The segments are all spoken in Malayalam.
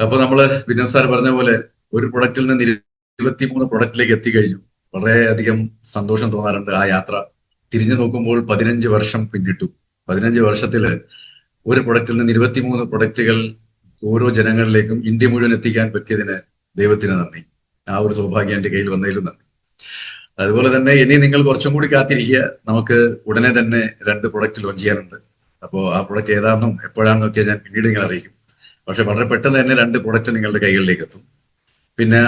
അപ്പൊ നമ്മള് വിനോദ് സാർ പറഞ്ഞ പോലെ ഒരു പ്രൊഡക്റ്റിൽ നിന്ന് 23 പ്രൊഡക്റ്റിലേക്ക് എത്തിക്കഴിഞ്ഞു. വളരെയധികം സന്തോഷം തോന്നാറുണ്ട് ആ യാത്ര. തിരിഞ്ഞു നോക്കുമ്പോൾ 15 വർഷം പിന്നിട്ടു. 15 വർഷത്തില് ഒരു പ്രൊഡക്റ്റിൽ നിന്ന് 23 പ്രൊഡക്റ്റുകൾ ഓരോ ജനങ്ങളിലേക്കും ഇന്ത്യ മുഴുവൻ എത്തിക്കാൻ പറ്റിയതിന് ദൈവത്തിന് നന്ദി. ആ ഒരു സൗഭാഗ്യം എന്റെ കയ്യിൽ വന്നതിലും നന്ദി. അതുപോലെ തന്നെ ഇനി നിങ്ങൾ കുറച്ചും കൂടി കാത്തിരിക്കുക. നമുക്ക് ഉടനെ തന്നെ 2 പ്രൊഡക്റ്റ് ലോഞ്ച് ചെയ്യാനുണ്ട്. അപ്പോൾ ആ പ്രൊഡക്റ്റ് ഏതാണെന്നും എപ്പോഴാണെന്നൊക്കെ ഞാൻ പിന്നീട് നിങ്ങൾ അറിയിക്കും. പക്ഷെ വളരെ പെട്ടെന്ന് തന്നെ 2 പ്രൊഡക്റ്റ് നിങ്ങളുടെ കൈകളിലേക്ക് എത്തും. പിന്നെ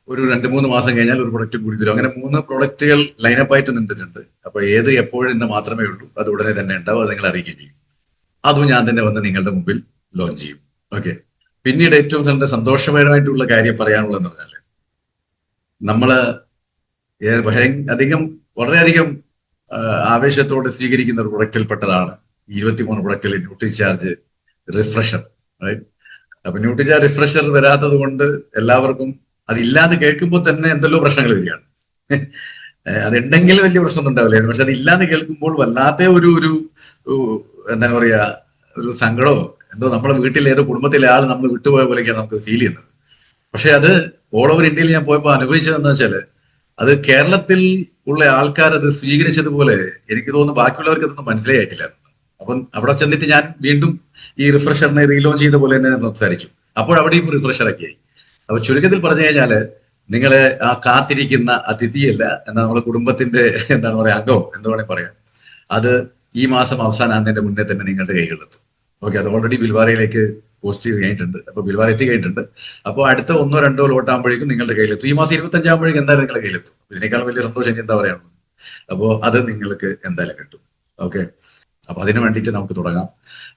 ഒരു 2-3 മാസം കഴിഞ്ഞാൽ ഒരു പ്രൊഡക്റ്റ് കൂടി വരും. അങ്ങനെ 3 പ്രൊഡക്റ്റുകൾ ലൈനപ്പായിട്ട് നിന്നിട്ടുണ്ട്. അപ്പൊ ഏത് എപ്പോഴെന്ന് മാത്രമേ ഉള്ളൂ. അത് ഉടനെ തന്നെ ഉണ്ടാവും. അത് നിങ്ങൾ അറിയിക്കുകയും ചെയ്യും. അതും ഞാൻ തന്നെ വന്ന് നിങ്ങളുടെ മുമ്പിൽ ലോഞ്ച് ചെയ്യും. ഓക്കെ. പിന്നീട് ഏറ്റവും നല്ല സന്തോഷകരമായിട്ടുള്ള കാര്യം പറയാനുള്ളതെന്ന് പറഞ്ഞാല് നമ്മള് അധികം വളരെയധികം ആവേശത്തോടെ സ്വീകരിക്കുന്ന ഒരു പ്രൊഡക്റ്റിൽ പെട്ടതാണ് 23 പ്രൊഡക്റ്റിൽ ന്യൂട്രിചാർജ് റിഫ്രഷർ. അപ്പൊ ന്യൂട്രിചാർജ് റിഫ്രഷർ വരാത്തത് കൊണ്ട് എല്ലാവർക്കും അതില്ലാതെ കേൾക്കുമ്പോൾ തന്നെ എന്തെല്ലോ പ്രശ്നങ്ങൾ വരികയാണ്. അതുണ്ടെങ്കിൽ വലിയ പ്രശ്നമൊന്നും ഉണ്ടാവില്ലായിരുന്നു. പക്ഷെ അതില്ലാതെ കേൾക്കുമ്പോൾ വല്ലാത്ത ഒരു എന്താ പറയാ, ഒരു സങ്കടമോ എന്തോ നമ്മളെ വീട്ടിലെ ഏതോ കുടുംബത്തിലെ ആൾ നമ്മൾ വിട്ടുപോയ പോലെയൊക്കെയാണ് നമുക്ക് ഫീൽ ചെയ്യുന്നത്. പക്ഷെ അത് ഓൾ ഓവർ ഇന്ത്യയിൽ ഞാൻ പോയപ്പോൾ അനുഭവിച്ചതെന്ന് വെച്ചാല് അത് കേരളത്തിൽ ഉള്ള ആൾക്കാർ അത് സ്വീകരിച്ചതുപോലെ എനിക്ക് തോന്നുന്നു ബാക്കിയുള്ളവർക്ക് അതൊന്നും മനസ്സിലായിട്ടില്ല. അപ്പം അവിടെ ചെന്നിട്ട് ഞാൻ വീണ്ടും ഈ റിഫ്രഷറിനെ റീലോഞ്ച് ചെയ്ത പോലെ തന്നെ സംസാരിച്ചു. അപ്പോൾ അവിടെയും റിഫ്രഷറൊക്കെയായി. അപ്പൊ ചുരുക്കത്തിൽ പറഞ്ഞു കഴിഞ്ഞാല് നിങ്ങളെ ആ കാത്തിരിക്കുന്ന അതിഥിയല്ല എന്നാ നമ്മുടെ കുടുംബത്തിന്റെ എന്താണ് പറയാ അംഗം എന്ന് വേണമെങ്കിൽ പറയാം. അത് ഈ മാസം അവസാനാകുന്നതിന്റെ മുന്നേ തന്നെ നിങ്ങളുടെ കൈകളിലെത്തും. ഓക്കെ. അത് ഓൾറെഡി ബിൽവാരയിലേക്ക് പോസ്റ്റ് ചെയ്ത് കഴിഞ്ഞിട്ടുണ്ട്. അപ്പൊ ബിൽവാര എത്തി കഴിഞ്ഞിട്ടുണ്ട്. അപ്പോൾ അടുത്ത 1-2 ലോട്ട് ആകുമ്പോഴേക്കും നിങ്ങളുടെ കയ്യിലെത്തും. ഈ മാസം 25 ആകുമ്പോഴേക്കും എന്തായാലും നിങ്ങളുടെ കയ്യിലെത്തും. ഇതിനേക്കാൾ വലിയ സന്തോഷം എനിക്ക് എന്താ പറയാനുള്ളത്. അപ്പോൾ അത് നിങ്ങൾക്ക് എന്തായാലും കിട്ടും. ഓക്കെ. അപ്പൊ അതിന് വേണ്ടിയിട്ട് നമുക്ക് തുടങ്ങാം.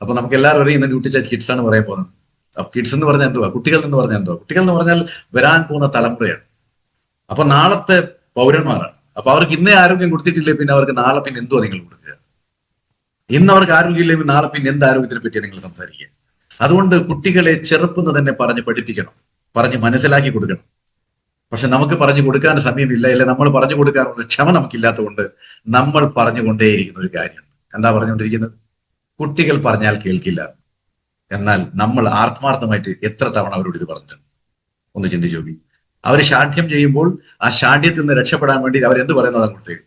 അപ്പൊ നമുക്ക് എല്ലാവരും അറിയുന്ന ന്യൂട്രിചാർജ് കിഡ്സ് ആണ് പറയാൻ പോകുന്നത്. അപ്പൊ കിഡ്സ് എന്ന് പറഞ്ഞാൽ എന്തുവാ, കുട്ടികൾ എന്ന് പറഞ്ഞാൽ എന്തുവാ? കുട്ടികൾ എന്ന് പറഞ്ഞാൽ വരാൻ പോകുന്ന തലമുറയാണ്. അപ്പൊ നാളത്തെ പൗരന്മാരാണ്. അപ്പൊ അവർക്ക് ഇന്നേ ആരോഗ്യം കൊടുത്തിട്ടില്ലേ പിന്നെ അവർക്ക് നാളെ പിന്നെ എന്തുവാ നിങ്ങൾ കൊടുക്കുക? ഇന്ന് അവർക്ക് ആരോഗ്യമില്ലെങ്കിൽ നാളെ പിന്നെ എന്ത് ആരോഗ്യത്തിനെ പറ്റിയാണ് നിങ്ങൾ സംസാരിക്കുക? അതുകൊണ്ട് കുട്ടികളെ ചെറുപ്പം തന്നെ പറഞ്ഞ് പഠിപ്പിക്കണം, പറഞ്ഞ് മനസ്സിലാക്കി കൊടുക്കണം. പക്ഷെ നമുക്ക് പറഞ്ഞു കൊടുക്കാൻ സമയമില്ല, അല്ലെ നമ്മൾ പറഞ്ഞു കൊടുക്കാനുള്ള ക്ഷമ നമുക്കില്ലാത്തതുകൊണ്ട് നമ്മൾ പറഞ്ഞുകൊണ്ടേയിരിക്കുന്ന ഒരു കാര്യമാണ്. എന്താ പറഞ്ഞുകൊണ്ടിരിക്കുന്നത്? കുട്ടികൾ പറഞ്ഞാൽ കേൾക്കില്ല. എന്നാൽ നമ്മൾ ആത്മാർത്ഥമായിട്ട് എത്ര തവണ അവരോട് ഇത് പറഞ്ഞിട്ടുണ്ട്? ഒന്ന് ചിന്തിച്ചു നോക്കി. അവർ ശാഠ്യം ചെയ്യുമ്പോൾ ആ ശാഠ്യത്തിൽ നിന്ന് രക്ഷപ്പെടാൻ വേണ്ടി അവരെന്ത് പറയുന്നത് അങ്ങോട്ടേക്ക്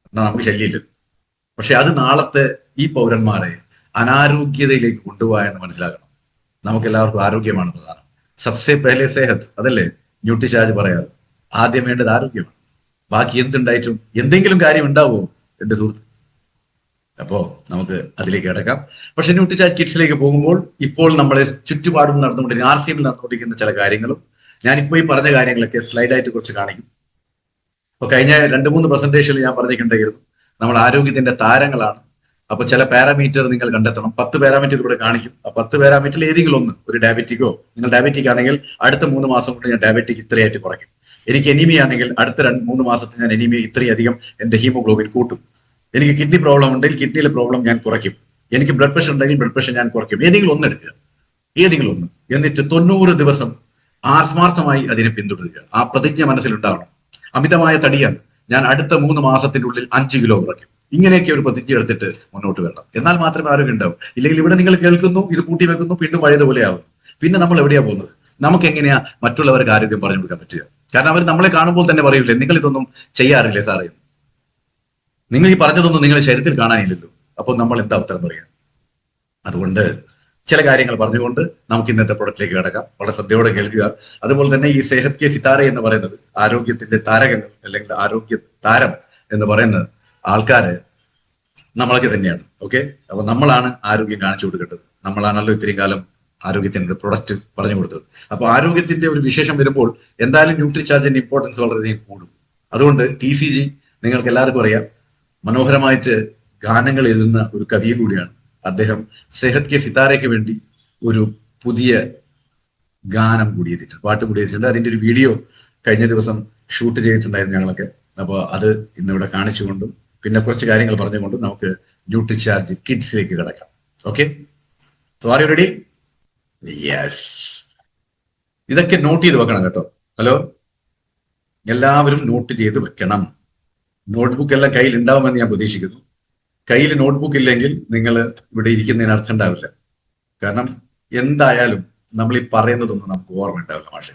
എന്നാൽ നമുക്ക് ശല്യമില്ല. പക്ഷെ അത് നാളത്തെ ഈ പൗരന്മാരെ അനാരോഗ്യതയിലേക്ക് കൊണ്ടുപോകാ എന്ന് മനസ്സിലാക്കണം. നമുക്ക് എല്ലാവർക്കും ആരോഗ്യമാണ് പ്രധാനം. സബ്സെ പെഹലെ സെഹത്ത്, അതല്ലേ ന്യൂട്രിചാർജ് പറയാറ്. ആദ്യം വേണ്ടത് ആരോഗ്യമാണ്. ബാക്കി എന്തുണ്ടായിട്ടും എന്തെങ്കിലും കാര്യം ഉണ്ടാവുമോ എന്റെ സുഹൃത്ത്? അപ്പോ നമുക്ക് അതിലേക്ക് കിടക്കാം. പക്ഷെ ന്യൂട്രിചാർജ് കിഡ്സിലേക്ക് പോകുമ്പോൾ ഇപ്പോൾ നമ്മളെ ചുറ്റുപാടും നടന്നുകൊണ്ടിരിക്കുന്ന RCM നടന്നുകൊണ്ടിരിക്കുന്ന ചില കാര്യങ്ങളും ഞാനിപ്പോ ഈ പറഞ്ഞ കാര്യങ്ങളൊക്കെ സ്ലൈഡായിട്ട് കുറച്ച് കാണിക്കും. അപ്പൊ കഴിഞ്ഞ 2-3 പ്രസന്റേഷനിൽ ഞാൻ പറഞ്ഞിട്ടുണ്ടായിരുന്നു നമ്മൾ ആരോഗ്യത്തിന്റെ താരങ്ങളാണ്. അപ്പൊ ചില പാരാമീറ്റർ നിങ്ങൾ കണ്ടെത്തണം. 10 പാരാമീറ്റർ ഇവിടെ കാണിക്കും. ആ 10 പാരാമീറ്ററിൽ ഏതെങ്കിലും ഒന്ന്, ഒരു ഡയബറ്റിക്കോ, നിങ്ങൾ ഡയബറ്റിക് ആണെങ്കിൽ അടുത്ത 3 മാസം കൊണ്ട് ഞാൻ ഡയബറ്റിക് ഇത്രയായിട്ട് കുറയ്ക്കും. എനിക്ക് എനിമിയ ആണെങ്കിൽ അടുത്ത 3 മാസത്തിൽ ഞാൻ എനിമിയ ഇത്രയധികം എന്റെ ഹീമോഗ്ലോബിൻ കൂട്ടും. എനിക്ക് കിഡ്നി പ്രോബ്ലം ഉണ്ടെങ്കിൽ കിഡ്നിയിലെ പ്രോബ്ലം ഞാൻ കുറയ്ക്കും. എനിക്ക് ബ്ലഡ് പ്രഷർ ഉണ്ടെങ്കിൽ ബ്ലഡ് പ്രഷർ ഞാൻ കുറയ്ക്കും. ഏതെങ്കിലും ഒന്ന് എടുക്കുക, ഏതെങ്കിലും ഒന്ന്. എന്നിട്ട് 90 ദിവസം ആത്മാർത്ഥമായി അതിനെ പിന്തുടരുക. ആ പ്രതിജ്ഞ മനസ്സിലുണ്ടാവണം. അമിതമായ തടിയാൻ ഞാൻ അടുത്ത 3 മാസത്തിനുള്ളിൽ 5 കിലോ കുറയ്ക്കും. ഇങ്ങനെയൊക്കെ ഒരു പ്രതിജ്ഞ എടുത്തിട്ട് മുന്നോട്ട് വരണം. എന്നാൽ മാത്രമേ ആരോഗ്യം ഉണ്ടാവും. ഇല്ലെങ്കിൽ ഇവിടെ നിങ്ങൾ കേൾക്കുന്നു, ഇത് പൂട്ടി വെക്കുന്നു, വീണ്ടും പഴയതുപോലെ ആവും. പിന്നെ നമ്മൾ എവിടെയാ പോകുന്നത്? നമുക്ക് എങ്ങനെയാ മറ്റുള്ളവർക്ക് ആരോഗ്യം പറഞ്ഞു കൊടുക്കാൻ പറ്റുക? കാരണം അവർ നമ്മളെ കാണുമ്പോൾ തന്നെ പറയൂലേ, നിങ്ങൾ ഇതൊന്നും ചെയ്യാറില്ലേ സാറേ? നിങ്ങൾ ഈ പറഞ്ഞതൊന്നും നിങ്ങളുടെ ശരീരത്തിൽ കാണാനില്ലല്ലോ. അപ്പോൾ നമ്മൾ എന്താ ഉത്തരം പറയാ? അതുകൊണ്ട് ചില കാര്യങ്ങൾ പറഞ്ഞുകൊണ്ട് നമുക്ക് ഇന്നത്തെ പ്രൊഡക്റ്റിലേക്ക് കിടക്കാം. വളരെ ശ്രദ്ധയോടെ കേൾക്കുക. അതുപോലെ തന്നെ ഈ സെഹത് കെ സിതാര എന്ന് പറയുന്നത്, ആരോഗ്യത്തിന്റെ താരകങ്ങൾ അല്ലെങ്കിൽ ആരോഗ്യ താരം എന്ന് പറയുന്നത് ആൾക്കാര് നമ്മളൊക്കെ തന്നെയാണ്. ഓക്കെ. അപ്പൊ നമ്മളാണ് ആരോഗ്യം കാണിച്ചു കൊടുക്കേണ്ടത്. നമ്മളാണല്ലോ ഇത്രയും കാലം ആരോഗ്യത്തിന്റെ പ്രൊഡക്റ്റ് പറഞ്ഞു കൊടുത്തത്. അപ്പൊ ആരോഗ്യത്തിന്റെ ഒരു വിശേഷം വരുമ്പോൾ എന്തായാലും ന്യൂട്രിചാർജിന്റെ ഇമ്പോർട്ടൻസ് വളരെയധികം കൂടും. അതുകൊണ്ട് TCG നിങ്ങൾക്ക് എല്ലാവർക്കും അറിയാം, മനോഹരമായിട്ട് ഗാനങ്ങൾ എഴുതുന്ന ഒരു കവിയും കൂടിയാണ് അദ്ദേഹം. സെഹത് കെ സിതാരയ്ക്ക് വേണ്ടി ഒരു പുതിയ ഗാനം കൂടി എഴുതിയിട്ടുണ്ട്, പാട്ട് കൂടി എഴുതിയിട്ടുണ്ട്. അതിന്റെ ഒരു വീഡിയോ കഴിഞ്ഞ ദിവസം ഷൂട്ട് ചെയ്തിട്ടുണ്ടായിരുന്നു ഞങ്ങളൊക്കെ. അപ്പോൾ അത് ഇന്നിവിടെ കാണിച്ചുകൊണ്ടും പിന്നെ കുറച്ച് കാര്യങ്ങൾ പറഞ്ഞുകൊണ്ടും നമുക്ക് ന്യൂട്രിചാർജ് കിഡ്സിലേക്ക് കിടക്കാം. Okay. So are you ready? Yes. ഇതൊക്കെ നോട്ട് ചെയ്ത് വെക്കണം കേട്ടോ. ഹലോ, എല്ലാവരും നോട്ട് ചെയ്ത് വെക്കണം. നോട്ട്ബുക്ക് എല്ലാം കയ്യിൽ ഉണ്ടാവുമെന്ന് ഞാൻ പ്രതീക്ഷിക്കുന്നു. കയ്യിൽ നോട്ട്ബുക്ക് ഇല്ലെങ്കിൽ നിങ്ങൾ ഇവിടെ ഇരിക്കുന്നതിന് അർത്ഥം ഉണ്ടാവില്ല. കാരണം എന്തായാലും നമ്മൾ ഈ പറയുന്നതൊന്നും നമുക്ക് ഓർമ്മ ഉണ്ടാവില്ല മാഷെ.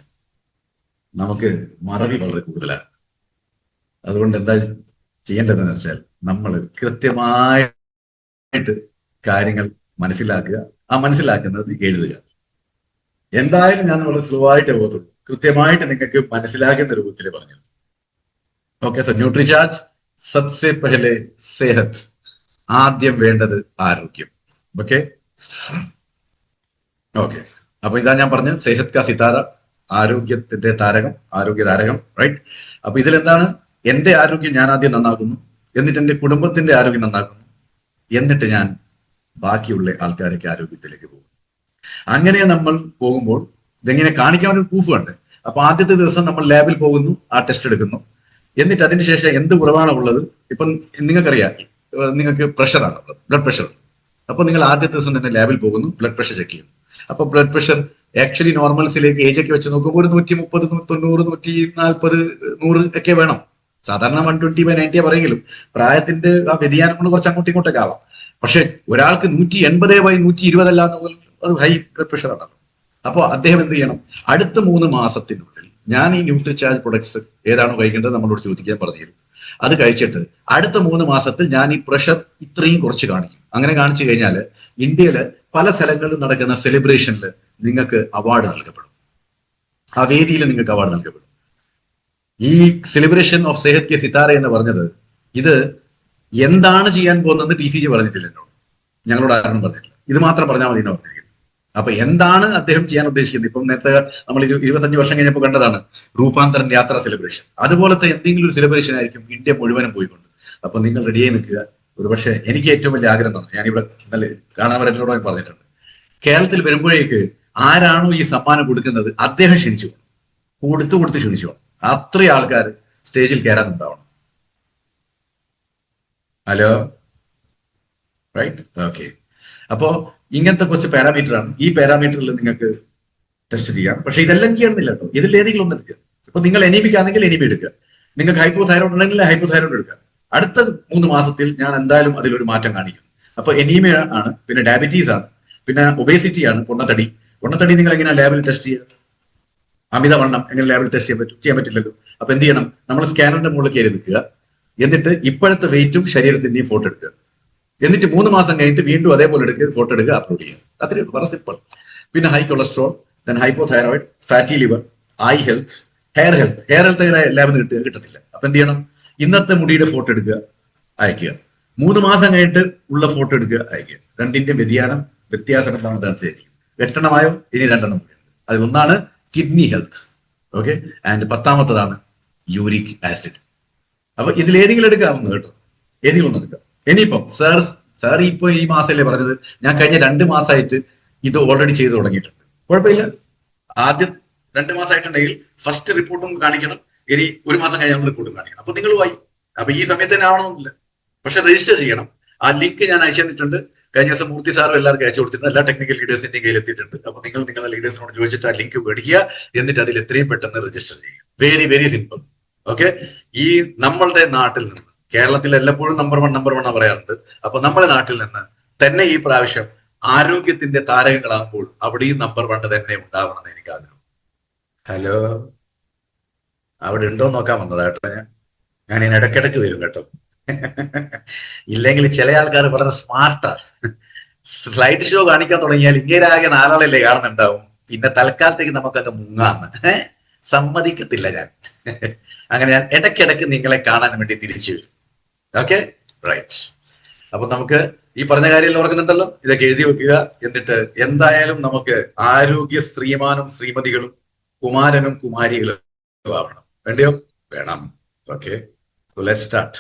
നമുക്ക് മറവി വളരെ കൂടുതലാണ്. അതുകൊണ്ട് എന്താ ചെയ്യേണ്ടതെന്ന് വെച്ചാൽ നമ്മൾ കൃത്യമായിട്ട് കാര്യങ്ങൾ മനസ്സിലാക്കുക, ആ മനസ്സിലാക്കുന്നത് എഴുതുക. എന്തായാലും ഞാൻ വളരെ സ്ലോ ആയിട്ട് പോകത്തുള്ളൂ, കൃത്യമായിട്ട് നിങ്ങൾക്ക് മനസ്സിലാക്കുന്ന രൂപത്തിൽ പറഞ്ഞു. Okay sir. ന്യൂട്രിചാർജ് സബ്സെ പെഹലെ സെഹത്ത്, ആദ്യം വേണ്ടത് ആരോഗ്യം. Okay okay. അപ്പൊ ഇതാ ഞാൻ പറഞ്ഞ സെഹത് കാ സിതാര, ആരോഗ്യത്തിന്റെ താരകം, ആരോഗ്യ താരകം, റൈറ്റ്. അപ്പൊ ഇതിലെന്താണ്, എന്റെ ആരോഗ്യം ഞാൻ ആദ്യം നന്നാക്കുന്നു, എന്നിട്ട് എന്റെ കുടുംബത്തിന്റെ ആരോഗ്യം നന്നാക്കുന്നു, എന്നിട്ട് ഞാൻ ബാക്കിയുള്ള ആൾക്കാരൊക്കെ ആരോഗ്യത്തിലേക്ക് പോകും. അങ്ങനെ നമ്മൾ പോകുമ്പോൾ ഇതെങ്ങനെ കാണിക്കാൻ ഒരു പ്രൂഫ് ഉണ്ട്. അപ്പൊ ആദ്യത്തെ ദിവസം നമ്മൾ ലാബിൽ പോകുന്നു, ആ ടെസ്റ്റ് എടുക്കുന്നു, എന്നിട്ട് അതിനുശേഷം എന്ത് കുറവാണ് ഉള്ളത്. ഇപ്പം നിങ്ങൾക്കറിയാം, നിങ്ങൾക്ക് പ്രഷറാണ്, ബ്ലഡ് പ്രഷർ. അപ്പൊ നിങ്ങൾ ആദ്യത്തെ ദിവസം തന്നെ ലാബിൽ പോകുന്നു, ബ്ലഡ് പ്രഷർ ചെക്ക് ചെയ്യുന്നു. അപ്പൊ ബ്ലഡ് പ്രഷർ ആക്ച്വലി നോർമൽസിലേക്ക് ഏജ് ഒക്കെ വെച്ച് നോക്കുമ്പോൾ ഒരു 130, 90, 140, 100 ഒക്കെ വേണം. സാധാരണ 120/90 പറയെങ്കിലും പ്രായത്തിന്റെ ആ വ്യതിയാനം കൊണ്ട് കുറച്ച് അങ്ങോട്ടും ഇങ്ങോട്ടൊക്കെ ആവാം. പക്ഷെ ഒരാൾക്ക് 180/120 അല്ല, അത് ഹൈ ബ്ലഡ് പ്രഷർ ആണല്ലോ. അപ്പോൾ അദ്ദേഹം എന്ത് ചെയ്യണം, അടുത്ത 3 മാസത്തിനുള്ളിൽ ഞാൻ ഈ ന്യൂട്രിചാർജ് പ്രൊഡക്ട്സ് ഏതാണോ കഴിക്കേണ്ടത് നമ്മളോട് ചോദിക്കാൻ പറഞ്ഞു തരും. അത് കഴിച്ചിട്ട് അടുത്ത 3 മാസത്തിൽ ഞാൻ ഈ പ്രഷർ ഇത്രയും കുറച്ച് കാണിക്കും. അങ്ങനെ കാണിച്ചു കഴിഞ്ഞാൽ ഇന്ത്യയില് പല സ്ഥലങ്ങളിലും നടക്കുന്ന സെലിബ്രേഷനിൽ നിങ്ങൾക്ക് അവാർഡ് നൽകപ്പെടും. ആ വേദിയിൽ നിങ്ങൾക്ക് അവാർഡ് നൽകപ്പെടും. ഈ സെലിബ്രേഷൻ ഓഫ് സെഹത് കെ സിതാര എന്ന് പറഞ്ഞത്, ഇത് എന്താണ് ചെയ്യാൻ പോകുന്നത് TCG പറഞ്ഞിട്ടില്ല എന്നോട്, ഞങ്ങളോട് ആരും പറഞ്ഞിട്ടില്ല. ഇത് മാത്രം പറഞ്ഞാൽ മതി എന്ന് പറഞ്ഞിരിക്കുന്നത്. അപ്പൊ എന്താണ് അദ്ദേഹം ചെയ്യാൻ ഉദ്ദേശിക്കുന്നത്? ഇപ്പം നേരത്തെ നമ്മൾ 25 വർഷം കഴിഞ്ഞപ്പോൾ കണ്ടതാണ് രൂപാന്തരൻ യാത്രാ സെലിബ്രേഷൻ. അതുപോലത്തെ എന്തെങ്കിലും ഒരു സെലിബ്രേഷൻ ആയിരിക്കും ഇന്ത്യ മുഴുവനും പോയിക്കൊണ്ട്. അപ്പൊ നിങ്ങൾ റെഡിയായി നിൽക്കുക. ഒരുപക്ഷെ എനിക്ക് ഏറ്റവും വലിയ ആഗ്രഹം തന്നെ, ഞാനിവിടെ നല്ല കാണാൻ വരട്ടോടെ പറഞ്ഞിട്ടുണ്ട്, കേരളത്തിൽ വരുമ്പോഴേക്ക് ആരാണോ ഈ സമ്മാനം കൊടുക്കുന്നത് അദ്ദേഹം ക്ഷണിച്ചു, കൊടുത്ത് ക്ഷണിച്ചു. അത്രയും ആൾക്കാർ സ്റ്റേജിൽ കയറാനുണ്ടാവണം. Hello, right, okay. അപ്പോ ഇങ്ങനത്തെ കുറച്ച് പാരാമീറ്റർ ആണ്. ഈ പാരാമീറ്ററിൽ നിങ്ങൾക്ക് ടെസ്റ്റ് ചെയ്യാം. പക്ഷെ ഇതെല്ലാം ചെയ്യണമെന്നില്ല കേട്ടോ, ഇതിൽ ഏതെങ്കിലും ഒന്ന് എടുക്കുക. ഇപ്പൊ നിങ്ങൾ എനീമിക് ആണെങ്കിൽ എനീമി എടുക്കുക, നിങ്ങൾക്ക് ഹൈപ്പോതൈറോയ്ഡ് ഉണ്ടെങ്കിൽ ഹൈപ്പോതൈറോയ്ഡ് എടുക്കുക. അടുത്ത 3 മാസത്തിൽ ഞാൻ എന്തായാലും അതിലൊരു മാറ്റം കാണിക്കും. അപ്പൊ എനീമിയ ആണ്, പിന്നെ ഡയബറ്റീസ് ആണ്, പിന്നെ ഒബേസിറ്റി ആണ്, പൊണ്ണത്തടി. പൊണ്ണത്തടി നിങ്ങൾ എങ്ങനെ ലാബിൽ ടെസ്റ്റ് ചെയ്യുക? അമിതവണ്ണം എങ്ങനെ ലാബിൽ ടെസ്റ്റ് ചെയ്യാൻ പറ്റില്ലല്ലോ. അപ്പൊ എന്ത് ചെയ്യണം, നമ്മൾ സ്കാനറിന്റെ മുകളിൽ കയറി നിൽക്കുക, എന്നിട്ട് ഇപ്പോഴത്തെ വെയിറ്റും ശരീരത്തിന്റെയും ഫോട്ടോ എടുക്കുക. എന്നിട്ട് 3 മാസം കഴിഞ്ഞിട്ട് വീണ്ടും അതേപോലെ എടുക്കുക, ഫോട്ടോ എടുക്കുക, അപ്ലോഡ് ചെയ്യുക. അത്രയും വളരെ സിമ്പിൾ. പിന്നെ high cholesterol, then hypothyroid, fatty liver, I health, hair health ലാബിൽ കിട്ടത്തില്ല. അപ്പൊ എന്ത് ചെയ്യണം, ഇന്നത്തെ മുടിയുടെ ഫോട്ടോ എടുക്കുക, അയക്കുക. 3 മാസം കഴിഞ്ഞിട്ട് ഉള്ള ഫോട്ടോ എടുക്കുക, അയക്കുക. രണ്ടിന്റെ വ്യത്യാസം എന്താണെന്ന് അനുസരിക്കും. 8 എണ്ണമായോ, ഇനി 2 എണ്ണം കൂടി ഉണ്ട്. അതിലൊന്നാണ് കിഡ്നി ഹെൽത്ത്. ഓക്കെ. ആൻഡ് 10ാമത്തതാണ് യൂറിക് ആസിഡ്. അപ്പൊ ഇതിലേതെങ്കിലും എടുക്കാവുന്നത് കേട്ടോ, ഏതെങ്കിലും ഒന്ന് എടുക്കാം. ഇനിയിപ്പം സാർ ഇപ്പൊ ഈ മാസമല്ലേ പറഞ്ഞത്, ഞാൻ കഴിഞ്ഞ 2 മാസമായിട്ട് ഇത് ഓൾറെഡി ചെയ്ത് തുടങ്ങിയിട്ടുണ്ട്. കുഴപ്പമില്ല. ആദ്യം 2 മാസമായിട്ടുണ്ടെങ്കിൽ ഫസ്റ്റ് റിപ്പോർട്ടും കാണിക്കണം, ഇനി 1 മാസം കഴിഞ്ഞാൽ റിപ്പോർട്ടും കാണിക്കണം. അപ്പൊ നിങ്ങൾ വായി. അപ്പൊ ഈ സമയത്ത് തന്നെ ആവണമെന്നില്ല, പക്ഷെ രജിസ്റ്റർ ചെയ്യണം. ആ ലിങ്ക് ഞാൻ അയച്ചു തന്നിട്ടുണ്ട്. കഴിഞ്ഞ ദിവസം മൂർത്തി സാറും എല്ലാവർക്കും അയച്ചു കൊടുത്തിട്ടുണ്ട്. എല്ലാ ടെക്നിക്കൽ ലീഡേഴ്സിന്റെയും കയ്യിൽ എത്തിയിട്ടുണ്ട്. അപ്പൊ നിങ്ങൾ നിങ്ങളുടെ ലീഡേഴ്സിനോട് ചോദിച്ചിട്ട് ആ ലിങ്ക് മേടിക്കുക, എന്നിട്ട് അതിൽ എത്രയും പെട്ടെന്ന് രജിസ്റ്റർ ചെയ്യുക. Very very simple. ഓക്കെ. ഈ നമ്മളുടെ നാട്ടിൽ നിന്ന്, കേരളത്തിൽ എല്ലപ്പോഴും നമ്പർ വൺ പറയാറുണ്ട്. അപ്പൊ നമ്മുടെ നാട്ടിൽ നിന്ന് തന്നെ ഈ പ്രാവശ്യം ആരോഗ്യത്തിന്റെ താരകങ്ങളാകുമ്പോൾ അവിടെയും നമ്പർ 1 തന്നെ ഉണ്ടാവണമെന്ന് എനിക്ക് ആഗ്രഹം. ഹലോ, അവിടെ ഉണ്ടോ നോക്കാൻ വന്നതാട്ടോ ഞാൻ ഇനി ഇടയ്ക്കിടയ്ക്ക് വരും കേട്ടോ. ഇല്ലെങ്കിൽ ചില ആൾക്കാർ വളരെ സ്മാർട്ടാണ്. സ്ലൈഡ് ഷോ കാണിക്കാൻ തുടങ്ങിയാൽ ഇങ്ങേരാകെ 4 ആളല്ലേ കാണുന്നുണ്ടാവും. പിന്നെ തൽക്കാലത്തേക്ക് നമുക്കൊക്കെ മുങ്ങാന്ന് സമ്മതിക്കത്തില്ല ഞാൻ. അങ്ങനെ ഞാൻ ഇടയ്ക്കിടയ്ക്ക് നിങ്ങളെ കാണാൻ വേണ്ടി തിരിച്ചു വരും. Okay, right. അപ്പൊ നമുക്ക് ഈ പറഞ്ഞ കാര്യം ഓർക്കുന്നുണ്ടല്ലോ, ഇതൊക്കെ എഴുതി വെക്കുക. എന്നിട്ട് എന്തായാലും നമുക്ക് ആരോഗ്യ ശ്രീമാനും ശ്രീമതികളും കുമാരനും കുമാരികളും ആവണം. വേണ്ടിയോ? വേണം. Okay, so let's start.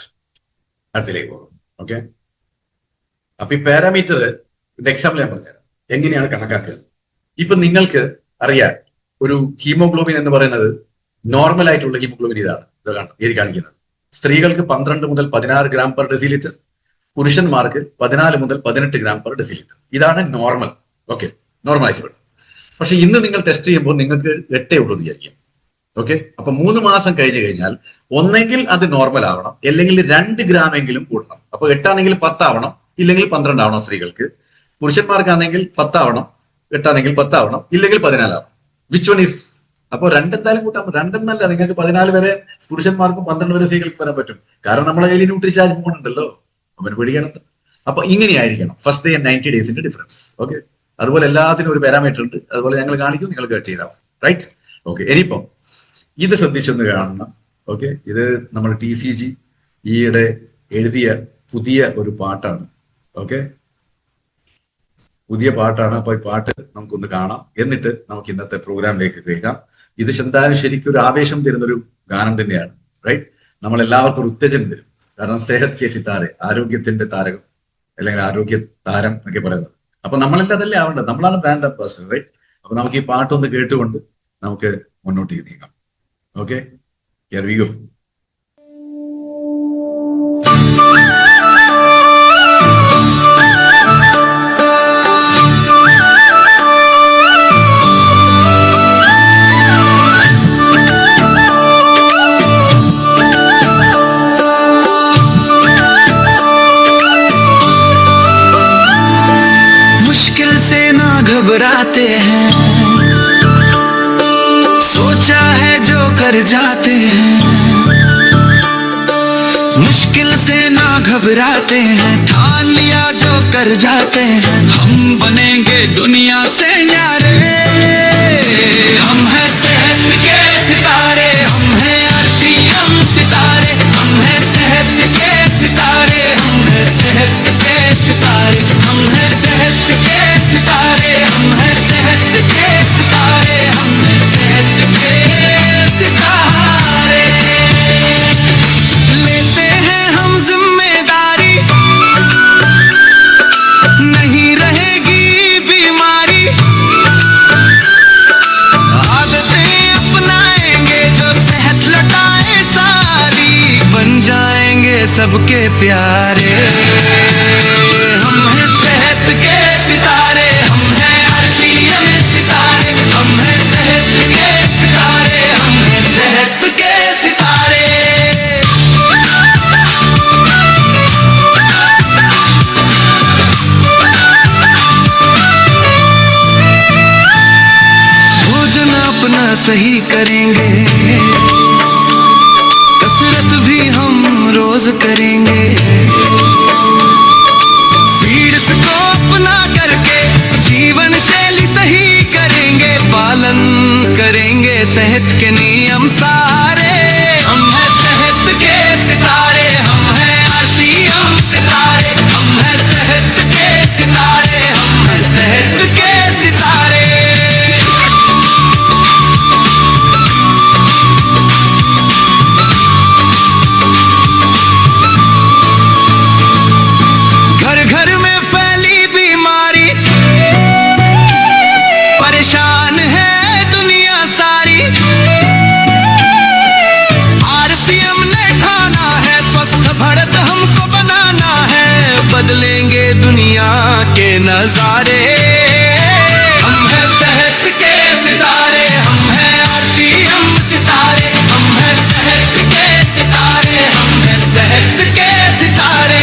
അടുത്തിലേക്ക് പോകും. ഓക്കെ. അപ്പൊ ഈ പാരാമീറ്റർ എക്സാമ്പിൾ ഞാൻ പറഞ്ഞുതരാം, എങ്ങനെയാണ് കണക്കാക്കുക. ഇപ്പൊ നിങ്ങൾക്ക് അറിയാം, ഒരു ഹീമോഗ്ലോബിൻ എന്ന് പറയുന്നത് നോർമൽ ആയിട്ടുള്ള ഹീമോഗ്ലോബിൻ ഇതാണ്. ഇത് കാണും, ഏത് കാണിക്കുന്നത്. സ്ത്രീകൾക്ക് 12 മുതൽ 16 ഗ്രാം പെർ ഡെസിലിറ്റർ, പുരുഷന്മാർക്ക് 14 മുതൽ 18 ഗ്രാം പെർ ഡെസിലിറ്റർ. ഇതാണ് നോർമൽ. ഓക്കെ, നോർമൽ ആയിട്ട് വേണം. പക്ഷെ ഇന്ന് നിങ്ങൾ ടെസ്റ്റ് ചെയ്യുമ്പോൾ നിങ്ങൾക്ക് 8 ഉള്ളൂ എന്ന് വിചാരിക്കും. ഓക്കെ. അപ്പൊ 3 മാസം കഴിഞ്ഞു കഴിഞ്ഞാൽ ഒന്നെങ്കിൽ അത് നോർമൽ ആവണം, അല്ലെങ്കിൽ 2 ഗ്രാം എങ്കിലും കൂടണം. അപ്പൊ 8 ആണെങ്കിൽ 10 ആവണം, ഇല്ലെങ്കിൽ 12 ആവണം സ്ത്രീകൾക്ക്. പുരുഷന്മാർക്കാണെങ്കിൽ 10 ആവണം, 8 10 ഇല്ലെങ്കിൽ 14. Which one is? അപ്പോൾ രണ്ടെന്തായാലും കൂട്ടാം. രണ്ടെന്നല്ല, നിങ്ങൾക്ക് 14 വരെ പുരുഷന്മാർക്കും 12 വരെ സ്ത്രീകൾക്ക് വരാൻ പറ്റും. കാരണം നമ്മളെ കയ്യിൽ ന്യൂട്രി ചാർജ് പോകുന്നുണ്ടല്ലോ, അവന് പിടിക്കാനത്ത്. അപ്പൊ ഇങ്ങനെയായിരിക്കണം ഫസ്റ്റ് ഡേ 90 ഡേയ്സിന്റെ ഡിഫറൻസ്. ഓക്കെ, അതുപോലെ എല്ലാത്തിനും ഒരു പാരാമീറ്റർ ഉണ്ട്. അതുപോലെ ഞങ്ങൾ കാണിക്കും, നിങ്ങൾ കട്ട് ചെയ്താൽ മതി. റൈറ്റ്? ഓക്കെ, ഇനിയിപ്പോ ഇത് ശ്രദ്ധിച്ചൊന്ന് കാണണം. ഓക്കെ, ഇത് നമ്മൾ TCG ഈയിടെ എഴുതിയ പുതിയ ഒരു പാട്ടാണ്. ഓക്കെ, പുതിയ പാട്ടാണ്. അപ്പൊ ഈ പാട്ട് നമുക്കൊന്ന് കാണാം, എന്നിട്ട് നമുക്ക് ഇന്നത്തെ പ്രോഗ്രാമിലേക്ക് കേൾക്കാം. ഇത് എന്തായാലും ശരിക്കും ഒരു ആവേശം തരുന്നൊരു ഗാനം തന്നെയാണ്. റൈറ്റ്? നമ്മൾ എല്ലാവർക്കും ഒരു ഉത്തേജനം തരും. കാരണം സെഹത് കെ സിത്താരെ, ആരോഗ്യത്തിന്റെ താരകം അല്ലെങ്കിൽ ആരോഗ്യ താരം എന്നൊക്കെ പറയുന്നത്. അപ്പൊ നമ്മളെല്ലാം അതല്ലേ ആവേണ്ടത്, നമ്മളാണ് ബ്രാൻഡ് അംബാസിഡർ. റൈറ്റ്? അപ്പൊ നമുക്ക് ഈ പാട്ടൊന്ന് കേട്ടുകൊണ്ട് നമുക്ക് മുന്നോട്ടേക്ക് നീങ്ങാം. Okay, here we go. घबराते हैं, सोचा है जो कर जाते हैं। मुश्किल से ना घबराते हैं, ठान लिया जो कर जाते हैं। हम बनेंगे दुनिया से न्यारे, हम हैं सेहत के सितारे, हम हैं RCM सितारे, हम हैं सेहत के सितारे, हम हैं सेहत के सितारे, हम हैं सेहत के सितारे, हम हैं सेहत के सितारे, हम हैं सेहत के सितारे। लेते हैं हम जिम्मेदारी, नहीं रहेगी बीमारी। आदतें अपनाएंगे जो सेहत लौटाए सारी, बन जाएंगे सबके प्यारे। हम हैं सेहत के सितारे, हम हैं RCM सितारे, हम हैं सेहत के सितारे, हम हैं सेहत के सितारे। भोजन अपना सही करेंगे, कसरत भी हम रोज करेंगे। सीड्स को अपना करके जीवन शैली सही करेंगे, पालन करेंगे सेहत के नियम सारे। हम हैं सेहत के सितारे, हम हैं RCM सितारे, हम हैं सेहत के सितारे, हम हैं सेहत के सितारे। घर घर में फैली बीमारी, परेशान है दुनिया सारी। RCM ने ठाना है, स्वस्थ भारत हमको बनाना है। बदलेंगे दुनिया के नजारे, हम हैं सेहत के सितारे, हम हैं RCM सितारे, हम हैं सेहत के सितारे, हम हैं सेहत के सितारे।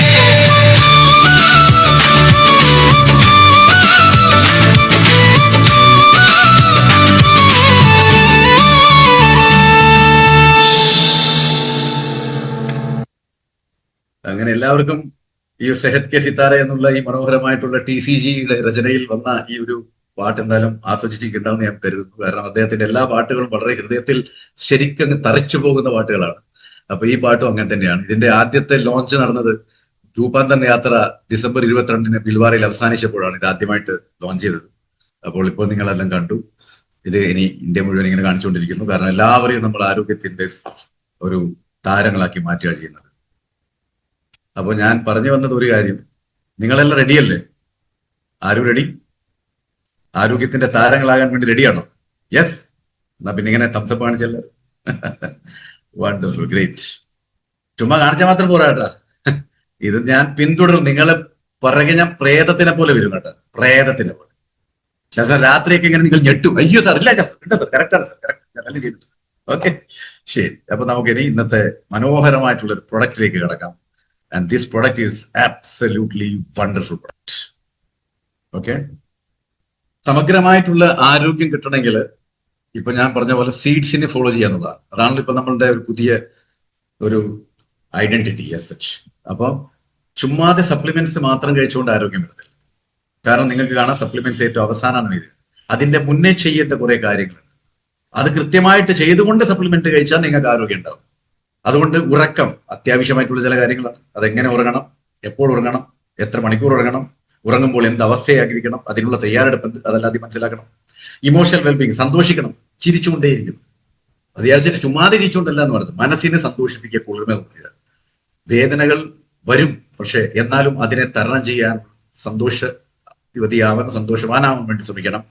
അങ്ങനെ എല്ലാവർക്കും ഈ സെഹത് കെ സിത്താര എന്നുള്ള ഈ മനോഹരമായിട്ടുള്ള TCGയുടെ രചനയിൽ വന്ന ഈ ഒരു പാട്ട് എന്തായാലും ആസ്വദിച്ചിട്ടുണ്ടാവും ഞാൻ കരുതുന്നു. കാരണം അദ്ദേഹത്തിന്റെ എല്ലാ പാട്ടുകളും വളരെ ഹൃദയത്തിൽ ശരിക്കും തറച്ചു പോകുന്ന പാട്ടുകളാണ്. അപ്പൊ ഈ പാട്ടും അങ്ങനെ തന്നെയാണ്. ഇതിന്റെ ആദ്യത്തെ ലോഞ്ച് നടന്നത് രൂപാന്തർ യാത്ര ഡിസംബർ 22 ബിൽവാരയിൽ അവസാനിച്ചപ്പോഴാണ് ഇത് ആദ്യമായിട്ട് ലോഞ്ച് ചെയ്തത്. അപ്പോൾ ഇപ്പോൾ നിങ്ങളെല്ലാം കണ്ടു. ഇത് ഇനി ഇന്ത്യ മുഴുവൻ ഇങ്ങനെ കാണിച്ചുകൊണ്ടിരിക്കുന്നു. കാരണം എല്ലാവരെയും നമ്മൾ ആരോഗ്യത്തിന്റെ ഒരു താരങ്ങളാക്കി മാറ്റുക ചെയ്യുന്നത്. അപ്പോൾ ഞാൻ പറഞ്ഞു വന്നത് ഒരു കാര്യം, നിങ്ങളെല്ലാം റെഡിയല്ലേ? ആരും റെഡി? ആരോഗ്യത്തിന്റെ താരങ്ങളാകാൻ വേണ്ടി റെഡിയാണോ? യെസ്. എന്നാ പിന്നെ ഇങ്ങനെ തംസപ്പ് കാണിച്ചല്ലോ. Wonderful, great. ചുമ്മാ കാണിച്ചാൽ മാത്രം പോരാട്ടാ, ഇത് ഞാൻ പിന്തുടരും. നിങ്ങളെ പിറകെ ഞാൻ പ്രേതത്തിനെ പോലെ വരും കേട്ടോ, പ്രേതത്തിനെ പോലെ. സാർ രാത്രിയൊക്കെ ഇങ്ങനെ നിങ്ങൾ ഞെട്ടും, അയ്യോ സാർ ഇല്ല സാർ കറക്റ്റാണ് സാർ, കറക്റ്റ് നല്ല ചെയ്തിട്ടുണ്ട്. ഓക്കെ, ശരി. അപ്പൊ നമുക്കിനി ഇന്നത്തെ മനോഹരമായിട്ടുള്ള ഒരു പ്രൊഡക്റ്റിലേക്ക് കിടക്കാം. And this product is absolutely wonderful product. Okay. സമഗ്രമായിട്ടുള്ള ആരോഗ്യം കിട്ടണമെങ്കിൽ ഇപ്പൊ ഞാൻ പറഞ്ഞ പോലെ സീഡ്സിനെ ഫോളോ ചെയ്യാന്നുള്ളതാണ്. അതാണല്ലോ ഇപ്പൊ നമ്മളുടെ ഒരു പുതിയ ഒരു ഐഡന്റിറ്റി സച്ച്. അപ്പൊ ചുമ്മാതെ സപ്ലിമെന്റ്സ് മാത്രം കഴിച്ചുകൊണ്ട് ആരോഗ്യം വരത്തില്ല. കാരണം നിങ്ങൾക്ക് കാണാം സപ്ലിമെന്റ്സ് ഏറ്റവും അവസാനമാണ് ഇത്. അതിന്റെ മുന്നേ ചെയ്യേണ്ട കുറെ കാര്യങ്ങളുണ്ട്. അത് കൃത്യമായിട്ട് ചെയ്തുകൊണ്ട് സപ്ലിമെന്റ് കഴിച്ചാൽ നിങ്ങൾക്ക് ആരോഗ്യം ഉണ്ടാവും. അതുകൊണ്ട് ഉറക്കം അത്യാവശ്യമായിട്ടുള്ള ചില കാര്യങ്ങളാണ്. അതെങ്ങനെ ഉറങ്ങണം, എപ്പോൾ ഉറങ്ങണം, എത്ര മണിക്കൂർ ഉറങ്ങണം, ഉറങ്ങുമ്പോൾ എന്ത് അവസ്ഥയായിരിക്കണം, അതിനുള്ള തയ്യാറെടുപ്പ് അതെല്ലാം ആദ്യം മനസ്സിലാക്കണം. ഇമോഷണൽ വെൽബീങ്, സന്തോഷിക്കണം, ചിരിച്ചുകൊണ്ടേയിരിക്കണം. അത് വിചാരിച്ചിട്ട് ചുമ്മാതെ ചിരിച്ചുകൊണ്ടല്ല എന്ന് പറയുന്നത്, മനസ്സിനെ സന്തോഷിപ്പിക്കുക, കുളിർമ നൽകുക. വേദനകൾ വരും, പക്ഷെ എന്നാലും അതിനെ തരണം ചെയ്യാൻ സന്തോഷവാനാവാൻ വേണ്ടി ശ്രമിക്കണം.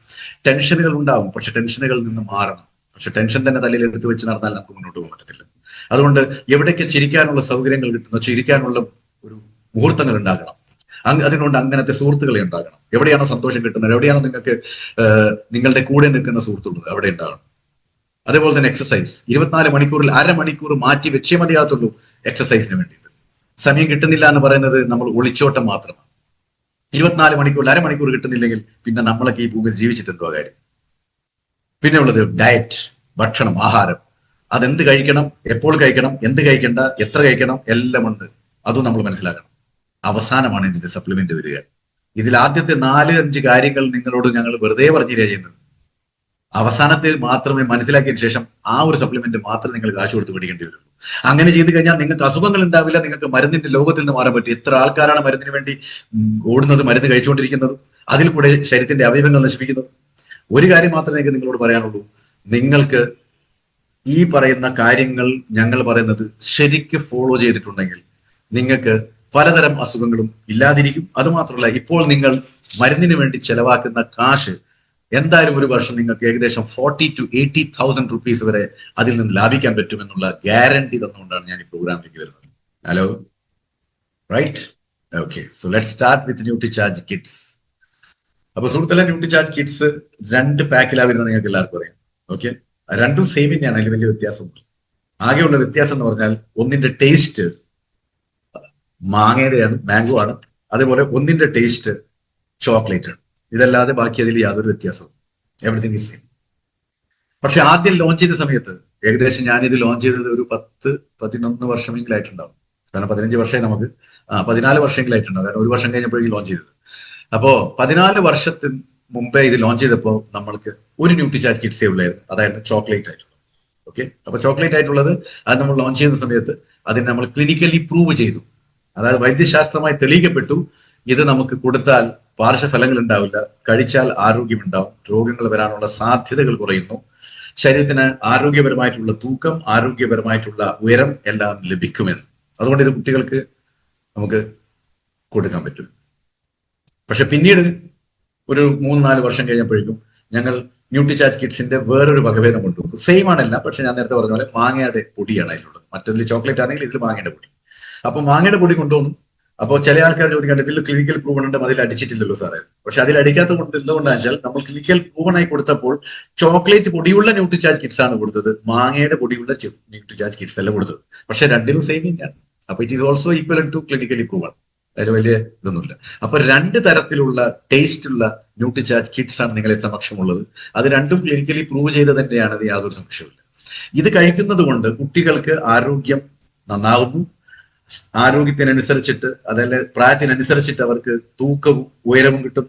ടെൻഷനുകൾ ഉണ്ടാവും, പക്ഷെ ടെൻഷനുകളിൽ നിന്ന് മാറണം. പക്ഷെ ടെൻഷൻ തന്നെ തലയിൽ എടുത്തു വെച്ച് നടന്നാൽ നമുക്ക് മുന്നോട്ട് പോകാൻ പറ്റത്തില്ല. അതുകൊണ്ട് എവിടേക്ക് ചിരിക്കാനുള്ള സൗകര്യങ്ങൾ കിട്ടുന്നു, ചിരിക്കാനുള്ള ഒരു മുഹൂർത്തങ്ങൾ ഉണ്ടാകണം. അതിനുകൊണ്ട് അങ്ങനത്തെ സുഹൃത്തുക്കളെ ഉണ്ടാകണം. എവിടെയാണോ സന്തോഷം കിട്ടുന്നത്, എവിടെയാണോ നിങ്ങൾക്ക് നിങ്ങളുടെ കൂടെ നിൽക്കുന്ന സുഹൃത്തുള്ളത്, അവിടെ ഉണ്ടാകണം. അതേപോലെ തന്നെ എക്സസൈസ് 24 മണിക്കൂറിൽ അരമണിക്കൂർ മാറ്റി വെച്ചേ മതിയാകത്തുള്ളൂ എക്സസൈസിന് വേണ്ടിയിട്ട്. സമയം കിട്ടുന്നില്ല എന്ന് പറയുന്നത് നമ്മൾ ഒളിച്ചോട്ടം മാത്രമാണ്. 24 മണിക്കൂറിൽ അരമണിക്കൂർ കിട്ടുന്നില്ലെങ്കിൽ പിന്നെ നമ്മളൊക്കെ ഈ ഭൂമിയിൽ ജീവിച്ചിട്ട് എന്തോ കാര്യം. പിന്നെ ഉള്ളത് ഡയറ്റ്, ഭക്ഷണം, ആഹാരം. അതെന്ത് കഴിക്കണം, എപ്പോൾ കഴിക്കണം, എന്ത് കഴിക്കണ്ട, എത്ര കഴിക്കണം, എല്ലാം ഉണ്ട്. അതും നമ്മൾ മനസ്സിലാക്കണം. അവസാനമാണ് ഇതിന്റെ സപ്ലിമെന്റ് വരിക. ഇതിൽ ആദ്യത്തെ 4-5 കാര്യങ്ങൾ നിങ്ങളോട് ഞങ്ങൾ വെറുതെ പറഞ്ഞില്ല ചെയ്യുന്നത്. അവസാനത്തിൽ മാത്രമേ മനസ്സിലാക്കിയതിനു ശേഷം ആ ഒരു സപ്ലിമെന്റ് മാത്രം നിങ്ങൾ കാശ് കൊടുത്ത് മേടിക്കേണ്ടി വരുള്ളൂ. അങ്ങനെ ചെയ്തു കഴിഞ്ഞാൽ നിങ്ങൾക്ക് അസുഖങ്ങൾ ഉണ്ടാവില്ല, നിങ്ങൾക്ക് മരുന്നിന്റെ ലോകത്തിൽ നിന്ന് മാറാൻ പറ്റും. എത്ര ആൾക്കാരാണ് മരുന്നിന് വേണ്ടി ഓടുന്നത്, മരുന്ന് കഴിച്ചുകൊണ്ടിരിക്കുന്നത്, അതിൽ കൂടെ ശരീരത്തിന്റെ അവയവങ്ങൾ നശിപ്പിക്കുന്നത്. ഒരു കാര്യം മാത്രമേ എനിക്ക് നിങ്ങളോട് പറയാനുള്ളൂ, നിങ്ങൾക്ക് ഈ പറയുന്ന കാര്യങ്ങൾ ഞങ്ങൾ പറയുന്നത് ശരിക്ക് ഫോളോ ചെയ്തിട്ടുണ്ടെങ്കിൽ നിങ്ങൾക്ക് പലതരം അസുഖങ്ങളും ഇല്ലാതിരിക്കും. അതുമാത്രമല്ല, ഇപ്പോൾ നിങ്ങൾ മരുന്നിന് വേണ്ടി ചെലവാക്കുന്ന കാശ് എന്തായാലും ഒരു വർഷം നിങ്ങൾക്ക് ഏകദേശം 40,000 to 80,000 rupees വരെ അതിൽ നിന്ന് ലാഭിക്കാൻ പറ്റുമെന്നുള്ള ഗ്യാരണ്ടി തന്നുകൊണ്ടാണ് ഞാൻ ഈ പ്രോഗ്രാമിലേക്ക് വരുന്നത്. Hello, right, okay. So let start with Nutricharge kids. അപ്പൊ സുഹൃത്തുക്കളെ, ന്യൂട്രിചാർജ് കിഡ്സ് 2 പാക്കിലാണ് വരുന്നത്, നിങ്ങൾക്ക് എല്ലാവർക്കും അറിയാം. ഓക്കെ, രണ്ടും സെയിം തന്നെയാണ്, അതിൽ വലിയ വ്യത്യാസമൊന്നും. ആകെയുള്ള വ്യത്യാസം എന്ന് പറഞ്ഞാൽ ഒന്നിന്റെ ടേസ്റ്റ് മാങ്ങയുടെയാണ്, മാംഗോ ആണ്. അതേപോലെ ഒന്നിന്റെ ടേസ്റ്റ് ചോക്ലേറ്റ് ആണ്. ഇതല്ലാതെ ബാക്കി അതിൽ യാതൊരു വ്യത്യാസവും, എവറിത്തിങ് ഈസ് സെയിം. പക്ഷെ ആദ്യം ലോഞ്ച് ചെയ്ത സമയത്ത് ഏകദേശം ഞാനിത് ലോഞ്ച് ചെയ്തത് ഒരു 10-11 വർഷമെങ്കിലായിട്ടുണ്ടാവും. കാരണം 15 വർഷമായി നമുക്ക്, 14 വർഷമെങ്കിലായിട്ടുണ്ടാവും. കാരണം ഒരു വർഷം കഴിഞ്ഞപ്പോഴേക്കും ലോഞ്ച് ചെയ്തത്. അപ്പോ 14 വർഷത്തിന് മുമ്പേ ഇത് ലോഞ്ച് ചെയ്തപ്പോൾ നമ്മൾക്ക് ഒരു ന്യൂട്രിചാർജ് കിഡ്സേ ഉള്ളായിരുന്നു, അതായത് ചോക്ലേറ്റ് ആയിട്ടുള്ളത്. ഓക്കെ, അപ്പൊ ചോക്ലേറ്റ് ആയിട്ടുള്ളത് അത് നമ്മൾ ലോഞ്ച് ചെയ്യുന്ന സമയത്ത് അതിന് നമ്മൾ ക്ലിനിക്കലി പ്രൂവ് ചെയ്തു. അതായത് വൈദ്യശാസ്ത്രമായി തെളിയിക്കപ്പെട്ടു, ഇത് നമുക്ക് കൊടുത്താൽ പാർശ്വഫലങ്ങൾ ഉണ്ടാവില്ല, കഴിച്ചാൽ ആരോഗ്യമുണ്ടാവും, രോഗങ്ങൾ വരാനുള്ള സാധ്യതകൾ കുറയുന്നു, ശരീരത്തിന് ആരോഗ്യപരമായിട്ടുള്ള തൂക്കം, ആരോഗ്യപരമായിട്ടുള്ള ഉയരം എല്ലാം ലഭിക്കുമെന്ന്. അതുകൊണ്ട് ഇത് കുട്ടികൾക്ക് നമുക്ക് കൊടുക്കാൻ പറ്റും. പക്ഷെ പിന്നീട് ഒരു 3-4 വർഷം കഴിഞ്ഞപ്പോഴേക്കും ഞങ്ങൾ ന്യൂട്രിചാർജ് കിഡ്സിന്റെ വേറൊരു വകഭേദം കൊണ്ടുവന്നു. സെയിം ആണല്ല, പക്ഷെ ഞാൻ നേരത്തെ പറഞ്ഞ പോലെ മാങ്ങയുടെ പൊടിയാണ് അതിലുള്ളത്. മറ്റൊന്നിൽ ചോക്ലേറ്റ് ആണെങ്കിൽ ഇതിൽ മാങ്ങയുടെ പൊടി. അപ്പൊ മാങ്ങയുടെ പൊടി കൊണ്ടുവന്നു. അപ്പോൾ ചില ആൾക്കാർ ചോദിക്കാണ്ട്, ഇതിൽ ക്ലിനിക്കൽ പ്രൂവൺ ഉണ്ട്, അതിൽ അടിച്ചിട്ടില്ലല്ലോ സാറേ. പക്ഷെ അതിൽ അടിക്കാത്ത കൊണ്ട് എന്തുകൊണ്ടാണെന്ന് വെച്ചാൽ നമ്മൾ ക്ലിനിക്കൽ പ്രൂവൺ ആയി കൊടുത്തപ്പോൾ ചോക്ലേറ്റ് പൊടിയുള്ള ന്യൂട്രിചാർജ് കിഡ്സ് ആണ് കൊടുത്തത്, മാങ്ങയുടെ പൊടിയുള്ള ന്യൂട്രിചാർജ് കിഡ്സ് അല്ല കൊടുത്തത്. പക്ഷെ രണ്ടിനും സെയിം തന്നെയാണ്. അപ്പൊ it is also equal to clinically proven. അതിൽ വലിയ ഇതൊന്നുമില്ല. അപ്പൊ 2 തരത്തിലുള്ള ടേസ്റ്റ് ഉള്ള ന്യൂട്രിചാർജ് കിഡ്സ് ആണ് നിങ്ങളെ സമക്ഷമുള്ളത്. അത് രണ്ടും ക്ലിനിക്കലി പ്രൂവ് ചെയ്ത് തന്നെയാണ്, അത് യാതൊരു സംശയവുമില്ല. ഇത് കഴിക്കുന്നത് കൊണ്ട് കുട്ടികൾക്ക് ആരോഗ്യം നന്നാവുന്നു. ആരോഗ്യത്തിനനുസരിച്ചിട്ട്, അതല്ല പ്രായത്തിനനുസരിച്ചിട്ട് അവർക്ക് തൂക്കവും ഉയരവും കിട്ടും.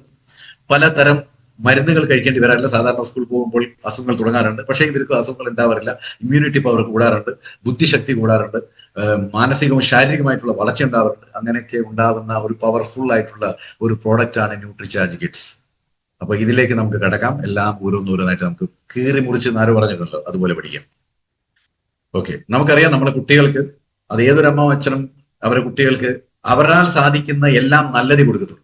പലതരം മരുന്നുകൾ കഴിക്കേണ്ടി വരാറില്ല. സാധാരണ സ്കൂളിൽ പോകുമ്പോൾ അസുഖങ്ങൾ തുടങ്ങാറുണ്ട്, പക്ഷേ ഇവർക്ക് അസുഖങ്ങൾ ഉണ്ടാവാറില്ല. ഇമ്മ്യൂണിറ്റി പവർ കൂടാറുണ്ട്, ബുദ്ധിശക്തി കൂടാറുണ്ട്, മാനസികവും ശാരീരികമായിട്ടുള്ള വളർച്ച ഉണ്ടാവാറുണ്ട്. അങ്ങനെയൊക്കെ ഉണ്ടാവുന്ന ഒരു പവർഫുൾ ആയിട്ടുള്ള ഒരു പ്രോഡക്റ്റ് ആണ് ന്യൂട്രിചാർജ് കിഡ്സ്. അപ്പൊ ഇതിലേക്ക് നമുക്ക് കടക്കാം. എല്ലാം ഓരോന്നോരോന്നായിട്ട് നമുക്ക് കീറി മുറിച്ച് നാര് പറഞ്ഞിട്ടുണ്ടല്ലോ, അതുപോലെ പഠിക്കാം. ഓക്കെ, നമുക്കറിയാം നമ്മളെ കുട്ടികൾക്ക്, അത് ഏതൊരു അമ്മ അച്ഛനും അവരുടെ കുട്ടികൾക്ക് അവരാൽ സാധിക്കുന്ന എല്ലാം നല്ലത് കൊടുക്കത്തുള്ളൂ.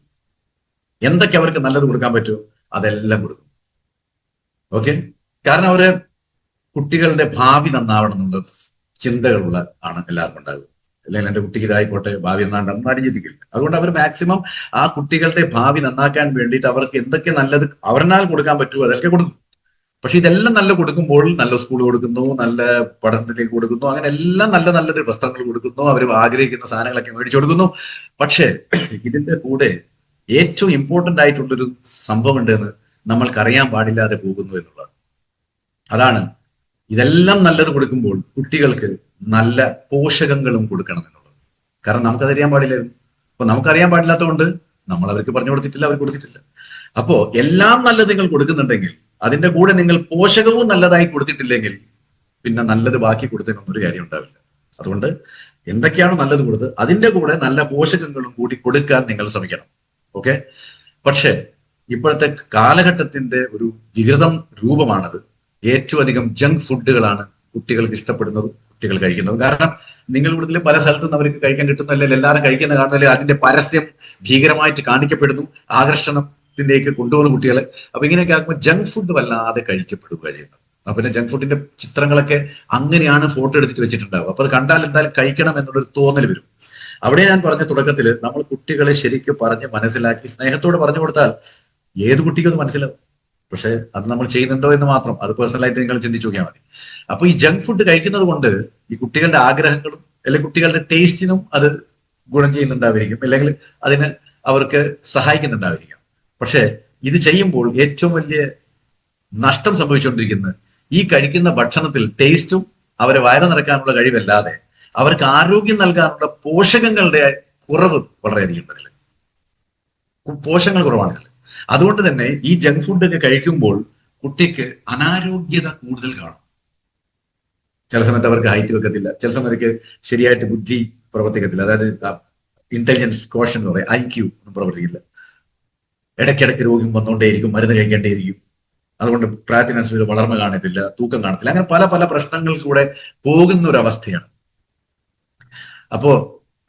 എന്തൊക്കെ അവർക്ക് നല്ലത് കൊടുക്കാൻ പറ്റുമോ അതെല്ലാം കൊടുക്കും. ഓക്കെ, കാരണം അവര് കുട്ടികളുടെ ഭാവി നന്നാവണം എന്നുള്ള ചിന്തകളുള്ള ആണ് എല്ലാവർക്കും ഉണ്ടാകും. അല്ലെങ്കിൽ എന്റെ കുട്ടിക്ക് ഇതായിക്കോട്ടെ, ഭാവി നന്നാണ്ട് ചിന്തിക്കില്ല. അതുകൊണ്ട് അവർ മാക്സിമം ആ കുട്ടികളുടെ ഭാവി നന്നാക്കാൻ വേണ്ടിയിട്ട് അവർക്ക് എന്തൊക്കെ നല്ലത് അവരാൽ കൊടുക്കാൻ പറ്റുമോ അതൊക്കെ കൊടുക്കും. പക്ഷെ ഇതെല്ലാം നല്ല കൊടുക്കുമ്പോൾ നല്ല സ്കൂൾ കൊടുക്കുന്നു, നല്ല പഠനത്തിലേക്ക് കൊടുക്കുന്നു, അങ്ങനെ എല്ലാം നല്ലത് വസ്ത്രങ്ങൾ കൊടുക്കുന്നു, അവർ ആഗ്രഹിക്കുന്ന സാധനങ്ങളൊക്കെ മേടിച്ചു കൊടുക്കുന്നു. പക്ഷേ ഇതിന്റെ കൂടെ ഏറ്റവും ഇമ്പോർട്ടന്റ് ആയിട്ടുള്ളൊരു സംഭവം ഉണ്ടെന്ന് നമ്മൾക്കറിയാൻ പാടില്ലാതെ പോകുന്നു എന്നുള്ളത്. അതാണ് ഇതെല്ലാം നല്ലത് കൊടുക്കുമ്പോൾ കുട്ടികൾക്ക് നല്ല പോഷകങ്ങളും കൊടുക്കണം എന്നുള്ളത്. കാരണം നമുക്കതറിയാൻ പാടില്ലായിരുന്നു. അപ്പൊ നമുക്കറിയാൻ പാടില്ലാത്തതുകൊണ്ട് നമ്മൾ അവർക്ക് പറഞ്ഞു കൊടുത്തിട്ടില്ല, അവർ കൊടുത്തിട്ടില്ല. അപ്പോ എല്ലാം നല്ലത് നിങ്ങൾ കൊടുക്കുന്നുണ്ടെങ്കിൽ അതിന്റെ കൂടെ നിങ്ങൾ പോഷകവും നല്ലതായി കൊടുത്തിട്ടില്ലെങ്കിൽ പിന്നെ നല്ലത് ബാക്കി കൊടുത്തതിനൊന്നും ഒരു കാര്യം ഉണ്ടാവില്ല. അതുകൊണ്ട് എന്തൊക്കെയാണോ നല്ലത് കൊടുത്ത് അതിന്റെ കൂടെ നല്ല പോഷകങ്ങളും കൂടി കൊടുക്കാൻ നിങ്ങൾ ശ്രമിക്കണം. ഓക്കെ. പക്ഷെ ഇപ്പോഴത്തെ കാലഘട്ടത്തിന്റെ ഒരു വികൃതം രൂപമാണത്. ഏറ്റവും അധികം ജങ്ക് ഫുഡുകളാണ് കുട്ടികൾക്ക് ഇഷ്ടപ്പെടുന്നതും കുട്ടികൾ കഴിക്കുന്നതും. കാരണം നിങ്ങൾ കൂടുതൽ പല സ്ഥലത്തും അവർക്ക് കഴിക്കാൻ കിട്ടുന്നല്ലേ, എല്ലാവരും കഴിക്കുന്ന കാണുന്നല്ലേ, അതിന്റെ പരസ്യം ഭീകരമായിട്ട് കാണിക്കപ്പെടുന്നു, ആകർഷണത്തിലേക്ക് കൊണ്ടുപോകുന്ന കുട്ടികളെ. അപ്പൊ ഇങ്ങനെയൊക്കെ ആക്കുമ്പോൾ ജങ്ക് ഫുഡ് വല്ലാതെ കഴിക്കപ്പെടുക ചെയ്യുന്നത്. അപ്പൊ പിന്നെ ജങ്ക് ഫുഡിന്റെ ചിത്രങ്ങളൊക്കെ അങ്ങനെയാണ് ഫോട്ടോ എടുത്തിട്ട് വെച്ചിട്ടുണ്ടാവും. അപ്പൊ അത് കണ്ടാൽ എന്തായാലും കഴിക്കണം എന്നുള്ളൊരു തോന്നൽ വരും. അവിടെ ഞാൻ പറഞ്ഞ തുടക്കത്തിൽ നമ്മൾ കുട്ടികളെ ശരിക്കും പറഞ്ഞ് മനസ്സിലാക്കി സ്നേഹത്തോടെ പറഞ്ഞു കൊടുത്താൽ ഏത് കുട്ടിക്കും അത് മനസ്സിലാവും. പക്ഷെ അത് നമ്മൾ ചെയ്യുന്നുണ്ടോ എന്ന് മാത്രം, അത് പേഴ്സണലായിട്ട് നിങ്ങൾ ചിന്തിച്ചു നോക്കിയാൽ മതി. അപ്പൊ ഈ ജങ്ക് ഫുഡ് കഴിക്കുന്നത് കൊണ്ട് ഈ കുട്ടികളുടെ ആഗ്രഹങ്ങളും അല്ലെങ്കിൽ കുട്ടികളുടെ ടേസ്റ്റിനും അത് ഗുണം ചെയ്യുന്നുണ്ടായിരിക്കും, അല്ലെങ്കിൽ അതിന് അവർക്ക് സഹായിക്കുന്നുണ്ടായിരിക്കും. പക്ഷെ ഇത് ചെയ്യുമ്പോൾ ഏറ്റവും വലിയ നഷ്ടം സംഭവിച്ചുകൊണ്ടിരിക്കുന്നത് ഈ കഴിക്കുന്ന ഭക്ഷണത്തിൽ ടേസ്റ്റും അവരെ വയറ് നിറക്കാനുള്ള കഴിവല്ലാതെ അവർക്ക് ആരോഗ്യം നൽകാനുള്ള പോഷകങ്ങളുടെ കുറവ് വളരെയധികം ഉണ്ട് ഇതിൽ. പോഷകങ്ങൾ കുറവാണ് ഇതിൽ. അതുകൊണ്ട് തന്നെ ഈ ജങ്ക് ഫുഡ് ഒക്കെ കഴിക്കുമ്പോൾ കുട്ടിക്ക് അനാരോഗ്യത കൂടുതൽ കാണും. ചില സമയത്ത് അവർക്ക് ഹൈറ്റ് വെക്കത്തില്ല, ചില സമയത്ത് ശരിയായിട്ട് ബുദ്ധി പ്രവർത്തിക്കത്തില്ല, അതായത് ഇന്റലിജൻസ് കോഷൻ എന്ന് പറയും, IQ ഒന്നും പ്രവർത്തിക്കില്ല. ഇടയ്ക്കിടയ്ക്ക് രോഗം വന്നുകൊണ്ടേയിരിക്കും, മരുന്ന് കഴിക്കേണ്ടിയിരിക്കും. അതുകൊണ്ട് പ്രായത്തിനനുസരിച്ച് വളർമ്മ കാണത്തില്ല, തൂക്കം കാണത്തില്ല, അങ്ങനെ പല പല പ്രശ്നങ്ങൾക്കൂടെ പോകുന്ന ഒരു അവസ്ഥയാണ്. അപ്പോ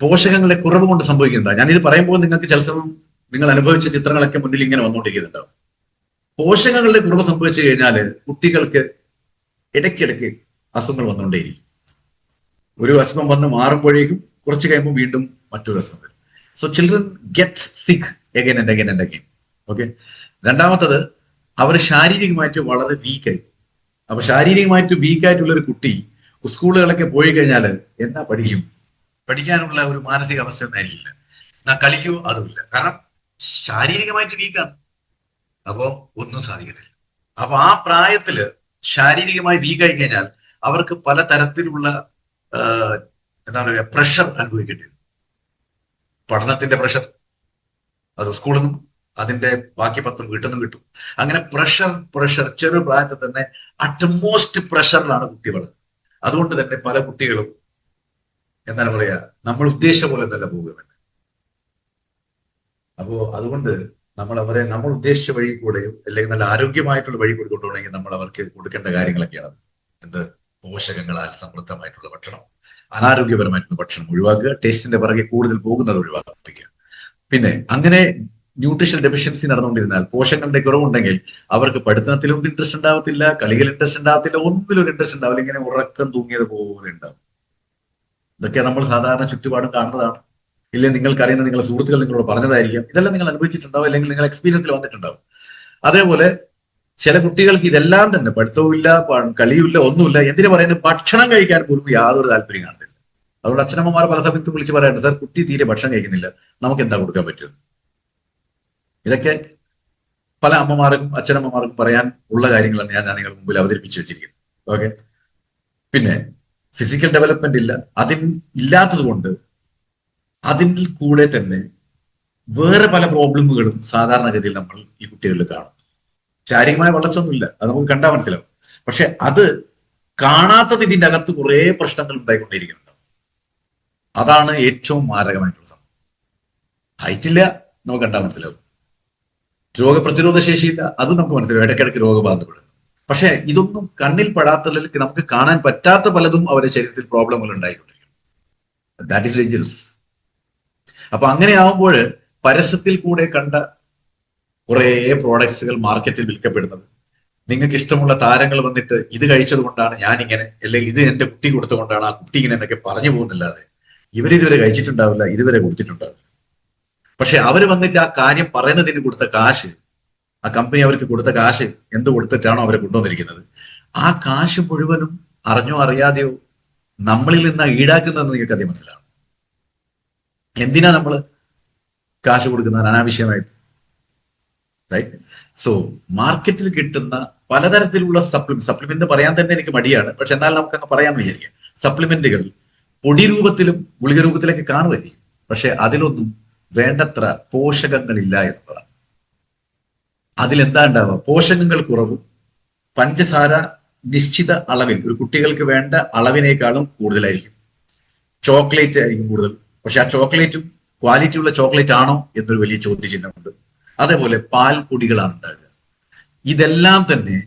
പോഷകങ്ങളുടെ കുറവ് കൊണ്ട് സംഭവിക്കുന്നതാണ്. ഞാനിത് പറയുമ്പോൾ നിങ്ങൾക്ക് ചില സമയം നിങ്ങൾ അനുഭവിച്ച ചിത്രങ്ങളൊക്കെ മുന്നിൽ ഇങ്ങനെ വന്നുകൊണ്ടിരിക്കുന്നുണ്ടാവും. പോഷകങ്ങളുടെ കുറവ് സംഭവിച്ചു കഴിഞ്ഞാൽ കുട്ടികൾക്ക് ഇടയ്ക്കിടയ്ക്ക് അസുഖങ്ങൾ വന്നുകൊണ്ടേയിരിക്കും. ഒരു അസുഖം വന്ന് മാറുമ്പോഴേക്കും കുറച്ച് കഴിയുമ്പോൾ വീണ്ടും മറ്റൊരു അസുഖം വരും. സോ ചിൽഡ്രൻ ഗെറ്റ് സിക്ക് again and again and again. Okay. രണ്ടാമത്തത്, അവർ ശാരീരികമായിട്ട് വളരെ വീക്കായി. അപ്പൊ ശാരീരികമായിട്ട് വീക്കായിട്ടുള്ള ഒരു കുട്ടി സ്കൂളുകളൊക്കെ പോയി കഴിഞ്ഞാൽ എന്നാ പഠിക്കും? പഠിക്കാനുള്ള ഒരു മാനസിക അവസ്ഥ ഒന്നും ആയിരിക്കില്ല. എന്നാ കളിക്കുമോ? അതുമില്ല. കാരണം ശാരീരികമായിട്ട് വീക്കാണ്. അപ്പോ ഒന്നും സാധിക്കത്തില്ല. അപ്പൊ ആ പ്രായത്തില് ശാരീരികമായി വീക്കായി കഴിഞ്ഞാൽ അവർക്ക് പല തരത്തിലുള്ള എന്താ പറയുക, പ്രഷർ അനുഭവിക്കേണ്ടി വരും. പഠനത്തിന്റെ പ്രഷർ, അത് സ്കൂളിൽ നിന്നും അതിന്റെ ബാക്കി 10 വീട്ടിൽ നിന്നും കിട്ടും. അങ്ങനെ പ്രഷർ ചെറു പ്രായത്തിൽ തന്നെ അറ്റ്മോസ്റ്റ് പ്രഷറിലാണ് കുട്ടി വളരുന്നത്. അതുകൊണ്ട് തന്നെ പല കുട്ടികളും എന്താണ് പറയാ, നമ്മൾ ഉദ്ദേശിച്ച പോലെ തന്നെ പോകുക. അപ്പോ അതുകൊണ്ട് നമ്മൾ ഉദ്ദേശിച്ച വഴി കൂടെയോ അല്ലെങ്കിൽ നല്ല ആരോഗ്യമായിട്ടുള്ള വഴി കൂടി കൊണ്ടുപോകണമെങ്കിൽ നമ്മൾ അവർക്ക് കൊടുക്കേണ്ട കാര്യങ്ങളൊക്കെയാണ് എന്ത്? പോഷകങ്ങളാൽ സമൃദ്ധമായിട്ടുള്ള ഭക്ഷണം, അനാരോഗ്യപരമായിട്ടുള്ള ഭക്ഷണം ഒഴിവാക്കുക, ടേസ്റ്റിന്റെ പിറകെ കൂടുതൽ പോകുന്നത് ഒഴിവാക്കുക. പിന്നെ അങ്ങനെ ന്യൂട്രീഷൻ ഡെഫിഷ്യൻസി നടന്നുകൊണ്ടിരുന്നാൽ, പോഷകങ്ങളുടെ കുറവുണ്ടെങ്കിൽ അവർക്ക് പഠിത്തത്തിലും ഇൻട്രസ്റ്റ് ഉണ്ടാവത്തില്ല, കളിയിൽ ഇൻട്രസ്റ്റ് ഉണ്ടാവത്തില്ല, ഒന്നിലും ഒരു ഇൻട്രസ്റ്റ് ഉണ്ടാവില്ല. ഇങ്ങനെ ഉറക്കം തൂങ്ങിയത് പോലെ ഉണ്ടാവും. ഇതൊക്കെ നമ്മൾ സാധാരണ ചുറ്റുപാടും കാണുന്നതാണ്. ഇല്ലെങ്കിൽ നിങ്ങൾക്കറിയുന്ന നിങ്ങളുടെ സുഹൃത്തുക്കൾ നിങ്ങളോട് പറഞ്ഞതായിരിക്കാം. ഇതെല്ലാം നിങ്ങൾ അനുഭവിച്ചിട്ടുണ്ടാവും, അല്ലെങ്കിൽ നിങ്ങൾ എക്സ്പീരിയൻസിൽ വന്നിട്ടുണ്ടാവും. അതേപോലെ ചില കുട്ടികൾക്ക് ഇതെല്ലാം തന്നെ, പഠിത്തവുമില്ല, കളിയുമില്ല, ഒന്നുമില്ല, എന്തിനു പറയുന്നത്, ഭക്ഷണം കഴിക്കാൻ പോലും യാതൊരു താല്പര്യം കാണുന്നില്ല. അതുകൊണ്ട് അച്ഛനമ്മമാർ പല സമയത്തും വിളിച്ച് പറയാറുണ്ട്, സാർ കുട്ടി തീരെ ഭക്ഷണം കഴിക്കുന്നില്ല, നമുക്ക് എന്താ കൊടുക്കാൻ പറ്റുന്നത്? ഇതൊക്കെ പല അമ്മമാർക്കും അച്ഛനമ്മമാർക്കും പറയാൻ ഉള്ള കാര്യങ്ങളാണ് ഞാൻ നിങ്ങൾക്ക് മുമ്പിൽ അവതരിപ്പിച്ചു വെച്ചിരിക്കുന്നത്. ഓക്കെ. പിന്നെ ഫിസിക്കൽ ഡെവലപ്മെന്റ് ഇല്ല, ഇല്ലാത്തത് കൊണ്ട് അതിൽ കൂടെ തന്നെ വേറെ പല പ്രോബ്ലമുകളും സാധാരണഗതിയിൽ നമ്മൾ ഈ കുട്ടികളിൽ കാണും. ശാരീരികമായ വളർച്ചയൊന്നുമില്ല, അത് നമുക്ക് കണ്ടാൽ മനസ്സിലാവും. പക്ഷെ അത് കാണാത്തത് ഇതിന്റെ അകത്ത് കുറെ പ്രശ്നങ്ങൾ ഉണ്ടായിക്കൊണ്ടിരിക്കുന്നുണ്ട്. അതാണ് ഏറ്റവും മാരകമായിട്ടുള്ള സംഭവം. ഹൈറ്റ് ഇല്ല, നമുക്ക് കണ്ടാൽ മനസ്സിലാവും. രോഗപ്രതിരോധ ശേഷിയില്ല, അത് നമുക്ക് മനസ്സിലാവും, ഇടയ്ക്കിടയ്ക്ക് രോഗബാധപ്പെടുന്നു. പക്ഷെ ഇതൊന്നും കണ്ണിൽ പെടാത്തതിൽ നമുക്ക് കാണാൻ പറ്റാത്ത പലതും അവരുടെ ശരീരത്തിൽ പ്രോബ്ലങ്ങൾ ഉണ്ടായിക്കൊണ്ടിരിക്കും. That is dangerous. അപ്പൊ അങ്ങനെ ആവുമ്പോൾ പരസ്യത്തിൽ കൂടെ കണ്ട കുറെ പ്രോഡക്ട്സുകൾ മാർക്കറ്റിൽ വിൽക്കപ്പെടുന്നത്, നിങ്ങൾക്ക് ഇഷ്ടമുള്ള താരങ്ങൾ വന്നിട്ട് ഇത് കഴിച്ചത് കൊണ്ടാണ് ഞാനിങ്ങനെ, അല്ലെങ്കിൽ ഇത് എന്റെ കുട്ടി കൊടുത്തുകൊണ്ടാണ് ആ കുട്ടി ഇങ്ങനെ എന്നൊക്കെ പറഞ്ഞു പോകുന്നില്ലാതെ ഇവരിതുവരെ കഴിച്ചിട്ടുണ്ടാവില്ല, ഇതുവരെ കൊടുത്തിട്ടുണ്ടാവില്ല. പക്ഷെ അവർ വന്നിട്ട് ആ കാര്യം പറയുന്നതിന് കൊടുത്ത കാശ്, ആ കമ്പനി അവർക്ക് കൊടുത്ത കാശ് എന്ത് കൊടുത്തിട്ടാണോ അവരെ കൊണ്ടുവന്നിരിക്കുന്നത്, ആ കാശ് മുഴുവനും അറിഞ്ഞോ അറിയാതെയോ നമ്മളിൽ നിന്ന് ഈടാക്കുന്നതെന്ന് നിങ്ങൾക്ക് അധികം മനസ്സിലാവും. എന്തിനാ നമ്മൾ കാശ് കൊടുക്കുന്നത് അനാവശ്യമായിട്ട്? റൈറ്റ്? സോ മാർക്കറ്റിൽ കിട്ടുന്ന പലതരത്തിലുള്ള സപ്ലിമെന്റ് പറയാൻ തന്നെ എനിക്ക് മടിയാണ്, പക്ഷെ എന്നാൽ നമുക്കങ്ങ് പറയാമെന്ന് വിചാരിക്കാം. സപ്ലിമെന്റുകൾ പൊടി രൂപത്തിലും ഗുളിക രൂപത്തിലൊക്കെ കാണുമായിരിക്കും, പക്ഷെ അതിലൊന്നും വേണ്ടത്ര പോഷകങ്ങളില്ല എന്നതാണ്. അതിലെന്താ ഉണ്ടാവുക? പോഷകങ്ങൾ കുറവും, പഞ്ചസാര നിശ്ചിത അളവിൽ, ഒരു കുട്ടികൾക്ക് വേണ്ട അളവിനേക്കാളും കൂടുതലായിരിക്കും. ചോക്ലേറ്റ് ആയിരിക്കും കൂടുതൽ, പക്ഷെ ആ ചോക്ലേറ്റും ക്വാളിറ്റി ഉള്ള ചോക്ലേറ്റ് ആണോ എന്നൊരു വലിയ ചോദ്യചിഹ്നമുണ്ട്. അതേപോലെ പാൽപ്പൊടികളാണ് ഉണ്ടാകുക. ഇതെല്ലാം തന്നെ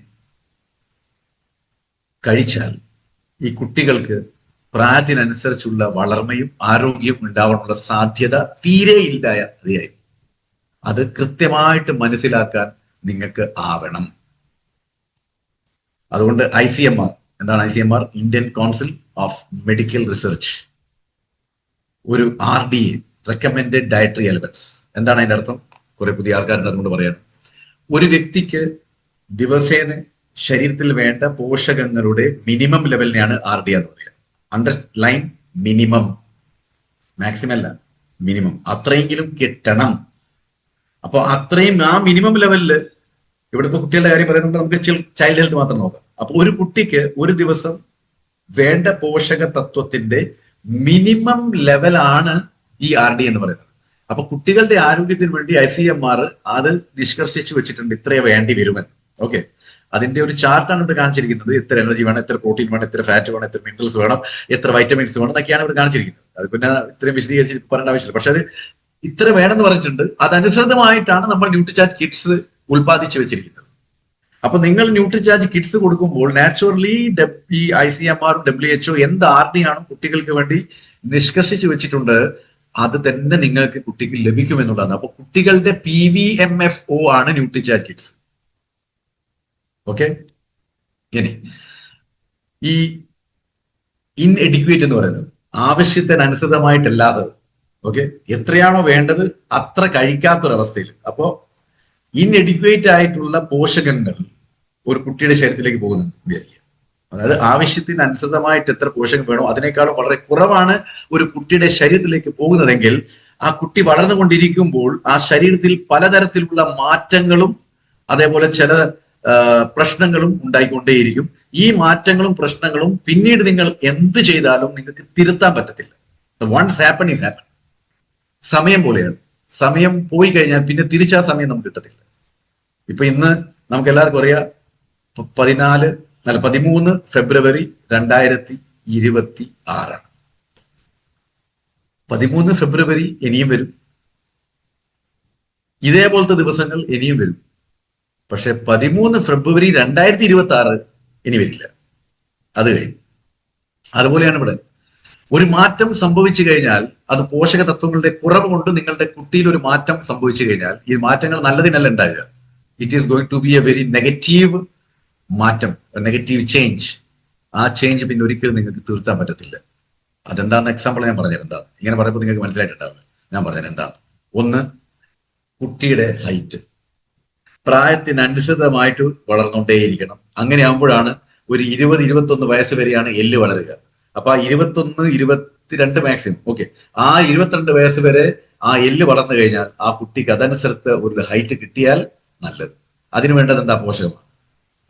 കഴിച്ചാൽ ഈ കുട്ടികൾക്ക് പ്രായത്തിനനുസരിച്ചുള്ള വളർമ്മയും ആരോഗ്യവും ഉണ്ടാവാനുള്ള സാധ്യത തീരെ ഇല്ലാതെയായി. അത് കൃത്യമായിട്ട് മനസ്സിലാക്കാൻ നിങ്ങൾക്ക് ആവണം. അതുകൊണ്ട് ICMR, എന്താണ് ICMR? Indian council of medical research, ഒരു RDA, റെക്കമെൻഡഡ് ഡയറ്ററി എലമെന്റ്സ്. എന്താണ് അതിന്റെ അർത്ഥം? കുറെ പുതിയ ആൾക്കാരുണ്ട്, അതുകൊണ്ട് പറയാണ്. ഒരു വ്യക്തിക്ക് ദിവസേന ശരീരത്തിൽ വേണ്ട പോഷകങ്ങളുടെ മിനിമം ലെവലിനെയാണ് RDA എന്ന് പറയുക. അണ്ടർലൈൻ മിനിമം, മാക്സിമം അല്ല, മിനിമം. അത്രയെങ്കിലും കിട്ടണം. അപ്പൊ അത്രയും ആ മിനിമം ലെവലില്, ഇവിടെ ഇപ്പൊ കുട്ടികളുടെ കാര്യം പറയുന്നുണ്ട്, നമുക്ക് ചൈൽഡ് ഹെൽത്ത് മാത്രം നോക്കാം. അപ്പൊ ഒരു കുട്ടിക്ക് ഒരു ദിവസം വേണ്ട പോഷക തത്വത്തിന്റെ മിനിമം ലെവലാണ് ഈ RDA എന്ന് പറയുന്നത്. അപ്പൊ കുട്ടികളുടെ ആരോഗ്യത്തിന് വേണ്ടി ICMR അത് നിഷ്കർഷിച്ച് വെച്ചിട്ടുണ്ട്, ഇത്രയേ വേണ്ടി വരുമെന്ന്. ഓക്കെ, അതിന്റെ ഒരു ചാർട്ടാണ് ഇവിടെ കാണിച്ചിരിക്കുന്നത്. എത്ര എനർജി വേണം, എത്ര പ്രോട്ടീൻ വേണം, എത്ര ഫാറ്റ് വേണം, എത്ര മിനറൽസ് വേണം, എത്ര വൈറ്റമിൻസ് വേണം എന്നൊക്കെയാണ് ഇവിടെ കാണിച്ചിരിക്കുന്നത്. അത് പിന്നെ ഇത്രയും വിശദീകരിച്ച് പറയേണ്ട ആവശ്യമില്ല. പക്ഷെ അത് ഇത്ര വേണമെന്ന് പറഞ്ഞിട്ടുണ്ട്. അതനുസൃതമായിട്ടാണ് നമ്മൾ ന്യൂട്രിചാർജ് കിറ്റ്സ് ഉൽപ്പാദിച്ചു വെച്ചിരിക്കുന്നത്. അപ്പൊ നിങ്ങൾ ന്യൂട്രിചാർജ് കിറ്റ്സ് കൊടുക്കുമ്പോൾ നാച്ചുറലി ഈ ICMR WHO എന്ത് RDA ആണോ കുട്ടികൾക്ക് വേണ്ടി നിഷ്കർഷിച്ചു വെച്ചിട്ടുണ്ട്, അത് തന്നെ നിങ്ങൾക്ക് കുട്ടിക്ക് ലഭിക്കുമെന്നുള്ളതാണ്. അപ്പൊ കുട്ടികളുടെ PVMFO ആണ് ന്യൂട്രിചാർജ് കിറ്റ്സ്. ഓക്കെ, ഇനി ഈ ഇൻഎഡിക്വേറ്റ് എന്ന് പറയുന്നത് ആവശ്യത്തിനനുസൃതമായിട്ടല്ലാതെ, ഓക്കെ, എത്രയാണോ വേണ്ടത് അത്ര കഴിക്കാത്തൊരവസ്ഥയിൽ. അപ്പോ ഇൻഎഡിക്വേറ്റ് ആയിട്ടുള്ള പോഷകങ്ങൾ ഒരു കുട്ടിയുടെ ശരീരത്തിലേക്ക് പോകുന്നുണ്ട് വിചാരിക്കുക. അതായത് ആവശ്യത്തിന് അനുസൃതമായിട്ട് എത്ര പോഷകം വേണോ അതിനേക്കാളും വളരെ കുറവാണ് ഒരു കുട്ടിയുടെ ശരീരത്തിലേക്ക് പോകുന്നതെങ്കിൽ, ആ കുട്ടി വളർന്നുകൊണ്ടിരിക്കുമ്പോൾ ആ ശരീരത്തിൽ പലതരത്തിലുള്ള മാറ്റങ്ങളും അതേപോലെ ചില പ്രശ്നങ്ങളും ഉണ്ടായിക്കൊണ്ടേയിരിക്കും. ഈ മാറ്റങ്ങളും പ്രശ്നങ്ങളും പിന്നീട് നിങ്ങൾ എന്ത് ചെയ്താലും നിങ്ങൾക്ക് തിരുത്താൻ പറ്റത്തില്ല. Once happen is happen. സമയം പോലെയാണ്. സമയം പോയി കഴിഞ്ഞാൽ പിന്നെ തിരിച്ചാ സമയം നമുക്ക് കിട്ടത്തില്ല. ഇപ്പൊ ഇന്ന് നമുക്ക് എല്ലാവർക്കും അറിയാം 13 ഫെബ്രുവരി 2026. 13 ഫെബ്രുവരി ഇനിയും വരും, ഇതേപോലത്തെ ദിവസങ്ങൾ ഇനിയും വരും. പക്ഷെ 13 ഫെബ്രുവരി 2026 ഇനി വരില്ല, അത് കഴിയും. അതുപോലെയാണ് ഇവിടെ ഒരു മാറ്റം സംഭവിച്ചു കഴിഞ്ഞാൽ, അത് പോഷക തത്വങ്ങളുടെ കുറവ് കൊണ്ട് നിങ്ങളുടെ കുട്ടിയിൽ ഒരു മാറ്റം സംഭവിച്ചു കഴിഞ്ഞാൽ, ഈ മാറ്റങ്ങൾ നല്ലതിനല്ല ഉണ്ടാകുക. It is going to be a very negative മാറ്റം, നെഗറ്റീവ് ചേഞ്ച്. ആ ചേഞ്ച് പിന്നെ ഒരിക്കലും നിങ്ങൾക്ക് തീർത്താൻ പറ്റത്തില്ല. അതെന്താന്ന് എക്സാമ്പിൾ ഞാൻ പറഞ്ഞത്. എന്താ ഇങ്ങനെ പറയുമ്പോൾ നിങ്ങൾക്ക് മനസ്സിലായിട്ടുണ്ടാവില്ല. ഞാൻ പറഞ്ഞത് എന്താണ്? ഒന്ന്, കുട്ടിയുടെ ഹൈറ്റ് പ്രായത്തിനനുസൃതമായിട്ട് വളർന്നുകൊണ്ടേയിരിക്കണം. അങ്ങനെ ആകുമ്പോഴാണ് ഒരു 20-21 വയസ്സ് വരെയാണ് എല്ല് വളരുക. അപ്പൊ ആ 21-22 മാക്സിമം, ഓക്കെ, ആ 22 വയസ്സ് വരെ ആ എല്ല് വളർന്നു കഴിഞ്ഞാൽ ആ കുട്ടിക്ക് അതനുസരിച്ച് ഒരു ഹൈറ്റ് കിട്ടിയാൽ നല്ലത്. അതിന് വേണ്ടത് എന്താ? പോഷകമാണ്.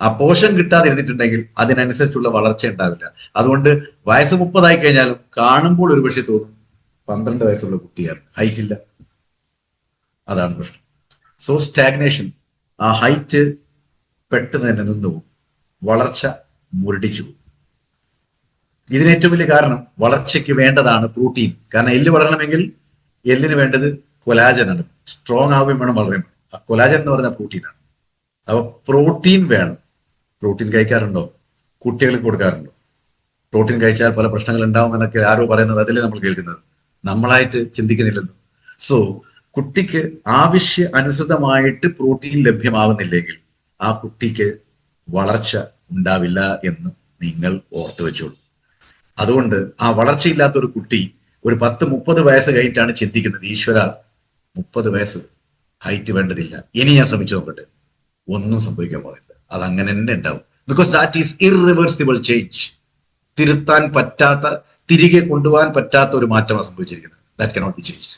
ആ പോഷകം കിട്ടാതിരുന്നിട്ടുണ്ടെങ്കിൽ അതിനനുസരിച്ചുള്ള വളർച്ച ഉണ്ടാവില്ല. അതുകൊണ്ട് വയസ്സ് 30 കഴിഞ്ഞാലും കാണുമ്പോൾ ഒരു പക്ഷേ തോന്നും 12 വയസ്സുള്ള കുട്ടിയാണ്, ഹൈറ്റ് ഇല്ല. അതാണ് പ്രശ്നം. സോ സ്റ്റാഗ്നേഷൻ, ആ ഹൈറ്റ് പെട്ടെന്ന് തന്നെ നിന്നുപോകും, വളർച്ച മുരടിച്ചു പോകും. ഇതിന് ഏറ്റവും വലിയ കാരണം വളർച്ചയ്ക്ക് വേണ്ടതാണ് പ്രോട്ടീൻ. കാരണം എല്ല് വളരണമെങ്കിൽ എല്ലിന് വേണ്ടത് കൊലാജനാണ്. സ്ട്രോങ് ആവുകയും വേണം, വളരെയും വേണം. ആ കൊലാജൻ എന്ന് പറഞ്ഞാൽ പ്രോട്ടീനാണ്. അപ്പൊ പ്രോട്ടീൻ വേണം. പ്രോട്ടീൻ കഴിക്കാറുണ്ടോ? കുട്ടികൾക്ക് കൊടുക്കാറുണ്ടോ? പ്രോട്ടീൻ കഴിച്ചാൽ പല പ്രശ്നങ്ങൾ ഉണ്ടാവും എന്നൊക്കെ ആരോ പറയുന്നത് അതിൽ നമ്മൾ കേൾക്കുന്നത്, നമ്മളായിട്ട് ചിന്തിക്കുന്നില്ലല്ലോ. സോ കുട്ടിക്ക് ആവശ്യ അനുസൃതമായിട്ട് പ്രോട്ടീൻ ലഭ്യമാവുന്നില്ലെങ്കിൽ ആ കുട്ടിക്ക് വളർച്ച ഉണ്ടാവില്ല എന്ന് നിങ്ങൾ ഓർത്തു വെച്ചോളൂ. അതുകൊണ്ട് ആ വളർച്ചയില്ലാത്ത ഒരു കുട്ടി ഒരു 10-30 വയസ്സ് കഴിഞ്ഞിട്ടാണ് ചിന്തിക്കുന്നത്, ഈശ്വര 30 വയസ്സ് ഹൈറ്റ് വേണ്ടതില്ല, ഇനി ഞാൻ ശ്രമിച്ചു നോക്കട്ടെ. ഒന്നും സംഭവിക്കാൻ പോകുന്നില്ല. അത് അങ്ങനെ തന്നെ ഉണ്ടാവും. Because that is irreversible change. തിരുത്താൻ പറ്റാത്ത, തിരികെ കൊണ്ടുപോകാൻ പറ്റാത്ത ഒരു മാറ്റമാണ് സംഭവിച്ചിരിക്കുന്നത്. That cannot be change.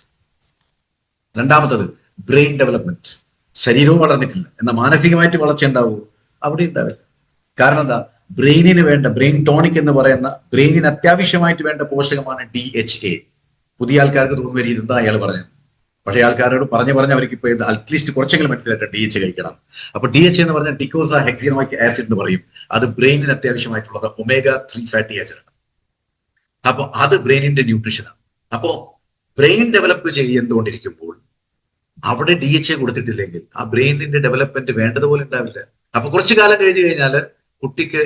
രണ്ടാമത്തത് ബ്രെയിൻ ഡെവലപ്മെന്റ്. ശരീരവും വളർന്നിട്ടില്ല, എന്നാൽ മാനസികമായിട്ട് വളർച്ച ഉണ്ടാവുമോ? അവിടെ ഉണ്ടാവില്ല. കാരണം എന്താ? ബ്രെയിനിന് വേണ്ട ബ്രെയിൻ ടോണിക് എന്ന് പറയുന്ന ബ്രെയിനിന് അത്യാവശ്യമായിട്ട് വേണ്ട പോഷകമാണ് DHA. പുതിയ ആൾക്കാർക്ക് തോന്നുന്ന രീതി എന്താ അയാൾ പറഞ്ഞത്, പക്ഷേ ആൾക്കാരോട് പറഞ്ഞ് അവർക്ക് ഇപ്പൊ അറ്റ്ലീസ്റ്റ് കുറച്ചെങ്കിലും മനസ്സിലാക്കാം DHA കഴിക്കണം. അപ്പൊ DHA എന്ന് പറഞ്ഞാൽ ഡിക്കോസ ഹെക്സിനോയിക് ആസിഡ് എന്ന് പറയും. അത് ബ്രെയിനിന് അത്യാവശ്യമായിട്ടുള്ളത് omega-3 ഫാറ്റി ആസിഡ് ആണ്. അപ്പൊ അത് ബ്രെയിനിന്റെ ന്യൂട്രീഷനാണ്. അപ്പോ ബ്രെയിൻ ഡെവലപ്പ് ചെയ്തുകൊണ്ടിരിക്കുമ്പോൾ അവിടെ DHA കൊടുത്തിട്ടില്ലെങ്കിൽ ആ ബ്രെയിനിന്റെ ഡെവലപ്മെന്റ് വേണ്ടതുപോലെ ഉണ്ടാവില്ല. അപ്പൊ കുറച്ചു കാലം കഴിഞ്ഞു കഴിഞ്ഞാൽ കുട്ടിക്ക്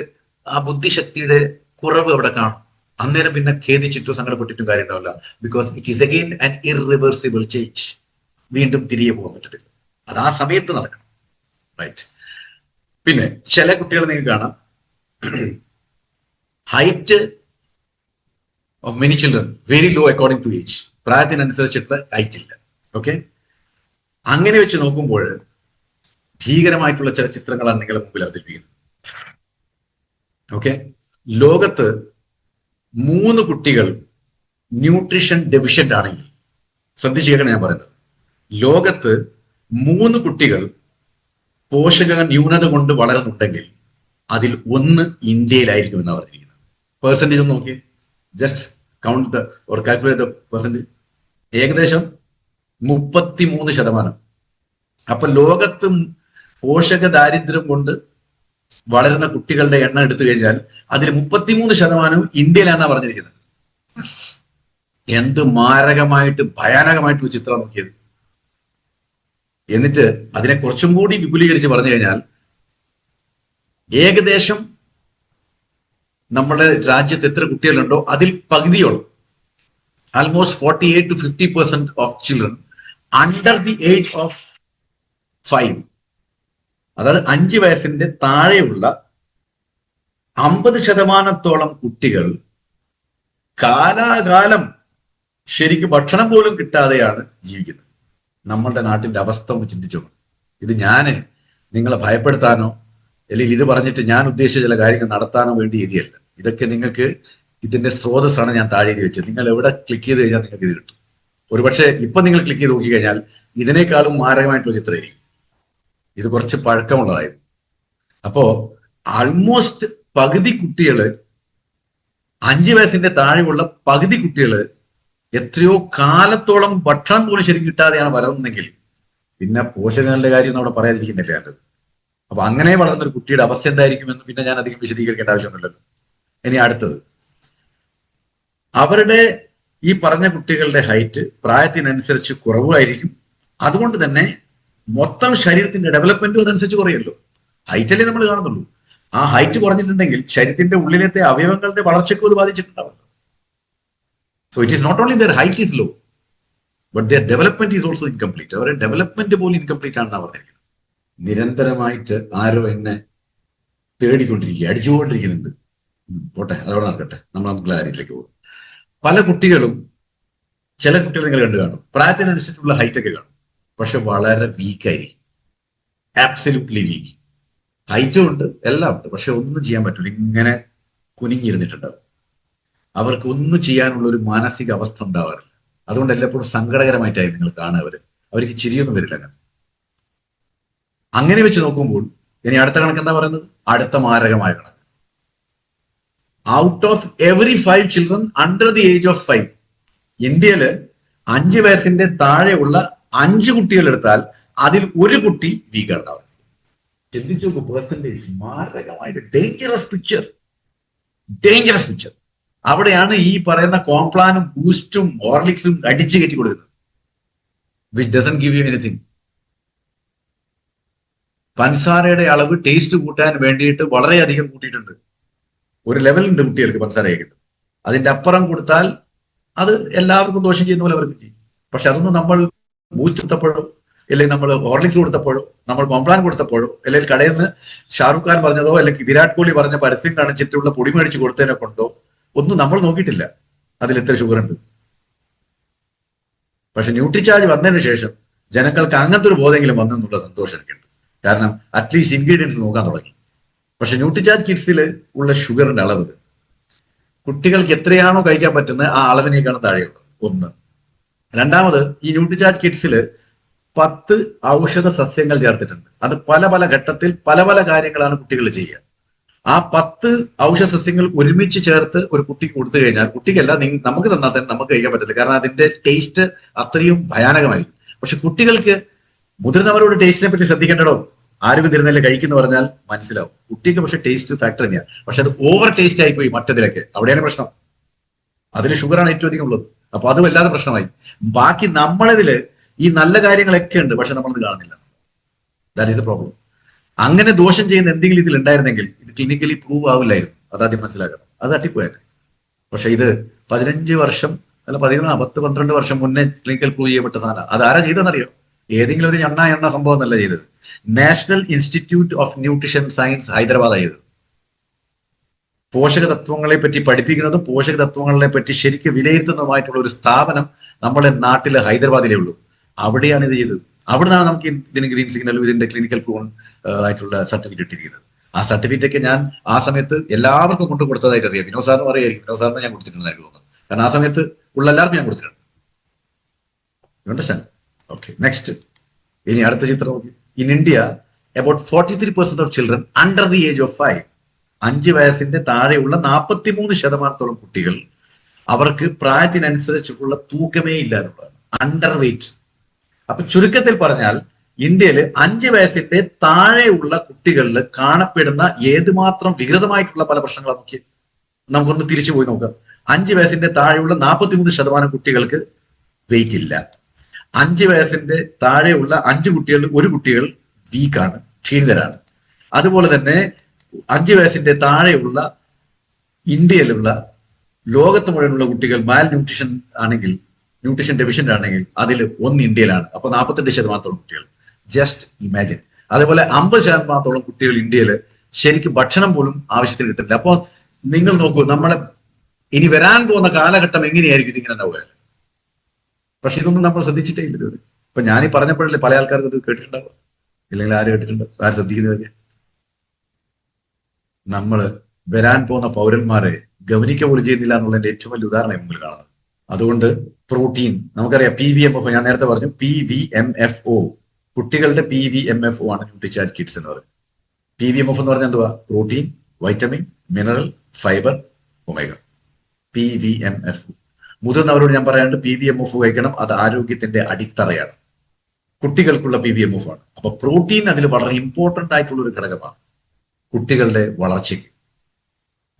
ആ ബുദ്ധിശക്തിയുടെ കുറവ് അവിടെ കാണും. അന്നേരം പിന്നെ ഖേദിച്ചിട്ടോ സങ്കടപ്പെട്ടിട്ടും കാര്യം ഉണ്ടാവില്ല. Because it is again an irreversible change. വീണ്ടും തിരികെ പോകാൻ പറ്റത്തില്ല. അത് ആ സമയത്ത് നടക്കണം. റൈറ്റ്. പിന്നെ ചില കുട്ടികൾ നിങ്ങൾക്ക് കാണാം, height of many children very low according to age. പ്രായത്തിനനുസരിച്ചിട്ടുള്ള ഹൈറ്റ് ഇല്ല. ഓക്കെ, അങ്ങനെ വെച്ച് നോക്കുമ്പോൾ ഭീകരമായിട്ടുള്ള ചില ചിത്രങ്ങളാണ് നിങ്ങളുടെ മുമ്പിൽ അവതരിപ്പിക്കുന്നത്. ഓക്കെ, ലോകത്ത് 3 കുട്ടികൾ ന്യൂട്രീഷൻ ഡെഫിഷ്യന്റ് ആണെങ്കിൽ, ശ്രദ്ധിച്ചേക്കണം ഞാൻ പറയുന്നത്, ലോകത്ത് 3 കുട്ടികൾ പോഷക ന്യൂനത കൊണ്ട് വളരുന്നുണ്ടെങ്കിൽ അതിൽ 1 ഇന്ത്യയിലായിരിക്കും എന്നാണ് പറഞ്ഞിരിക്കുന്നത്. പെർസെന്റേജ് ഒന്ന് നോക്കിയേ, just count the or calculate the percentage. ഏകദേശം 33%. അപ്പൊ ലോകത്ത് പോഷക ദാരിദ്ര്യം കൊണ്ട് വളരുന്ന കുട്ടികളുടെ എണ്ണം എടുത്തു കഴിഞ്ഞാൽ അതിൽ 33% ഇന്ത്യയിലാണെന്നാ പറഞ്ഞിരിക്കുന്നത്. എന്ത് മാരകമായിട്ട് ഭയാനകമായിട്ടുള്ള ചിത്രം നോക്കിയത്. എന്നിട്ട് അതിനെ കുറച്ചും കൂടി വിപുലീകരിച്ച് പറഞ്ഞു കഴിഞ്ഞാൽ ഏകദേശം നമ്മുടെ രാജ്യത്ത് എത്ര കുട്ടികളുണ്ടോ അതിൽ പകുതിയോളം, almost 48 to 50% of children under the age of 5, അതായത് 5 വയസ്സിന്റെ താഴെയുള്ള 50% കുട്ടികൾ കാലാകാലം ശരിക്കും ഭക്ഷണം പോലും കിട്ടാതെയാണ് ജീവിക്കുന്നത്. നമ്മളുടെ നാട്ടിന്റെ അവസ്ഥ ഒന്ന് ചിന്തിച്ചു. ഇത് ഞാന് നിങ്ങളെ ഭയപ്പെടുത്താനോ അല്ലെങ്കിൽ ഇത് പറഞ്ഞിട്ട് ഞാൻ ഉദ്ദേശിച്ച ചില കാര്യങ്ങൾ നടത്താനോ വേണ്ടി എഴുതിയല്ല. ഇതൊക്കെ നിങ്ങൾക്ക് ഇതിന്റെ സ്രോതസ്സാണ് ഞാൻ താഴെ എഴുതി വെച്ചത്. നിങ്ങൾ എവിടെ ക്ലിക്ക് ചെയ്ത് കഴിഞ്ഞാൽ നിങ്ങൾക്ക് ഇത് കിട്ടും. ഒരുപക്ഷെ ഇപ്പൊ നിങ്ങൾ ക്ലിക്ക് ചെയ്ത് നോക്കി കഴിഞ്ഞാൽ ഇതിനേക്കാളും മാരകമായിട്ടുള്ള ചിത്രമായിരിക്കും. ഇത് കുറച്ച് പഴക്കമുള്ളതായിരുന്നു. അപ്പോ ആൾമോസ്റ്റ് പകുതി കുട്ടികള്, 5 വയസ്സിന്റെ താഴെയുള്ള പകുതി കുട്ടികള് എത്രയോ കാലത്തോളം ഭക്ഷണം പോലും ശരിക്കും കിട്ടാതെയാണ് വളർന്നെങ്കിൽ പിന്നെ പോഷകങ്ങളുടെ കാര്യം ഒന്നും അവിടെ പറയാതിരിക്കുന്നില്ല നല്ലത്. അപ്പൊ അങ്ങനെ വളർന്ന ഒരു കുട്ടിയുടെ അവസ്ഥ എന്തായിരിക്കുമെന്ന് പിന്നെ ഞാൻ അധികം വിശദീകരിക്കേണ്ട ആവശ്യമൊന്നുമില്ലല്ലോ. ഇനി അടുത്തത്, അവരുടെ ഈ പറഞ്ഞ കുട്ടികളുടെ ഹൈറ്റ് പ്രായത്തിനനുസരിച്ച് കുറവായിരിക്കും. അതുകൊണ്ട് തന്നെ മൊത്തം ശരീരത്തിന്റെ ഡെവലപ്മെന്റും അതനുസരിച്ച് കുറയല്ലോ. ഹൈറ്റല്ലേ നമ്മൾ കാണുന്നുള്ളൂ. ആ ഹൈറ്റ് കുറഞ്ഞിട്ടുണ്ടെങ്കിൽ ശരീരത്തിന്റെ ഉള്ളിലത്തെ അവയവങ്ങളുടെ വളർച്ചയ്ക്കും അത് ബാധിച്ചിട്ടുണ്ടാവും. So it is not only their height is low, but their development is also incomplete. അവരുടെ ഡെവലപ്മെന്റ് പോലും ഇൻകംപ്ലീറ്റ് ആണെന്നാണ് പറഞ്ഞിരിക്കുന്നത്. നിരന്തരമായിട്ട് ആരോ എന്നെ തേടിക്കൊണ്ടിരിക്കുക, അടിച്ചുകൊണ്ടിരിക്കുന്നുണ്ട്. പോട്ടെ, അതവിടെ നടക്കട്ടെ, നമ്മൾ നമുക്ക് കാര്യത്തിലേക്ക് പോകും. പല കുട്ടികളും, ചില കുട്ടികൾ നിങ്ങൾ കണ്ടു കാണും, പ്രായത്തിനനുസരിച്ചുള്ള ഹൈറ്റ് ഒക്കെ കാണും, പക്ഷെ വളരെ വീക്കായിരിക്കും. Absolutely week. ഹൈറ്റും ഉണ്ട്, എല്ലാം ഉണ്ട്, പക്ഷെ ഒന്നും ചെയ്യാൻ പറ്റില്ല. ഇങ്ങനെ കുനിഞ്ഞിരുന്നിട്ടുണ്ടാവും. അവർക്ക് ഒന്നും ചെയ്യാനുള്ള ഒരു മാനസിക അവസ്ഥ ഉണ്ടാവാറില്ല. അതുകൊണ്ട് എല്ലായ്പ്പോഴും സങ്കടകരമായിട്ടായി നിങ്ങൾ കാണുക. അവർക്ക് ചിരിയൊന്നും വരില്ല. അങ്ങനെ വെച്ച് നോക്കുമ്പോൾ ഇനി അടുത്ത കണക്ക് എന്താ പറയുന്നത്? അടുത്ത മാരകമായ കണക്ക്, out of every 5 children under the age of 5, ഇന്ത്യയില് 5 വയസ്സിന്റെ താഴെയുള്ള 5 കുട്ടികൾ എടുത്താൽ അതിൽ ഒരു കുട്ടി വീക്കാണ്. ചിന്തിച്ചു നോക്കൂ, പെർസെന്റേജ് മാരകമായിട്ട് ഡേഞ്ചറസ് പിക്ചർ. അവിടെയാണ് ഈ പറയുന്ന കോംപ്ലാനും ബൂസ്റ്റും ഹോർലിക്സും അടിച്ചു കയറ്റി കൊടുക്കുന്നത്, which doesn't give you anything. പഞ്ചസാരയുടെ അളവ് ടേസ്റ്റ് കൂട്ടാൻ വേണ്ടിയിട്ട് വളരെയധികം കൂട്ടിയിട്ടുണ്ട്. ഒരു ലെവലുണ്ട് കുട്ടികൾക്ക് പഞ്ചസാര കിട്ടും. അതിന്റെ അപ്പുറം കൊടുത്താൽ അത് എല്ലാവർക്കും ദോഷം ചെയ്യുന്ന പോലെ അവർക്ക് ചെയ്യും. പക്ഷെ അതൊന്നും നമ്മൾ ബൂസ്റ്റ് കൊടുത്തപ്പോഴോ, അല്ലെങ്കിൽ നമ്മൾ ഹോർലിക്സ് കൊടുത്തപ്പോഴോ, നമ്മൾ കോംപ്ലാൻ കൊടുത്തപ്പോഴോ, അല്ലെങ്കിൽ കടയിൽ നിന്ന് ഷാറുഖ് ഖാൻ പറഞ്ഞതോ അല്ലെങ്കിൽ വിരാട് കോഹ്ലി പറഞ്ഞ പരസ്യം കാണിച്ചിട്ടുള്ള പൊടി മേടിച്ച് കൊടുത്തതിനെ കൊണ്ടോ ഒന്നും നമ്മൾ നോക്കിയിട്ടില്ല അതിൽ എത്ര ഷുഗർ ഉണ്ട്. പക്ഷെ ന്യൂട്രിചാർജ് വന്നതിന് ശേഷം ജനങ്ങൾക്ക് അങ്ങനത്തെ ഒരു ബോധമെങ്കിലും വന്നെന്നുള്ള സന്തോഷം എനിക്കുണ്ട്. കാരണം അറ്റ്ലീസ്റ്റ് ഇൻഗ്രീഡിയൻസ് നോക്കാൻ തുടങ്ങി. പക്ഷെ ന്യൂട്രിചാർജ് കിഡ്സിൽ ഉള്ള ഷുഗറിന്റെ അളവ് കുട്ടികൾക്ക് എത്രയാണോ കഴിക്കാൻ പറ്റുന്നത് ആ അളവിനേക്കാളും താഴെയുള്ളത്. ഒന്ന്. രണ്ടാമത്, ഈ ന്യൂട്രിചാർജ് കിഡ്സിൽ 10 ഔഷധ സസ്യങ്ങൾ ചേർത്തിട്ടുണ്ട്. അത് പല പല ഘട്ടത്തിൽ പല പല കാര്യങ്ങളാണ് കുട്ടികൾ ചെയ്യുക. ആ 10 ഔഷധ സസ്യങ്ങൾ ഒരുമിച്ച് ചേർത്ത് ഒരു കുട്ടിക്ക് കൊടുത്തു കഴിഞ്ഞാൽ, കുട്ടിക്കല്ല നമുക്ക് തന്നാൽ തന്നെ നമുക്ക് കഴിക്കാൻ പറ്റത്തില്ല. കാരണം അതിന്റെ ടേസ്റ്റ് അത്രയും ഭയാനകമായിരിക്കും. പക്ഷെ കുട്ടികൾക്ക് മുതിർന്നവരോട് ടേസ്റ്റിനെ പറ്റി ശ്രദ്ധിക്കേണ്ടടോ, ആരോഗ്യം തരുന്നതിൽ കഴിക്കുന്ന പറഞ്ഞാൽ മനസ്സിലാവും. കുട്ടിക്ക് പക്ഷെ ടേസ്റ്റ് ഫാക്ടർ തന്നെയാണ്. പക്ഷെ അത് ഓവർ ടേസ്റ്റ് ആയിപ്പോയി മറ്റതിലൊക്കെ, അവിടെയാണ് പ്രശ്നം. അതിൽ ഷുഗറാണ് ഏറ്റവും അധികം ഉള്ളത്. അപ്പൊ അത് വല്ലാതെ പ്രശ്നമായി. ബാക്കി നമ്മളതില് ഈ നല്ല കാര്യങ്ങളൊക്കെ ഉണ്ട്, പക്ഷെ നമ്മളത് കാണുന്നില്ല. That is A problem. അങ്ങനെ ദോഷം ചെയ്യുന്ന എന്തെങ്കിലും ഇതിൽ ഉണ്ടായിരുന്നെങ്കിൽ ഇത് ക്ലിനിക്കലി പ്രൂവ് ആവില്ലായിരുന്നു. അതാദ്യം മനസ്സിലാക്കണം. അത് തട്ടിപ്പോയത്. പക്ഷെ ഇത് 15 വർഷം അല്ല 10-12 വർഷം മുന്നേ ക്ലിനിക്കൽ പ്രൂവ് ചെയ്യപ്പെട്ട സാധനം. അത് ആരാ ചെയ്തെന്നറിയോ? ഏതെങ്കിലും ഒരു എണ്ണ സംഭവം എന്നല്ല ചെയ്തത്. National institute of nutrition science Hyderabad ചെയ്തത്. പോഷക തത്വങ്ങളെ പറ്റി പഠിപ്പിക്കുന്നതും പോഷക തത്വങ്ങളെ പറ്റി ശരിക്കും വിലയിരുത്തുന്നതുമായിട്ടുള്ള ഒരു സ്ഥാപനം നമ്മുടെ നാട്ടിലെ ഹൈദരാബാദിലേ ഉള്ളൂ. അവിടെയാണ് ഇത് ചെയ്തത്. അവിടുന്നാണ് നമുക്ക് ഇതിന് ഗ്രീൻ സിഗ്നലും ഇതിന്റെ ക്ലിനിക്കൽ പ്രൂവൺ ആയിട്ടുള്ള സർട്ടിഫിക്കറ്റ് ഇട്ടിരിക്കുന്നത്. ആ സർട്ടിഫിക്കറ്റ് ഒക്കെ ഞാൻ ആ സമയത്ത് എല്ലാവർക്കും കൊണ്ടു കൊടുത്തതായിട്ട് അറിയാം. വിനോദ് സാറിന് അറിയായിരിക്കും. വിനോദ് സാറിന് ഞാൻ കൊടുത്തിട്ടുണ്ടായിരുന്നു തോന്നുന്നു. കാരണം ആ സമയത്ത് ഉള്ള എല്ലാവർക്കും ഞാൻ കൊടുത്തിട്ടുണ്ട്. Okay, next. ഇനി അടുത്ത ചിത്രം നോക്കി. In India about 43% of children under the age of 5, 5 വയസ്സിന്റെ താഴെയുള്ള 43% കുട്ടികൾ അവർക്ക് പ്രായത്തിനനുസരിച്ചുള്ള തൂക്കമേ ഇല്ല എന്നുള്ളതാണ്. Under wait. അപ്പൊ ചുരുക്കത്തിൽ പറഞ്ഞാൽ ഇന്ത്യയിൽ 5 വയസ്സിന്റെ താഴെയുള്ള കുട്ടികളിൽ കാണപ്പെടുന്ന ഏതുമാത്രം വികൃതമായിട്ടുള്ള പല പ്രശ്നങ്ങളാണ് നോക്കി. നമുക്കൊന്ന് തിരിച്ചു പോയി നോക്കാം. 5 വയസ്സിന്റെ താഴെയുള്ള 43% കുട്ടികൾക്ക് വെയിറ്റ് ഇല്ല. 5 വയസ്സിന്റെ താഴെയുള്ള 5 കുട്ടികളിൽ 1 കുട്ടികൾ വീക്കാണ്, ക്ഷീണിതരാണ്. അതുപോലെ തന്നെ 5 വയസ്സിന്റെ താഴെയുള്ള ഇന്ത്യയിലുള്ള ലോകത്ത് മുഴുവനുള്ള കുട്ടികൾ മാൽ ന്യൂട്രീഷൻ ആണെങ്കിൽ, ന്യൂട്രീഷൻ ഡെഫിഷ്യന്റ് ആണെങ്കിൽ അതിൽ 1 ഇന്ത്യയിലാണ്. അപ്പൊ 48% കുട്ടികൾ. Just imagine. അതേപോലെ 50% കുട്ടികൾ ഇന്ത്യയിൽ ശരിക്കും ഭക്ഷണം പോലും ആവശ്യത്തിന് കിട്ടില്ല. അപ്പൊ നിങ്ങൾ നോക്കൂ, നമ്മളെ ഇനി വരാൻ പോകുന്ന കാലഘട്ടം എങ്ങനെയായിരിക്കും ഇങ്ങനെ ഉണ്ടാവുക? പക്ഷെ ഇതൊന്നും നമ്മൾ ശ്രദ്ധിച്ചിട്ടേ ഇല്ല ഇതുവരെ. ഇപ്പൊ ഞാനീ പറഞ്ഞപ്പോഴല്ലേ പല ആൾക്കാർക്ക് ഇത് കേട്ടിട്ടുണ്ടാവുക, ഇല്ലെങ്കിൽ ആര് കേട്ടിട്ടുണ്ടോ? ആര് ശ്രദ്ധിക്കുന്നതൊക്കെ? നമ്മള് വരാൻ പോകുന്ന പൗരന്മാരെ ഗവനിക്കുക പോലും ചെയ്യുന്നില്ല എന്നുള്ളതിന്റെ ഏറ്റവും വലിയ ഉദാഹരണം മുമ്പിൽ കാണുന്നത്. അതുകൊണ്ട് പ്രോട്ടീൻ നമുക്കറിയാം. PVMFO ഞാൻ നേരത്തെ പറഞ്ഞു. PVMFO കുട്ടികളുടെ PVMFO ആണ് ന്യൂട്രിചാർജ് കിഡ്സ് എന്ന് പറയുന്നത്. PVMFO എന്ന് പറഞ്ഞാൽ എന്തുവാ? Protein, vitamin, mineral, fibre, omega. PVMFO. മുതിർന്നവരോട് ഞാൻ പറയാണ്ട് PVMFO കഴിക്കണം. അത് ആരോഗ്യത്തിന്റെ അടിത്തറയാണ്. കുട്ടികൾക്കുള്ള PVMFO ആണ്. അപ്പൊ പ്രോട്ടീൻ അതിൽ വളരെ ഇമ്പോർട്ടന്റ് ആയിട്ടുള്ള ഒരു ഘടകമാണ് കുട്ടികളുടെ വളർച്ചയ്ക്ക്.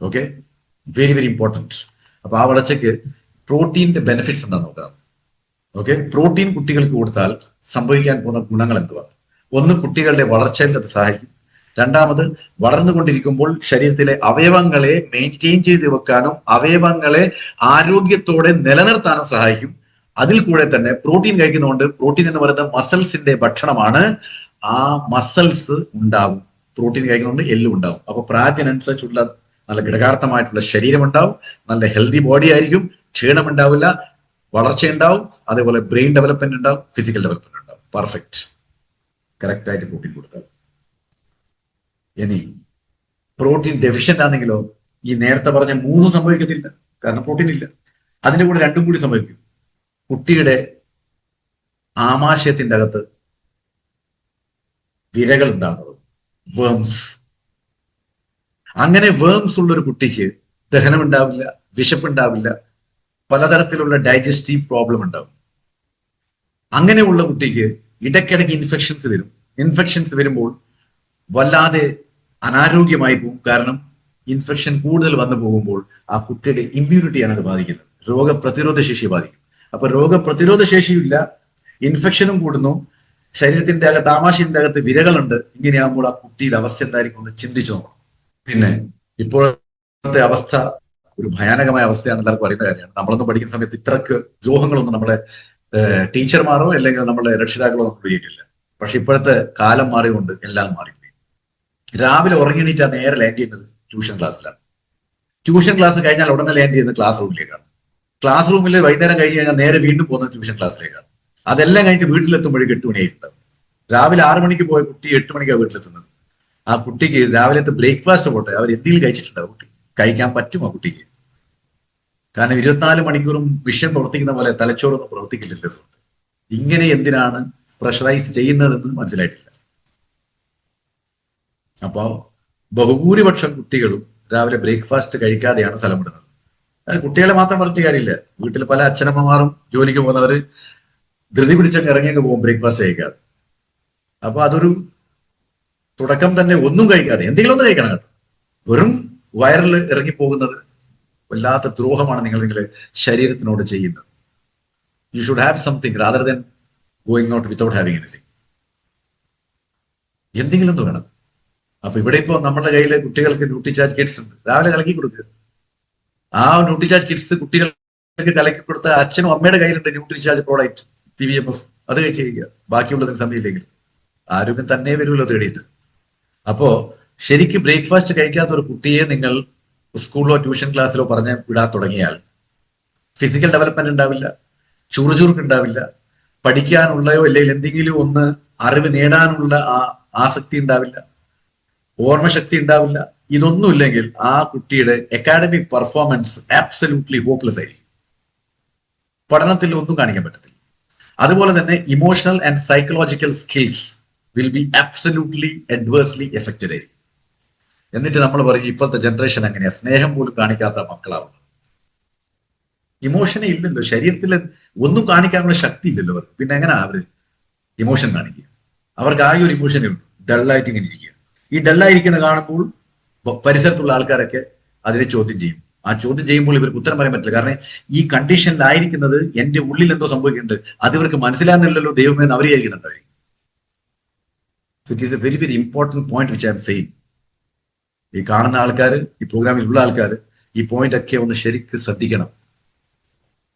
Okay, very very important. അപ്പൊ ആ വളർച്ചയ്ക്ക് പ്രോട്ടീന്റെ ബെനിഫിറ്റ്സ് എന്താണെന്ന് നോക്കാം. ഓക്കെ, പ്രോട്ടീൻ കുട്ടികൾക്ക് കൊടുത്താൽ സംഭവിക്കാൻ പോകുന്ന ഗുണങ്ങൾ എന്തുവാണ്? ഒന്ന്, കുട്ടികളുടെ വളർച്ചയിൽ അത് സഹായിക്കും. രണ്ടാമത്, വളർന്നുകൊണ്ടിരിക്കുമ്പോൾ ശരീരത്തിലെ അവയവങ്ങളെ മെയിൻറ്റെയിൻ ചെയ്ത് വെക്കാനും അവയവങ്ങളെ ആരോഗ്യത്തോടെ നിലനിർത്താനും സഹായിക്കും. അതിൽ കൂടെ തന്നെ പ്രോട്ടീൻ കഴിക്കുന്നതുകൊണ്ട്, പ്രോട്ടീൻ എന്ന് പറയുന്നത് മസിൽസിന്റെ ഭക്ഷണമാണ്. ആ മസിൽസ് ഉണ്ടാവും. പ്രോട്ടീൻ കഴിക്കുന്നതുകൊണ്ട് എല്ലും ഉണ്ടാവും. അപ്പൊ പ്രായത്തിനനുസരിച്ചുള്ള നല്ല ഘടകാർത്ഥമായിട്ടുള്ള ശരീരം ഉണ്ടാവും. നല്ല ഹെൽത്തി ബോഡി ആയിരിക്കും. ക്ഷീണം ഉണ്ടാവില്ല, വളർച്ച ഉണ്ടാവും. അതേപോലെ ബ്രെയിൻ ഡെവലപ്മെന്റ് ഉണ്ടാവും, ഫിസിക്കൽ ഡെവലപ്മെന്റ് ഉണ്ടാവും. പെർഫെക്റ്റ്. കറക്റ്റ് ആയിട്ട് പ്രോട്ടീൻ കൊടുത്താൽ. ഇനി പ്രോട്ടീൻ ഡെഫിഷ്യന്റ് ആണെങ്കിലോ ഈ നേരത്തെ പറഞ്ഞ 3 സംഭവിക്കത്തില്ല. കാരണം പ്രോട്ടീൻ ഇല്ല. അതിന്റെ കൂടെ 2 കൂടി സംഭവിക്കും. കുട്ടിയുടെ ആമാശയത്തിന്റെ അകത്ത് വിരകൾ ഉണ്ടാകുന്നത്, വേംസ്. അങ്ങനെ വേംസ് ഉള്ള ഒരു കുട്ടിക്ക് ദഹനം ഉണ്ടാവില്ല, വിശപ്പുണ്ടാവില്ല, പലതരത്തിലുള്ള ഡൈജസ്റ്റീവ് പ്രോബ്ലം ഉണ്ടാവും. അങ്ങനെയുള്ള കുട്ടിക്ക് ഇടയ്ക്കിടയ്ക്ക് ഇൻഫെക്ഷൻസ് വരും. ഇൻഫെക്ഷൻസ് വരുമ്പോൾ വല്ലാതെ അനാരോഗ്യമായി പോകും. കാരണം ഇൻഫെക്ഷൻ കൂടുതൽ വന്നു പോകുമ്പോൾ ആ കുട്ടിയുടെ ഇമ്മ്യൂണിറ്റിയാണ് അത് ബാധിക്കുന്നത്. രോഗപ്രതിരോധ ശേഷിയെ ബാധിക്കും. അപ്പൊ രോഗപ്രതിരോധ ശേഷിയില്ല, ഇൻഫെക്ഷനും കൂടുന്നു, ശരീരത്തിന്റെ അകത്ത് ആമാശയത്തിന്റെ അകത്ത് വിരകളുണ്ട്. ഇങ്ങനെയാകുമ്പോൾ ആ കുട്ടിയുടെ അവസ്ഥ എന്തായിരിക്കും എന്ന് ചിന്തിച്ചു നോക്കണം. പിന്നെ ഇപ്പോഴത്തെ അവസ്ഥ ഒരു ഭയാനകമായ അവസ്ഥയാണ്, എല്ലാവർക്കും അറിയുന്ന കാര്യമാണ്. നമ്മളൊന്നും പഠിക്കുന്ന സമയത്ത് ഇത്രക്ക് ദ്രോഹങ്ങളൊന്നും നമ്മളെ ടീച്ചർമാരോ അല്ലെങ്കിൽ നമ്മളെ രക്ഷിതാക്കളോ ഒന്നും ചെയ്തിട്ടില്ല. പക്ഷെ ഇപ്പോഴത്തെ കാലം മാറിയതുകൊണ്ട് എല്ലാം മാറിപ്പോയി. രാവിലെ ഉറങ്ങിണീറ്റാ നേരെ ലാൻഡ് ചെയ്യുന്നത് ട്യൂഷൻ ക്ലാസ്സിലാണ്. ട്യൂഷൻ ക്ലാസ് കഴിഞ്ഞാൽ ഉടനെ ലാൻഡ് ചെയ്യുന്നത് ക്ലാസ് റൂമിലേക്കാണ്. ക്ലാസ് റൂമിൽ വൈകുന്നേരം കഴിഞ്ഞ് കഴിഞ്ഞാൽ നേരെ വീണ്ടും പോകുന്നത് ട്യൂഷൻ ക്ലാസ്സിലേക്കാണ്. അതെല്ലാം കഴിഞ്ഞിട്ട് വീട്ടിലെത്തുമ്പോഴേക്ക് 8 മണിയായിട്ടുണ്ടാവും. രാവിലെ 6 മണിക്ക് പോയ കുട്ടി 8 മണിക്കാണ് വീട്ടിലെത്തുന്നത്. ആ കുട്ടിക്ക് രാവിലത്തെ ബ്രേക്ക്ഫാസ്റ്റ് പോട്ടെ, അവർ എന്തെങ്കിലും കഴിച്ചിട്ടുണ്ടാവും. കുട്ടി കഴിക്കാൻ പറ്റുമോ കുട്ടിക്ക്? കാരണം 24 മണിക്കൂറും വിഷം പ്രവർത്തിക്കുന്ന പോലെ തലച്ചോറൊന്നും പ്രവർത്തിക്കില്ല. ഇങ്ങനെ എന്തിനാണ് പ്രഷറൈസ് ചെയ്യുന്നതെന്ന് മനസ്സിലായിട്ടില്ല. അപ്പോൾ ബഹുഭൂരിപക്ഷം കുട്ടികളും രാവിലെ ബ്രേക്ക്ഫാസ്റ്റ് കഴിക്കാതെയാണ് സ്ഥലം വിടുന്നത്. അത് കുട്ടികളെ മാത്രം പറഞ്ഞിട്ട് കാര്യമില്ല. വീട്ടിൽ പല അച്ഛനമ്മമാരും ജോലിക്ക് പോകുന്നവര് ധൃതി പിടിച്ചങ്ങ് ഇറങ്ങിയൊക്കെ പോകും ബ്രേക്ക്ഫാസ്റ്റ് കഴിക്കാതെ. അപ്പൊ അതൊരു തുടക്കം തന്നെ ഒന്നും കഴിക്കാതെ എന്തെങ്കിലും ഒന്ന് കഴിക്കണം കേട്ടോ. വെറും വയറിൽ ഇറങ്ങിപ്പോകുന്നത് വല്ലാത്ത ദ്രോഹമാണ് നിങ്ങൾ നിങ്ങളുടെ ശരീരത്തിനോട് ചെയ്യുന്നത്. You should have something rather than going out without having anything. എന്തെങ്കിലും ഒന്ന് വേണം. അപ്പൊ ഇവിടെ ഇപ്പോ നമ്മുടെ കയ്യിൽ കുട്ടികൾക്ക് ന്യൂട്രിചാർജ് കിഡ്സ് ഉണ്ട്. രാവിലെ കലക്കി കൊടുക്കുക. ആ ന്യൂട്രിചാർജ് കിഡ്സ് കുട്ടികൾക്ക് കലക്കി കൊടുത്ത അച്ഛനും അമ്മയുടെ കയ്യിലുണ്ട് ന്യൂട്രിചാർജ് പ്രോഡക്റ്റ് PVMF. അത് കഴിച്ച് കഴിക്കുക. ബാക്കിയുള്ളതിന് സമയമില്ലെങ്കിൽ ആരോഗ്യം തന്നെ വരുമല്ലോ തേടിയിട്ട്. അപ്പോ ശരിക്കും ബ്രേക്ക്ഫാസ്റ്റ് കഴിക്കാത്ത ഒരു കുട്ടിയെ നിങ്ങൾ സ്കൂളിലോ ട്യൂഷൻ ക്ലാസ്സിലോ പറഞ്ഞ് വിടാൻ തുടങ്ങിയാൽ ഫിസിക്കൽ ഡെവലപ്മെന്റ് ഉണ്ടാവില്ല, ചുറുചുറുക്ക് ഉണ്ടാവില്ല, പഠിക്കാനുള്ളയോ അല്ലെങ്കിൽ എന്തെങ്കിലും ഒന്ന് അറിവ് നേടാനുള്ള ആസക്തി ഉണ്ടാവില്ല, ഓർമ്മശക്തി ഉണ്ടാവില്ല. ഇതൊന്നുമില്ലെങ്കിൽ ആ കുട്ടിയുടെ അക്കാഡമിക് പെർഫോമൻസ് ആബ്സല്യൂട്ട്ലി ഹോപ്പ്ലെസ് ആയിരിക്കും. പഠനത്തിൽ ഒന്നും കാണിക്കാൻ പറ്റത്തില്ല. അതുപോലെ തന്നെ emotional and psychological skills will be absolutely adversely affected ആയിരിക്കും. എന്നിട്ട് നമ്മൾ പറയും ഇപ്പോഴത്തെ ജനറേഷൻ അങ്ങനെയാ, സ്നേഹം പോലും കാണിക്കാത്ത മക്കളാവുന്നു. ഇമോഷനെ ഇല്ലല്ലോ, ശരീരത്തിൽ ഒന്നും കാണിക്കാനുള്ള ശക്തി ഇല്ലല്ലോ അവർക്ക്. പിന്നെ എങ്ങനെയാ അവര് ഇമോഷൻ കാണിക്കുക? അവർക്ക് ആകെ ഒരു ഇമോഷനേ ഉള്ളൂ, ഡള്ളായിട്ട് ഇങ്ങനെ ഇരിക്കുക. ഈ ഡള്ളായിരിക്കുന്ന കാണുമ്പോൾ പരിസരത്തുള്ള ആൾക്കാരൊക്കെ അതിനെ ചോദ്യം ചെയ്യും. ആ ചോദ്യം ചെയ്യുമ്പോൾ ഇവർക്ക് ഉത്തരം പറയാൻ പറ്റില്ല. കാരണം ഈ കണ്ടീഷനിലായിരിക്കുന്നത് എന്റെ ഉള്ളിൽ എന്തോ സംഭവിക്കുന്നുണ്ട്, അത് ഇവർക്ക് മനസ്സിലാകുന്നില്ലല്ലോ ദൈവമേ എന്ന് അവർ ചെയ്യുന്നുണ്ട്. It is A very very important point which I am saying. ഈ കാണുന്ന ആൾക്കാർ, ഈ പ്രോഗ്രാമിൽ ഉള്ള ആൾക്കാർ ഈ പോയിന്റ് ഒക്കെ ഒന്ന് ശരിക്ക് ശ്രദ്ധിക്കണം.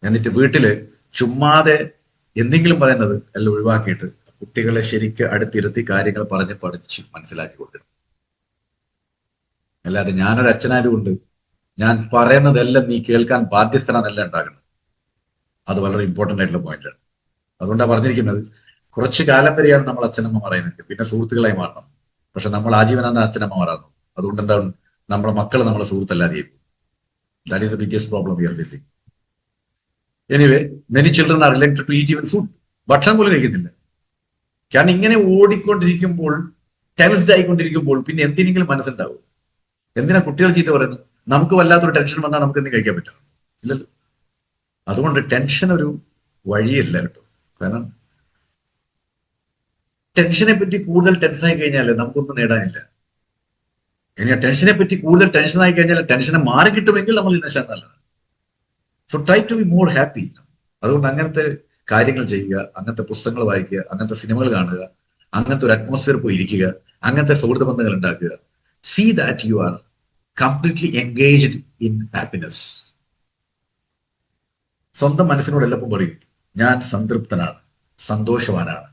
എന്നിട്ട് വീട്ടില് ചുമ്മാതെ എന്തെങ്കിലും പറയുന്നത് എല്ലാം ഒഴിവാക്കിയിട്ട് കുട്ടികളെ ശരിക്ക് അടുത്തിരുത്തി കാര്യങ്ങൾ പറഞ്ഞ് പഠിച്ച് മനസ്സിലാക്കി കൊടുക്കണം. അല്ലാതെ ഞാനൊരു അച്ഛനായതുകൊണ്ട് ഞാൻ പറയുന്നതെല്ലാം നീ കേൾക്കാൻ ബാധ്യസ്ഥനെല്ലാം ഉണ്ടാകണം. അത് വളരെ ഇമ്പോർട്ടന്റ് ആയിട്ടുള്ള പോയിന്റാണ്. അതുകൊണ്ടാണ് പറഞ്ഞിരിക്കുന്നത്, കുറച്ചു കാലം വരെയാണ് നമ്മൾ അച്ഛനമ്മ പറയുന്നത്, പിന്നെ സുഹൃത്തുക്കളായി മാറണം. പക്ഷെ നമ്മൾ ആജീവനാന്ത അച്ഛനമ്മ മാറാന്നു. അതുകൊണ്ട് എന്താണ്, നമ്മുടെ മക്കൾ നമ്മളെ സുഹൃത്തല്ലാതെ. That is the biggest problem we are facing. Anyway, many children are reluctant to eat even food. ഭക്ഷണം പോലും കഴിക്കുന്നില്ല. കാരണം ഇങ്ങനെ ഓടിക്കൊണ്ടിരിക്കുമ്പോൾ, ടെൻസ്ഡ് ആയിക്കൊണ്ടിരിക്കുമ്പോൾ പിന്നെ എന്തിനെങ്കിലും മനസ്സുണ്ടാവും. എന്തിനാ കുട്ടികൾ ചീത്ത പറയുന്നത്? നമുക്ക് വല്ലാത്തൊരു ടെൻഷൻ വന്നാൽ നമുക്ക് എന്തെങ്കിലും കഴിക്കാൻ പറ്റും? ഇല്ലല്ലോ. അതുകൊണ്ട് ടെൻഷൻ ഒരു വഴിയല്ല കേട്ടോ. കാരണം ടെൻഷനെ പറ്റി കൂടുതൽ ടെൻഷൻ ആയി കഴിഞ്ഞാൽ നമുക്കൊന്നും നേടാനില്ല. ഇനി ടെൻഷനെ പറ്റി കൂടുതൽ ടെൻഷൻ ആയി കഴിഞ്ഞാൽ ടെൻഷനെ മാറി കിട്ടുമെങ്കിൽ നമ്മൾ ഇന്നശാൻ നല്ലതാണ്. So try to be more happy. അതുകൊണ്ട് അങ്ങനത്തെ കാര്യങ്ങൾ ചെയ്യുക, അങ്ങനത്തെ പുസ്തകങ്ങൾ വായിക്കുക, അങ്ങനത്തെ സിനിമകൾ കാണുക, അങ്ങനത്തെ ഒരു അറ്റ്മോസ്ഫിയർ പോയി ഇരിക്കുക, അങ്ങനത്തെ സൗഹൃദ ബന്ധങ്ങൾ ഉണ്ടാക്കുക. See that you are completely engaged in happiness. സ്വന്തം മനസ്സിനോട് എല്ലപ്പോൾ പറയും, ഞാൻ സംതൃപ്തനാണ്, സന്തോഷവാനാണ്,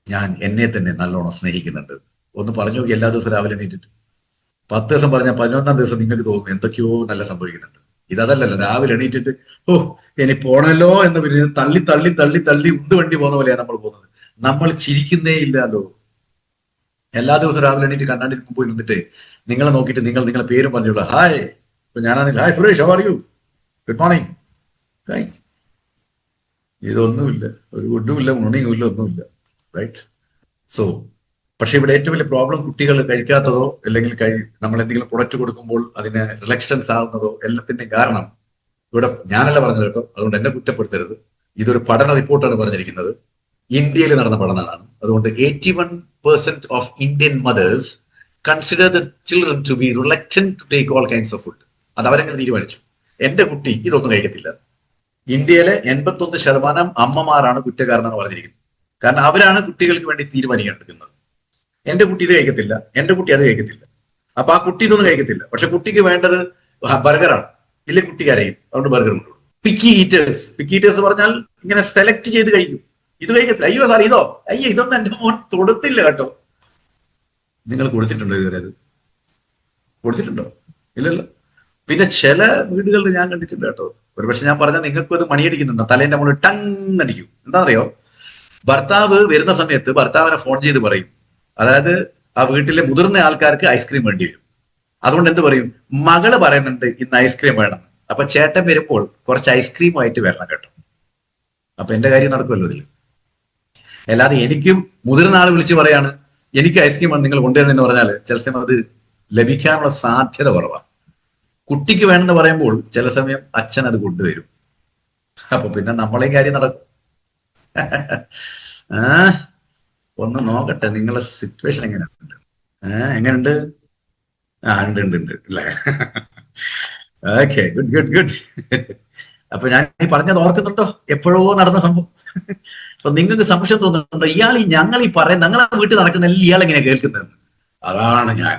ഞാൻ എന്നെ തന്നെ നല്ലോണം സ്നേഹിക്കുന്നുണ്ട്. ഒന്ന് പറഞ്ഞു നോക്കി എല്ലാ ദിവസവും രാവിലെ എണീറ്റിട്ട്. 10 ദിവസം പറഞ്ഞാൽ 11ാം ദിവസം നിങ്ങൾക്ക് തോന്നുന്നു എന്തൊക്കെയോ നല്ല സംഭവിക്കുന്നുണ്ട്. ഇതല്ലല്ലോ, രാവിലെ എണീറ്റിട്ട് ഓ ഇനി പോണല്ലോ എന്ന് പിന്നെ തള്ളി തള്ളി തള്ളി തള്ളി ഉന്ത് വണ്ടി പോകുന്ന പോലെയാണ് നമ്മൾ പോകുന്നത്. നമ്മൾ ചിരിക്കുന്നേ ഇല്ലല്ലോ. എല്ലാ ദിവസവും രാവിലെ എണീറ്റ് കണ്ണാടിന് മുമ്പ് നിന്നിട്ട് നിങ്ങളെ നോക്കിയിട്ട് നിങ്ങളെ പേരും പറഞ്ഞോളൂ. ഹായ്, ഇപ്പൊ ഞാനാണെങ്കിൽ hi Suresh, how are you, good morning. ഇതൊന്നുമില്ല, ഒരു ഗുഡും ഇല്ല, മോർണിംഗും ഇല്ല, ഒന്നുമില്ല. റൈറ്റ്. സോ പക്ഷെ ഇവിടെ ഏറ്റവും വലിയ പ്രോബ്ലം കുട്ടികൾ കഴിക്കാത്തതോ അല്ലെങ്കിൽ നമ്മൾ എന്തെങ്കിലും പ്രൊഡക്റ്റ് കൊടുക്കുമ്പോൾ അതിന് റിലക്ഷൻസ് ആവുന്നതോ എല്ലാത്തിന്റെയും കാരണം ഇവിടെ ഞാനല്ല പറഞ്ഞത് കേട്ടോ. അതുകൊണ്ട് എന്നെ കുറ്റപ്പെടുത്തരുത്. ഇതൊരു പഠന റിപ്പോർട്ടാണ് പറഞ്ഞിരിക്കുന്നത്. ഇന്ത്യയിൽ നടന്ന പഠനമാണ്. അതുകൊണ്ട് 81% of Indian mothers consider the children to be reluctant to take all kinds of food. അത് അവരെങ്ങനെ തീരുമാനിച്ചു, എന്റെ കുട്ടി ഇതൊന്നും കഴിക്കത്തില്ല. ഇന്ത്യയിലെ 81% അമ്മമാരാണ് കുറ്റക്കാരെന്ന് പറഞ്ഞിരിക്കുന്നത്. കാരണം അവരാണ് കുട്ടികൾക്ക് വേണ്ടി തീരുമാനിക്കാൻ എടുക്കുന്നത്. എന്റെ കുട്ടി ഇത് കഴിക്കത്തില്ല, എന്റെ കുട്ടി അത് കഴിക്കത്തില്ല, അപ്പൊ ആ കുട്ടി ഇതൊന്നും കഴിക്കത്തില്ല. പക്ഷെ കുട്ടിക്ക് വേണ്ടത് ബർഗറാണ്. ഇല്ല, കുട്ടി കരയും, അതുകൊണ്ട് ബർഗർ കൊണ്ടുപോകും. പിക്കി ഈറ്റേഴ്സ് പറഞ്ഞാൽ ഇങ്ങനെ സെലക്ട് ചെയ്ത് കഴിക്കും. ഇത് കഴിക്കത്തില്ല, അയ്യോ സാർ ഇതോ, അയ്യോ ഇതൊന്നും എന്റെ മോൻ തൊടുത്തില്ല കേട്ടോ. നിങ്ങൾ കൊടുത്തിട്ടുണ്ടോ ഇതുവരെ? അത് കൊടുത്തിട്ടുണ്ടോ? ഇല്ലല്ലോ. പിന്നെ ചില വീടുകളിൽ ഞാൻ കണ്ടിട്ടുണ്ട് കേട്ടോ. ഒരുപക്ഷെ ഞാൻ പറഞ്ഞാൽ നിങ്ങൾക്കും അത് മണിയടിക്കുന്നുണ്ടോ, തലേന്റെ മുകളിൽ ടങ് അടിക്കും. എന്താണെന്നറിയോ? ഭർത്താവ് വരുന്ന സമയത്ത് ഭർത്താവിനെ ഫോൺ ചെയ്ത് പറയും, അതായത് ആ വീട്ടിലെ മുതിർന്ന ആൾക്കാർക്ക് ഐസ്ക്രീം വേണ്ടി വരും. അതുകൊണ്ട് എന്ത് പറയും, മകള് പറയുന്നുണ്ട് ഇന്ന് ഐസ്ക്രീം വേണം, അപ്പൊ ചേട്ടൻ വരുമ്പോൾ കുറച്ച് ഐസ്ക്രീമുമായിട്ട് വരണം കേട്ടോ. അപ്പൊ എന്റെ കാര്യം നടക്കുമല്ലോ ഇതിൽ. അല്ലാതെ എനിക്ക് മുതിർന്ന ആൾ വിളിച്ച് പറയാണ് എനിക്ക് ഐസ്ക്രീം ആണ് നിങ്ങൾ കൊണ്ടുവരണം എന്ന് പറഞ്ഞാൽ ചില സമയം അത് ലഭിക്കാനുള്ള സാധ്യത കുറവാണ്. കുട്ടിക്ക് വേണമെന്ന് പറയുമ്പോൾ ചില സമയം അച്ഛൻ അത് കൊണ്ടുവരും. അപ്പൊ പിന്നെ നമ്മളെയും കാര്യം നടക്കും. ആ ഒന്ന് നോക്കട്ടെ നിങ്ങളെ സിറ്റുവേഷൻ എങ്ങനെയുണ്ട്. എങ്ങനെയുണ്ട്? ഉണ്ട് ഉണ്ട് ഉണ്ട് അല്ലേ? Okay, good good good. അപ്പൊ ഞാൻ ഈ പറഞ്ഞത് ഓർക്കുന്നുണ്ടോ? എപ്പോഴോ നടന്ന സംഭവം. അപ്പൊ നിങ്ങൾക്ക് സംശയം തോന്നുന്നുണ്ടോ ഞങ്ങൾ ഈ പറയുന്ന ഞങ്ങളെ വീട്ടിൽ നടക്കുന്ന ഇയാൾ എങ്ങനെയാ കേൾക്കുന്നതെന്ന്? അതാണ് ഞാൻ.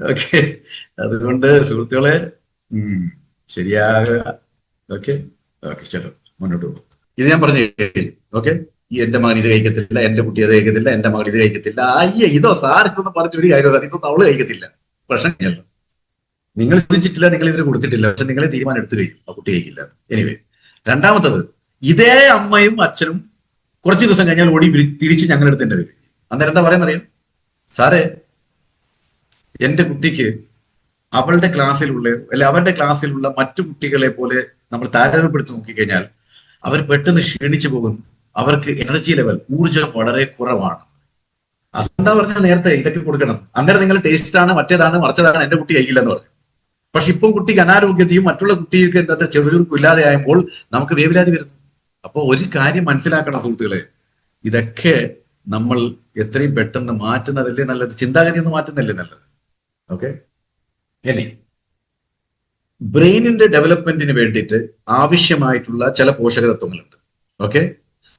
ഓക്കെ, അതുകൊണ്ട് സുഹൃത്തുക്കളെ ശരിയാകുക. ഓക്കെ ഓക്കെ, ചേട്ടാ മുന്നോട്ട് പോകും. ഇത് ഞാൻ പറഞ്ഞു കഴിഞ്ഞു. ഓക്കെ, ഈ എന്റെ മകൻ ഇത് കഴിക്കത്തില്ല, എന്റെ കുട്ടി അത് കഴിക്കത്തില്ല, എന്റെ മകൻ ഇത് കഴിക്കത്തില്ല. ഇതോ സാർ ഇതൊന്നും പറഞ്ഞൊരു കാര്യമല്ല, ഇതൊന്നും അവള് കഴിക്കത്തില്ല. പ്രശ്നമില്ല. നിങ്ങൾ ഇതിച്ചിട്ടില്ല, നിങ്ങൾ ഇതിന് കൊടുത്തിട്ടില്ല, പക്ഷെ നിങ്ങളെ തീരുമാനം എടുത്തു കഴിയും ആ കുട്ടി കഴിക്കില്ല. എനിവേ, രണ്ടാമത്തത്, ഇതേ അമ്മയും അച്ഛനും കുറച്ച് ദിവസം കഴിഞ്ഞാൽ ഓടി തിരിച്ച് ഞങ്ങളുടെ അടുത്ത് എന്റെ വരും. അന്നേരം എന്താ പറയാന്നറിയാം? സാറേ, എന്റെ കുട്ടിക്ക് അവളുടെ ക്ലാസ്സിലുള്ള അല്ലെ അവരുടെ ക്ലാസ്സിലുള്ള മറ്റു കുട്ടികളെ പോലെ നമ്മൾ താരതമ്യപ്പെടുത്തി നോക്കിക്കഴിഞ്ഞാൽ അവർ പെട്ടെന്ന് ക്ഷീണിച്ചു പോകുന്നു. അവർക്ക് എനർജി ലെവൽ, ഊർജ്ജം വളരെ കുറവാണ്. അതെന്താ പറഞ്ഞാൽ നേരത്തെ ഇതൊക്കെ കൊടുക്കണം. അന്നേരം നിങ്ങൾ ടേസ്റ്റ് ആണ്, മറ്റേതാണ്, മറിച്ചതാണ്, എന്റെ കുട്ടി കഴിക്കില്ല എന്ന് പറഞ്ഞു. പക്ഷെ ഇപ്പം കുട്ടിക്ക് അനാരോഗ്യതയും മറ്റുള്ള കുട്ടികൾക്ക് എന്താ ചെറുചുരുക്കും ഇല്ലാതെ ആയപ്പോൾ നമുക്ക് വേവലാതി വരുന്നു. അപ്പൊ ഒരു കാര്യം മനസ്സിലാക്കണം സുഹൃത്തുക്കളെ, ഇതൊക്കെ നമ്മൾ എത്രയും പെട്ടെന്ന് മാറ്റുന്നതല്ലേ നല്ലത്, ചിന്താഗതി ഒന്ന് മാറ്റുന്നല്ലേ നല്ലത്. ഓക്കെ, ഇനി ബ്രെയിനിന്റെ ഡെവലപ്മെന്റിന് വേണ്ടിയിട്ട് ആവശ്യമായിട്ടുള്ള ചില പോഷകതത്വങ്ങളുണ്ട്. ഓക്കെ,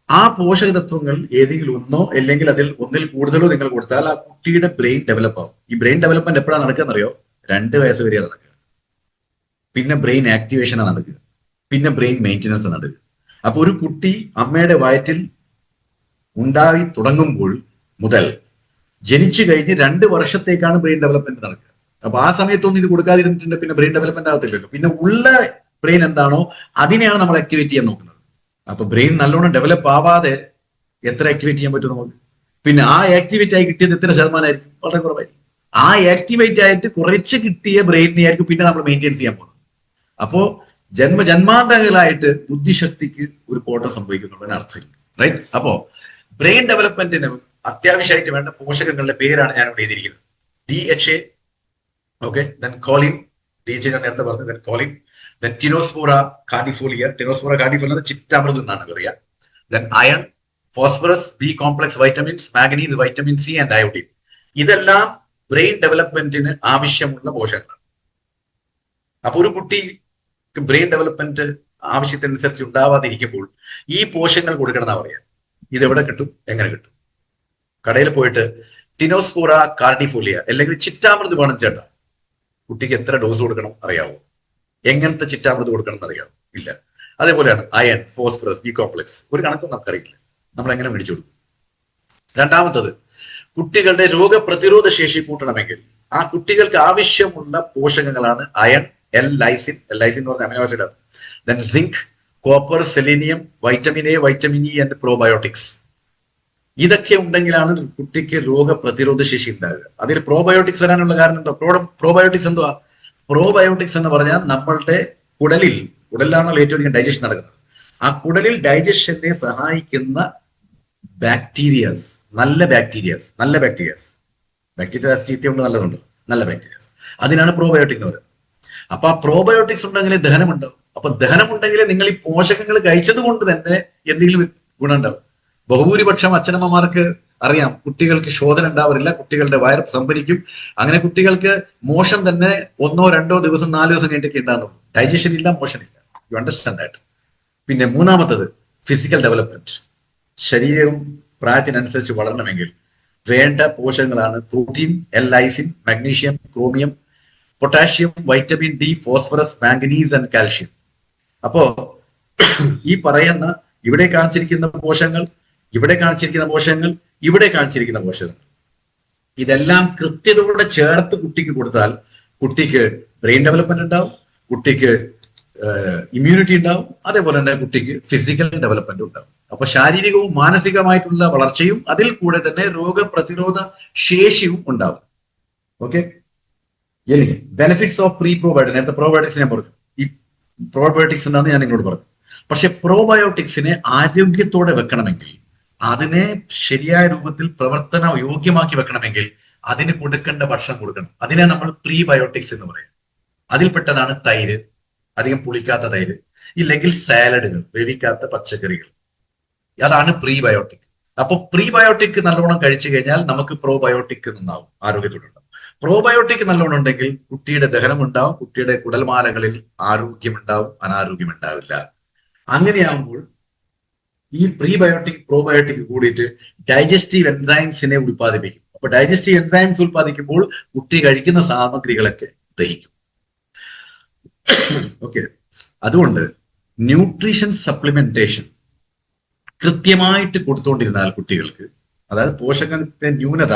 ആ പോഷകതത്വങ്ങൾ ഏതെങ്കിലും ഒന്നോ അല്ലെങ്കിൽ അതിൽ ഒന്നിൽ കൂടുതലോ നിങ്ങൾ കൊടുത്താൽ ആ കുട്ടിയുടെ ബ്രെയിൻ ഡെവലപ്പ് ആവും. ഈ ബ്രെയിൻ ഡെവലപ്മെന്റ് എപ്പോഴാണ് നടക്കുക? 2 വയസ്സ് വരെയാണ് നടക്കുക. പിന്നെ ബ്രെയിൻ ആക്ടിവേഷനാണ് നടക്കുക. പിന്നെ ബ്രെയിൻ മെയിൻ്റനൻസ് നടക്കുക. അപ്പൊ ഒരു കുട്ടി അമ്മയുടെ വയറ്റിൽ ഉണ്ടായി തുടങ്ങുമ്പോൾ മുതൽ ജനിച്ചു കഴിഞ്ഞ് 2 വർഷത്തേക്കാണ് ബ്രെയിൻ ഡെവലപ്മെന്റ് നടക്കുക. അപ്പൊ ആ സമയത്തൊന്നും ഇത് കൊടുക്കാതിരുന്നിട്ടുണ്ട് പിന്നെ ബ്രെയിൻ ഡെവലപ്മെന്റ് ആകത്തില്ലല്ലോ. പിന്നെ ഉള്ള ബ്രെയിൻ എന്താണോ അതിനെയാണ് നമ്മൾ ആക്ടിവേറ്റ് ചെയ്യാൻ നോക്കുന്നത്. അപ്പൊ ബ്രെയിൻ നല്ലോണം ഡെവലപ്പ് ആവാതെ എത്ര ആക്ടിവേറ്റ് ചെയ്യാൻ പറ്റും നമുക്ക്? പിന്നെ ആ ആക്ടിവേറ്റ് ആയി കിട്ടിയത് എത്ര ശതമാനമായിരിക്കും? വളരെ കുറവായിരിക്കും. ആ ആക്ടിവേറ്റ് ആയിട്ട് കുറച്ച് കിട്ടിയ ബ്രെയിനിനെ ആയിരിക്കും പിന്നെ നമ്മൾ മെയിൻറ്റെയിൻ ചെയ്യാൻ പോകുന്നത്. അപ്പോ ജന്മാന്തരങ്ങളായിട്ട് ബുദ്ധിശക്തിക്ക് ഒരു കോട്ടം സംഭവിക്കുന്നുള്ളതിന് അർത്ഥമില്ല. റൈറ്റ്? അപ്പോ ബ്രെയിൻ ഡെവലപ്മെന്റിന് അത്യാവശ്യമായിട്ട് വേണ്ട പോഷകങ്ങളുടെ പേരാണ് ഞാൻ ഇവിടെ എഴുതിയിരിക്കുന്നത്. DHA, okay, then choline. DHA ഞാൻ നേരത്തെ പറഞ്ഞു, then choline, then tinospora cordifolia. Tinospora cordifolia ചിറ്റാമൃതം എന്നാണ് പറയുക. Then iron, phosphorus, B complex vitamins, magnesium, vitamin C and iodine. ഇതെല്ലാം ബ്രെയിൻ ഡെവലപ്മെന്റിന് ആവശ്യമുള്ള പോഷകങ്ങളാണ്. അപ്പൊ ഒരു കുട്ടി ബ്രെയിൻ ഡെവലപ്മെന്റ് ആവശ്യത്തിനനുസരിച്ച് ഉണ്ടാവാതിരിക്കുമ്പോൾ ഈ പോഷകങ്ങൾ കൊടുക്കണമെന്നാ പറയാ. ഇതെവിടെ കിട്ടും? എങ്ങനെ കിട്ടും? കടയിൽ പോയിട്ട് ടിനോസ്പോറ കാർഡിഫോലിയ അല്ലെങ്കിൽ ചിറ്റാമൃത് വേണം ചേട്ടാ, കുട്ടിക്ക് എത്ര ഡോസ് കൊടുക്കണം അറിയാവോ? എങ്ങനത്തെ ചിറ്റാമൃത് കൊടുക്കണം എന്നറിയാവോ? ഇല്ല. അതേപോലെയാണ് അയൺ, ഫോസ്ഫറസ്, B കോംപ്ലക്സ്. ഒരു കണക്കും നമുക്കറിയില്ല, നമ്മൾ എങ്ങനെ മേടിച്ചു കൊടുക്കും? രണ്ടാമത്തത്, കുട്ടികളുടെ രോഗപ്രതിരോധ ശേഷി കൂട്ടണമെങ്കിൽ ആ കുട്ടികൾക്ക് ആവശ്യമുള്ള പോഷകങ്ങളാണ് അയൺ, ലൈസിൻ എന്ന് പറഞ്ഞ അമിനോ ആസിഡാണ്. Then zinc, copper, selenium, vitamin A, vitamin E and probiotics. ഇതൊക്കെ ഉണ്ടെങ്കിലാണ് കുട്ടിക്ക് രോഗപ്രതിരോധ ശേഷി ഉണ്ടാകുക. അതിൽ പ്രോബയോട്ടിക്സ് വരാനുള്ള കാരണം എന്താ? പ്രോബയോട്ടിക്സ് എന്തുവാ? പ്രോബയോട്ടിക്സ് എന്ന് പറഞ്ഞാൽ നമ്മളുടെ കുടലിലാണല്ലോ ഏറ്റവും അധികം ഡൈജഷൻ നടക്കുന്നത്. ആ കുടലിൽ ഡൈജഷനെ സഹായിക്കുന്ന ബാക്ടീരിയാസ്, നല്ല ബാക്ടീരിയാസ് ചീത്തയുണ്ട്, നല്ലതുണ്ട്, നല്ല ബാക്ടീരിയാസ്, അതിനാണ് പ്രോബയോട്ടിക് എന്ന് പറയുന്നത്. അപ്പൊ ആ പ്രോബയോട്ടിക്സ് ഉണ്ടെങ്കിലേ ദഹനമുണ്ടാവും. അപ്പൊ ദഹനമുണ്ടെങ്കിലേ നിങ്ങൾ ഈ പോഷകങ്ങൾ കഴിച്ചത് കൊണ്ട് തന്നെ എന്തെങ്കിലും ഗുണം ഉണ്ടാവും. ബഹുഭൂരിപക്ഷം അച്ഛനമ്മമാർക്ക് അറിയാം, കുട്ടികൾക്ക് ശോധന ഉണ്ടാവാറില്ല, കുട്ടികളുടെ വയർ സംഭരിക്കും. അങ്ങനെ കുട്ടികൾക്ക് മോഷൻ തന്നെ 1, 2 ദിവസം, 4 ദിവസം കഴിഞ്ഞിട്ടൊക്കെ ഉണ്ടാകുന്നു. ഡൈജഷൻ ഇല്ല, മോഷൻ ഇല്ല. You understand that? പിന്നെ മൂന്നാമത്തത് ഫിസിക്കൽ ഡെവലപ്മെന്റ്. ശരീരവും പ്രായത്തിനനുസരിച്ച് വളരണമെങ്കിൽ വേണ്ട പോഷകങ്ങളാണ് protein, lysine, magnesium, chromium, potassium, vitamin D, phosphorus, manganese and calcium. അപ്പോ ഈ പറയുന്ന ഇവിടെ കാണിച്ചിരിക്കുന്ന പോഷകങ്ങൾ, ഇവിടെ കാണിച്ചിരിക്കുന്ന പോഷകങ്ങൾ, ഇവിടെ കാണിച്ചിരിക്കുന്ന പോഷകങ്ങൾ, ഇതെല്ലാം കൃത്യതയോടെ ചേർത്ത് കുട്ടിക്ക് കൊടുത്താൽ കുട്ടിക്ക് ബ്രെയിൻ ഡെവലപ്മെന്റ് ഉണ്ടാവും, കുട്ടിക്ക് ഇമ്മ്യൂണിറ്റി ഉണ്ടാവും, അതേപോലെ തന്നെ കുട്ടിക്ക് ഫിസിക്കൽ ഡെവലപ്മെന്റ് ഉണ്ടാവും. അപ്പൊ ശാരീരികവും മാനസികമായിട്ടുള്ള വളർച്ചയും അതിൽ കൂടെ തന്നെ രോഗപ്രതിരോധ ശേഷിയും ഉണ്ടാവും. ഓക്കെ, ഇനി ബെനിഫിറ്റ്സ് ഓഫ് പ്രീ പ്രോബയോട്ടിക്സ്. നേരത്തെ പ്രോബയോട്ടിക്സ് ഞാൻ പറഞ്ഞു. ഈ പ്രോബയോട്ടിക്സ് എന്താണെന്ന് ഞാൻ നിങ്ങളോട് പറഞ്ഞു. പക്ഷെ പ്രോബയോട്ടിക്സിനെ ആരോഗ്യത്തോടെ വെക്കണമെങ്കിൽ, അതിനെ ശരിയായ രൂപത്തിൽ പ്രവർത്തന യോഗ്യമാക്കി വെക്കണമെങ്കിൽ അതിന് കൊടുക്കേണ്ട ഭക്ഷണം കൊടുക്കണം. അതിനെ നമ്മൾ പ്രീബയോട്ടിക്സ് എന്ന് പറയും. അതിൽപ്പെട്ടതാണ് തൈര്, അധികം പുളിക്കാത്ത തൈര്, ഇല്ലെങ്കിൽ സാലഡുകൾ, വേവിക്കാത്ത പച്ചക്കറികൾ. അതാണ് പ്രീബയോട്ടിക്. അപ്പൊ പ്രീബയോട്ടിക് നല്ലോണം കഴിച്ചു കഴിഞ്ഞാൽ നമുക്ക് പ്രോബയോട്ടിക് ഉണ്ടാവും, ആരോഗ്യത്തോടുണ്ടാവും. പ്രോബയോട്ടിക് നല്ലോണം ഉണ്ടെങ്കിൽ കുട്ടിയുടെ ദഹനം ഉണ്ടാവും, കുട്ടിയുടെ കുടൽമാലകളിൽ ആരോഗ്യമുണ്ടാവും, അനാരോഗ്യം ഉണ്ടാവില്ല. അങ്ങനെയാകുമ്പോൾ ഈ പ്രീബയോട്ടിക് പ്രോബയോട്ടിക് കൂടിയിട്ട് ഡൈജസ്റ്റീവ് എൻസൈംസിനെ ഉൽപ്പാദിപ്പിക്കും. അപ്പൊ ഡൈജസ്റ്റീവ് എൻസൈംസ് ഉൽപ്പാദിക്കുമ്പോൾ കുട്ടി കഴിക്കുന്ന സാമഗ്രികളൊക്കെ ദഹിക്കും. ഓക്കെ, അതുകൊണ്ട് ന്യൂട്രീഷൻ സപ്ലിമെന്റേഷൻ കൃത്യമായിട്ട് കൊടുത്തുകൊണ്ടിരുന്നാൽ കുട്ടികൾക്ക്, അതായത് പോഷകത്തിന്റെ ന്യൂനത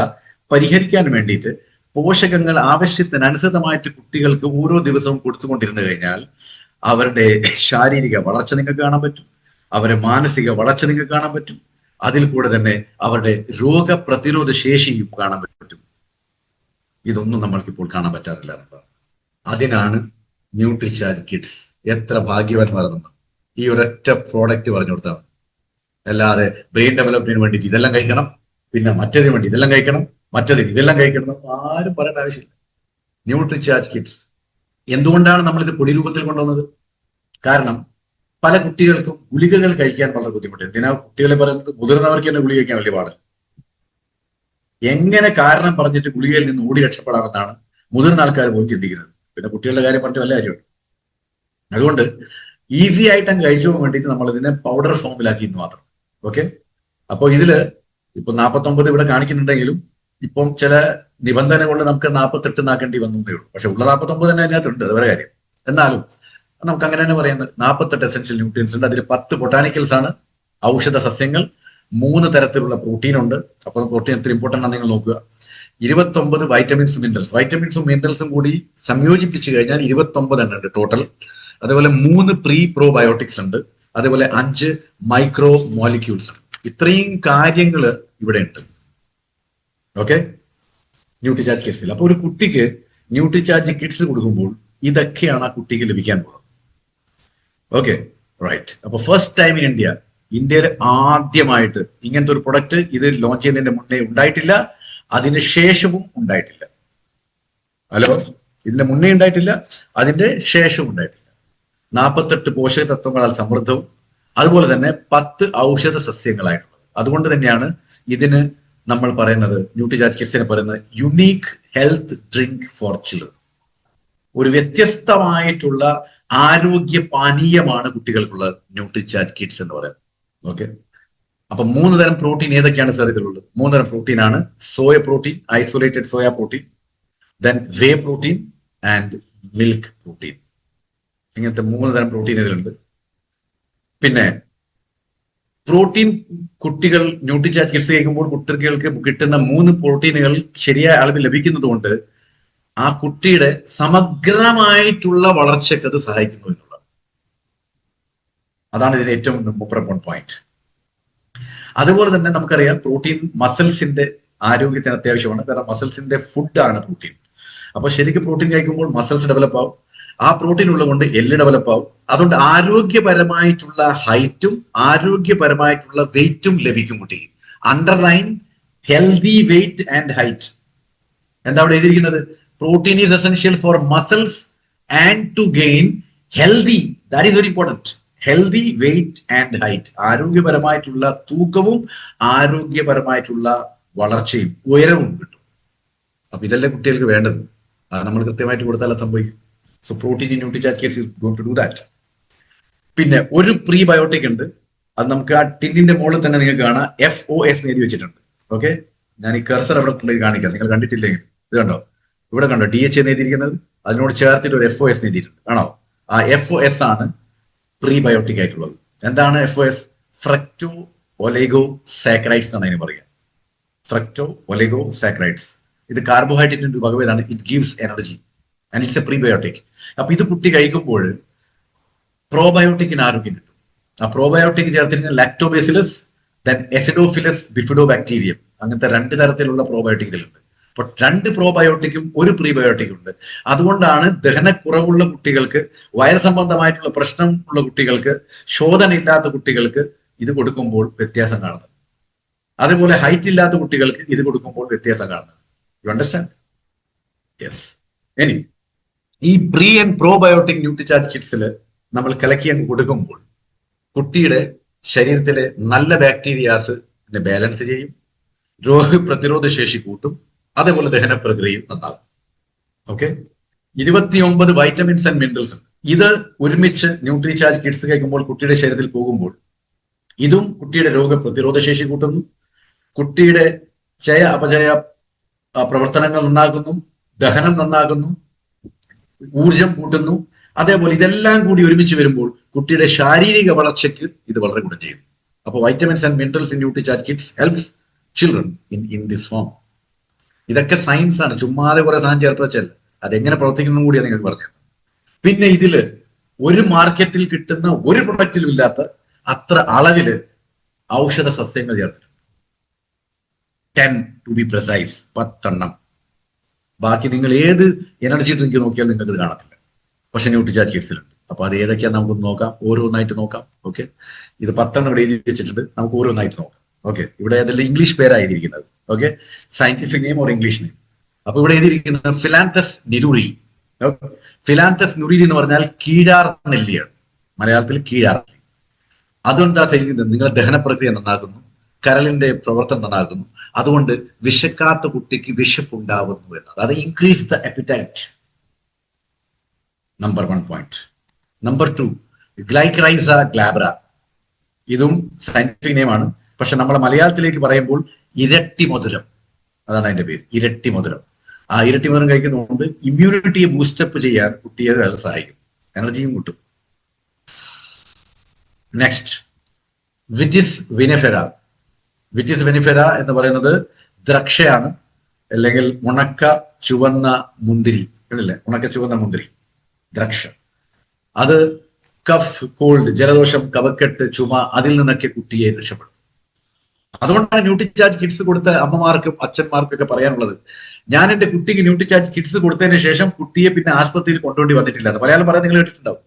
പരിഹരിക്കാൻ വേണ്ടിയിട്ട് പോഷകങ്ങൾ ആവശ്യത്തിനനുസൃതമായിട്ട് കുട്ടികൾക്ക് ഓരോ ദിവസവും കൊടുത്തുകൊണ്ടിരുന്നു കഴിഞ്ഞാൽ അവരുടെ ശാരീരിക വളർച്ച നിങ്ങൾക്ക് കാണാൻ പറ്റും, അവരുടെ മാനസിക വളർച്ച നിങ്ങൾക്ക് കാണാൻ പറ്റും, അതിൽ കൂടെ തന്നെ അവരുടെ രോഗപ്രതിരോധ ശേഷിയും കാണാൻ പറ്റും. ഇതൊന്നും നമ്മൾക്കിപ്പോൾ കാണാൻ പറ്റാറില്ല എന്നതാണ്. അതിനാണ് ന്യൂട്രിചാർജ് കിഡ്സ്. എത്ര ഭാഗ്യവാന്മാർ നമ്മൾ. ഈ ഒരൊറ്റ പ്രോഡക്റ്റ് പറഞ്ഞു കൊടുത്താൽ, അല്ലാതെ ബ്രെയിൻ ഡെവലപ്മെന്റിന് വേണ്ടിയിട്ട് ഇതെല്ലാം കഴിക്കണം, പിന്നെ മറ്റേതിന് വേണ്ടി ഇതെല്ലാം കഴിക്കണം, മറ്റേതിന് ഇതെല്ലാം കഴിക്കണം, ആരും പറയേണ്ട ആവശ്യമില്ല. Nutricharge kids. എന്തുകൊണ്ടാണ് നമ്മളിത് പൊടി രൂപത്തിൽ കൊണ്ടുവന്നത്? കാരണം പല കുട്ടികൾക്കും ഗുളികകൾ കഴിക്കാൻ വളരെ ബുദ്ധിമുട്ട്. എന്തിനാ കുട്ടികളെ പറയുന്നത്? മുതിർന്നവർക്ക് തന്നെ ഗുളിക കഴിക്കാൻ വലിയ പാട്. എങ്ങനെ കാരണം പറഞ്ഞിട്ട് ഗുളികയിൽ നിന്ന് ഓടി രക്ഷപ്പെടാമെന്നാണ് മുതിർന്ന ആൾക്കാർ പോലും ചിന്തിക്കുന്നത്. പിന്നെ കുട്ടികളുടെ കാര്യം പറഞ്ഞിട്ട് വല്ല കാര്യമുണ്ട്. അതുകൊണ്ട് ഈസി ആയിട്ട് അങ്ങ് കഴിച്ചു പോകാൻ വേണ്ടിയിട്ട് നമ്മൾ ഇതിനെ പൗഡർ ഫോമിലാക്കി എന്ന് മാത്രം. ഓക്കെ, അപ്പോൾ ഇതില് ഇപ്പൊ 49 ഇവിടെ കാണിക്കുന്നുണ്ടെങ്കിലും ഇപ്പം ചില നിബന്ധന കൊണ്ട് നമുക്ക് 48 ആക്കേണ്ടി വന്നേ ഉള്ളൂ. പക്ഷെ ഉള്ള 49 തന്നെ അതിനകത്തുണ്ട്, അത് വേറെ കാര്യം. എന്നാലും നമുക്ക് അങ്ങനെ തന്നെ പറയുന്നത് 48 എസെൻഷ്യൽ ന്യൂട്രിയൻസ് ഉണ്ട്. അതിൽ 10 ബൊട്ടാനിക്കൽസ് ആണ്, ഔഷധ സസ്യങ്ങൾ, 3 തരത്തിലുള്ള പ്രോട്ടീൻ ഉണ്ട്. അപ്പൊ പ്രോട്ടീൻ എത്ര ഇമ്പോർട്ടൻ്റ് ആണ് നിങ്ങൾ നോക്കുക. 29 വൈറ്റമിൻസും മിനറൽസ്, വൈറ്റമിൻസും മിനറൽസും കൂടി സംയോജിപ്പിച്ചു കഴിഞ്ഞാൽ 29 എണ്ണം ഉണ്ട് ടോട്ടൽ. അതുപോലെ 3 പ്രീ പ്രോബയോട്ടിക്സ് ഉണ്ട്, അതേപോലെ 5 മൈക്രോ മോളിക്യൂൾസ് ഉണ്ട്. ഇത്രയും കാര്യങ്ങൾ ഇവിടെ ഉണ്ട്. ഓക്കെ, ന്യൂട്രിചാർജ് കിഡ്സിൽ. അപ്പൊ ഒരു കുട്ടിക്ക് ന്യൂട്രിചാർജ് കിഡ്സ് കൊടുക്കുമ്പോൾ ഇതൊക്കെയാണ് ആ കുട്ടിക്ക് ലഭിക്കാൻ പോകുന്നത്. Okay, right. അപ്പൊ ഫസ്റ്റ് ടൈം ഇൻ ഇന്ത്യയിൽ ആദ്യമായിട്ട് ഇങ്ങനത്തെ ഒരു പ്രൊഡക്റ്റ് ഇത് ലോഞ്ച് ചെയ്യുന്നതിന്റെ മുന്നേ ഉണ്ടായിട്ടില്ല, അതിന് ശേഷവും ഉണ്ടായിട്ടില്ല. ഹലോ, ഇതിന്റെ മുന്നേ ഉണ്ടായിട്ടില്ല, അതിന്റെ ശേഷവും ഉണ്ടായിട്ടില്ല. 48 പോഷക തത്വങ്ങളാൽ സമൃദ്ധവും അതുപോലെ തന്നെ 10 ഔഷധ സസ്യങ്ങളായിട്ടുള്ളത്. അതുകൊണ്ട് തന്നെയാണ് ഇതിന് നമ്മൾ പറയുന്നത്, ന്യൂട്രിചാർജ് കിഡ്സിനെ പറയുന്നത് unique health drink for children. ഒരു വ്യത്യസ്തമായിട്ടുള്ള ആരോഗ്യ പാനീയമാണ് കുട്ടികൾക്കുള്ള ന്യൂട്രിചാർജ് കിഡ്സ് എന്ന് പറയുന്നത്. ഓക്കെ, അപ്പൊ 3 തരം പ്രോട്ടീൻ ഏതൊക്കെയാണ് സാർ ഇതിലുള്ളത്? 3 തരം പ്രോട്ടീൻ ആണ്. Soya protein, isolated soya protein, then way protein and milk protein. ഇങ്ങനത്തെ 3 തരം പ്രോട്ടീൻ ഇതിലുണ്ട്. പിന്നെ പ്രോട്ടീൻ കുട്ടികൾ ന്യൂട്രിചാർജ് കിഡ്സ് കഴിക്കുമ്പോൾ കുട്ടികൾക്ക് കിട്ടുന്ന 3 പ്രോട്ടീനുകൾ ശരിയായ അളവിൽ ലഭിക്കുന്നത് കൊണ്ട് ആ കുട്ടിയുടെ സമഗ്രമായിട്ടുള്ള വളർച്ചയ്ക്ക് അത് സഹായിക്കുന്നു എന്നുള്ളത്. അതാണ് ഇതിന്റെ ഏറ്റവും ഇമ്പോർട്ടന്റ് പോയിന്റ്. അതുപോലെ തന്നെ നമുക്കറിയാം പ്രോട്ടീൻ മസിൽസിന്റെ ആരോഗ്യത്തിന് അത്യാവശ്യമാണ്. കാരണം മസിൽസിന്റെ ഫുഡാണ് പ്രോട്ടീൻ. അപ്പൊ ശരിക്കും പ്രോട്ടീൻ കഴിക്കുമ്പോൾ മസിൽസ് ഡെവലപ്പ് ആവും, ആ പ്രോട്ടീൻ ഉള്ളതുകൊണ്ട് എല്ല് ഡെവലപ്പ് ആവും. അതുകൊണ്ട് ആരോഗ്യപരമായിട്ടുള്ള ഹൈറ്റും ആരോഗ്യപരമായിട്ടുള്ള വെയിറ്റും ലഭിക്കും കുട്ടിക്ക്. Underline healthy weight and height. എന്താ അവിടെ എഴുതിയിരിക്കുന്നത്? Protein is essential for muscles and to gain healthy, that is very important, healthy weight and height. ആരോഗ്യപരമായിട്ടുള്ള തൂക്കവും ആരോഗ്യപരമായിട്ടുള്ള വളർച്ചയും ഉയരവും കിട്ടും. അപ്പൊ ഇതല്ലേ കുട്ടികൾക്ക് വേണ്ടത്. നമ്മൾ കൃത്യമായിട്ട് കൊടുത്താൽ അത് സംഭവിക്കും. So protein in Nutricharge kids is going to do that. പിന്നെ ഒരു പ്രീബയോട്ടിക് ഉണ്ട്, അത് നമുക്ക് ആ ടിന്നിന്റെ മുകളിൽ തന്നെ നിങ്ങൾക്ക് കാണാം, FOS എഴുതി വെച്ചിട്ടുണ്ട്. ഓക്കെ, ഞാൻ ഈ കർസർ അവിടെ കൊണ്ടുപോയി കാണിക്കാം, നിങ്ങൾ കണ്ടിട്ടില്ലെങ്കിൽ. ഇത് കണ്ടോ, ഇവിടെ കണ്ടോ DHA എഴുതിയിരിക്കുന്നത്, അതിനോട് ചേർത്തിട്ട് ഒരു FOS എഴുതിയിട്ടുണ്ട്, ആണോ? ആ FOS ആണ് പ്രീബയോട്ടിക് ആയിട്ടുള്ളത്. എന്താണ് FOS? ഫ്രക്ടോ ഒലിഗോ സാക്കറൈഡ്സ് ആണ് അതിന് പറയുക. Fructo oligo saccharides. ഇത് കാർബോഹൈഡ്രേറ്റിന്റെ വകഭേദമാണ്. It gives energy and it's a prebiotic. അപ്പൊ ഇത് കുട്ടി കഴിക്കുമ്പോൾ പ്രോബയോട്ടിക്കിന് ആരോഗ്യം കിട്ടും. ആ പ്രോബയോട്ടിക് ചേർത്തിരിക്കുന്ന lactobacillus, then acidophilus bifido bacterium, അങ്ങനത്തെ 2 തരത്തിലുള്ള പ്രോബയോട്ടിക് ഇതിലുണ്ട്. അപ്പൊ 2 പ്രോബയോട്ടിക്കും 1 പ്രീബയോട്ടിക്കും ഉണ്ട്. അതുകൊണ്ടാണ് ദഹനക്കുറവുള്ള കുട്ടികൾക്ക്, വയർ സംബന്ധമായിട്ടുള്ള പ്രശ്നമുള്ള കുട്ടികൾക്ക്, ശോധന ഇല്ലാത്ത കുട്ടികൾക്ക് ഇത് കൊടുക്കുമ്പോൾ വ്യത്യാസം കാണുന്നത്. അതേപോലെ ഹൈറ്റ് ഇല്ലാത്ത കുട്ടികൾക്ക് ഇത് കൊടുക്കുമ്പോൾ വ്യത്യാസം കാണുന്നത്. You understand? യെസ്. ഇനി ഈ പ്രീ ആൻഡ് പ്രോബയോട്ടിക് ന്യൂട്രിചാർജ് കിറ്റ്സിൽ നമ്മൾ കലക്കി അങ്ങ് കൊടുക്കുമ്പോൾ കുട്ടിയുടെ ശരീരത്തിലെ നല്ല ബാക്ടീരിയാസ് ബാലൻസ് ചെയ്യും, രോഗപ്രതിരോധ ശേഷി കൂട്ടും, അതേപോലെ ദഹന പ്രക്രിയയും നന്നാകും. ഓക്കെ, 29 വൈറ്റമിൻസ് ആൻഡ് മിനറൽസ് ഉണ്ട്. ഇത് ഒരുമിച്ച് ന്യൂട്രിചാർജ് കിറ്റ്സ് കഴിക്കുമ്പോൾ കുട്ടിയുടെ ശരീരത്തിൽ പോകുമ്പോൾ ഇതും കുട്ടിയുടെ രോഗപ്രതിരോധ ശേഷി കൂട്ടുന്നു, കുട്ടിയുടെ ചയ അപചയ പ്രവർത്തനങ്ങൾ നന്നാക്കുന്നു, ദഹനം നന്നാക്കുന്നു, ഊർജം കൂട്ടുന്നു. അതേപോലെ ഇതെല്ലാം കൂടി ഒരുമിച്ച് വരുമ്പോൾ കുട്ടിയുടെ ശാരീരിക വളർച്ചയ്ക്ക് ഇത് വളരെ ഗുണം ചെയ്യുന്നു. അപ്പോൾ vitamins and minerals in Nutricharge kits helps children in this form. ഇതൊക്കെ സയൻസ് ആണ്, ചുമ്മാതെ കുറെ സാധനം ചേർത്ത് വെച്ചല്ല. അതെങ്ങനെ പ്രവർത്തിക്കുന്നു കൂടിയാണ് നിങ്ങൾക്ക് പറഞ്ഞു. പിന്നെ ഇതില് ഒരു മാർക്കറ്റിൽ കിട്ടുന്ന ഒരു പ്രൊഡക്റ്റിലും ഇല്ലാത്ത അത്ര അളവില് ഔഷധ സസ്യങ്ങൾ ചേർത്തിട്ടുണ്ട്. 10 ടു ബി പ്രിസൈസ്, 10 എണ്ണം. ബാക്കി നിങ്ങൾ ഏത് എനർജി ഡ്രിങ്ക് നോക്കിയാൽ നിങ്ങൾക്ക് ഇത് കാണത്തില്ല. പക്ഷെ ന്യൂട്രിചാർജ് കിറ്റ്സിലുണ്ട്. അപ്പൊ അത് ഏതൊക്കെയാന്ന് നമുക്ക് നോക്കാം, ഓരോന്നായിട്ട് നോക്കാം. ഓക്കെ, ഇത് 10 എണ്ണം ഇവിടെ എഴുതി വെച്ചിട്ടുണ്ട്, നമുക്ക് ഓരോന്നായിട്ട് നോക്കാം. ഓക്കെ, ഇവിടെ അതിൽ ഇംഗ്ലീഷ് പേരായിരിക്കുന്നത്. Okay, scientific name or English name. അപ്പൊ ഇവിടെ എഴുതിയിരിക്കുന്നത് ഫിലാന്തസ് നിരൂറി. ഫിലാന്തസ് നുറി എന്ന് പറഞ്ഞാൽ കീഴാർ നെല്ലിയാണ്, മലയാളത്തിൽ കീഴാർ. അതുകൊണ്ടാ ചെയ്യുന്നത്, നിങ്ങളുടെ ദഹന പ്രക്രിയ നന്നാക്കുന്നു, കരളിന്റെ പ്രവർത്തനം നന്നാക്കുന്നു. അതുകൊണ്ട് വിശക്കാത്ത കുട്ടിക്ക് വിശപ്പുണ്ടാവുന്നു എന്നത്, അത് increase the appetite. Number 1 point. Number 2 ഗ്ലൈക്കറൈസ ഗ്ലാബ്ര. ഇതും സയന്റിഫിക് നെയിമാണ്, പക്ഷെ നമ്മളെ മലയാളത്തിലേക്ക് പറയുമ്പോൾ ഇരട്ടി മധുരം, അതാണ് അതിന്റെ പേര്, ഇരട്ടി മധുരം. ആ ഇരട്ടി മധുരം കഴിക്കുന്നതുകൊണ്ട് ഇമ്മ്യൂണിറ്റിയെ ബൂസ്റ്റപ്പ് ചെയ്യാൻ കുട്ടിയെ അത് സഹായിക്കും, എനർജിയും കിട്ടും. നെക്സ്റ്റ്, വിറ്റിസ് വിനിഫെറ. വിറ്റിസ് വിനിഫെറ എന്ന് പറയുന്നത് ദ്രാക്ഷയാണ്, അല്ലെങ്കിൽ ഉണക്ക ചുവന്ന മുന്തിരി, കണ്ടില്ലേ, ഉണക്ക ചുവന്ന മുന്തിരി, ദ്രാക്ഷ. അത് കഫ്, കോൾഡ്, ജലദോഷം, കഫക്കെട്ട്, ചുമ, അതിൽ നിന്നൊക്കെ കുട്ടിയെ രക്ഷപ്പെടും. അതുകൊണ്ടാണ് ന്യൂട്രിചാർജ് കിറ്റ്സ് കൊടുത്ത അമ്മമാർക്കും അച്ഛന്മാർക്കും ഒക്കെ പറയാനുള്ളത്, ഞാൻ എന്റെ കുട്ടിക്ക് ന്യൂട്രിചാർജ് കിറ്റ്സ് കൊടുത്തതിന് ശേഷം കുട്ടിയെ പിന്നെ ആശുപത്രിയിൽ കൊണ്ടുവേണ്ടി വന്നിട്ടില്ല. മലയാളം പറയാൻ നിങ്ങൾ കേട്ടിട്ടുണ്ടാവും.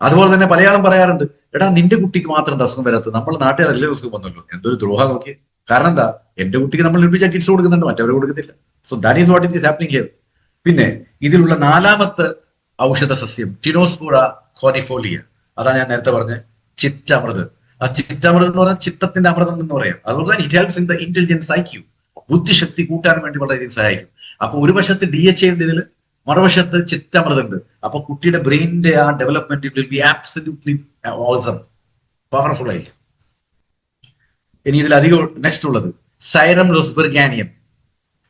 അതുപോലെ തന്നെ മലയാളം പറയാറുണ്ട്, എടാ നിന്റെ കുട്ടിക്ക് മാത്രം അസുഖം വരാത്തത്, നമ്മൾ നാട്ടുകാരെല്ലാം അസുഖം വന്നല്ലോ, എന്തൊരു ദ്രോഹം നോക്കി. കാരണം എന്താ, എന്റെ കുട്ടിക്ക് നമ്മൾ ന്യൂട്രിചാർജ് കിറ്റ്സ് കൊടുക്കുന്നുണ്ട്, മറ്റവർ കൊടുക്കുന്നില്ല. So that is what it is happening here. പിന്നെ ഇതിലുള്ള 4ാമത്തെ ഔഷധ സസ്യം ടിനോസ്പൂറ കോണിഫോലിയ. അതാ ഞാൻ നേരത്തെ പറഞ്ഞ ചിറ്റമൃത്. ആ ചിറ്റമൃത് എന്ന് പറഞ്ഞാൽ ചിത്തത്തിന്റെ അമൃതം എന്ന് പറയാം. അതുകൊണ്ട് തന്നെ it helps in the intelligence IQ, ബുദ്ധിശക്തി കൂട്ടാൻ വേണ്ടി വളരെയധികം സഹായിക്കും. അപ്പൊ ഒരു വശത്ത് DHA ഉണ്ട് ഇതിൽ, മറുവശത്ത് ചിറ്റമൃതുണ്ട്. അപ്പൊ കുട്ടിയുടെ ബ്രെയിനിന്റെ ആ development will be absolutely awesome, powerful ആയിരിക്കും. ഇനി ഇതിലധികം നെക്സ്റ്റ് ഉള്ളത് സൈറം റോസ്ബെർഗാനിയം.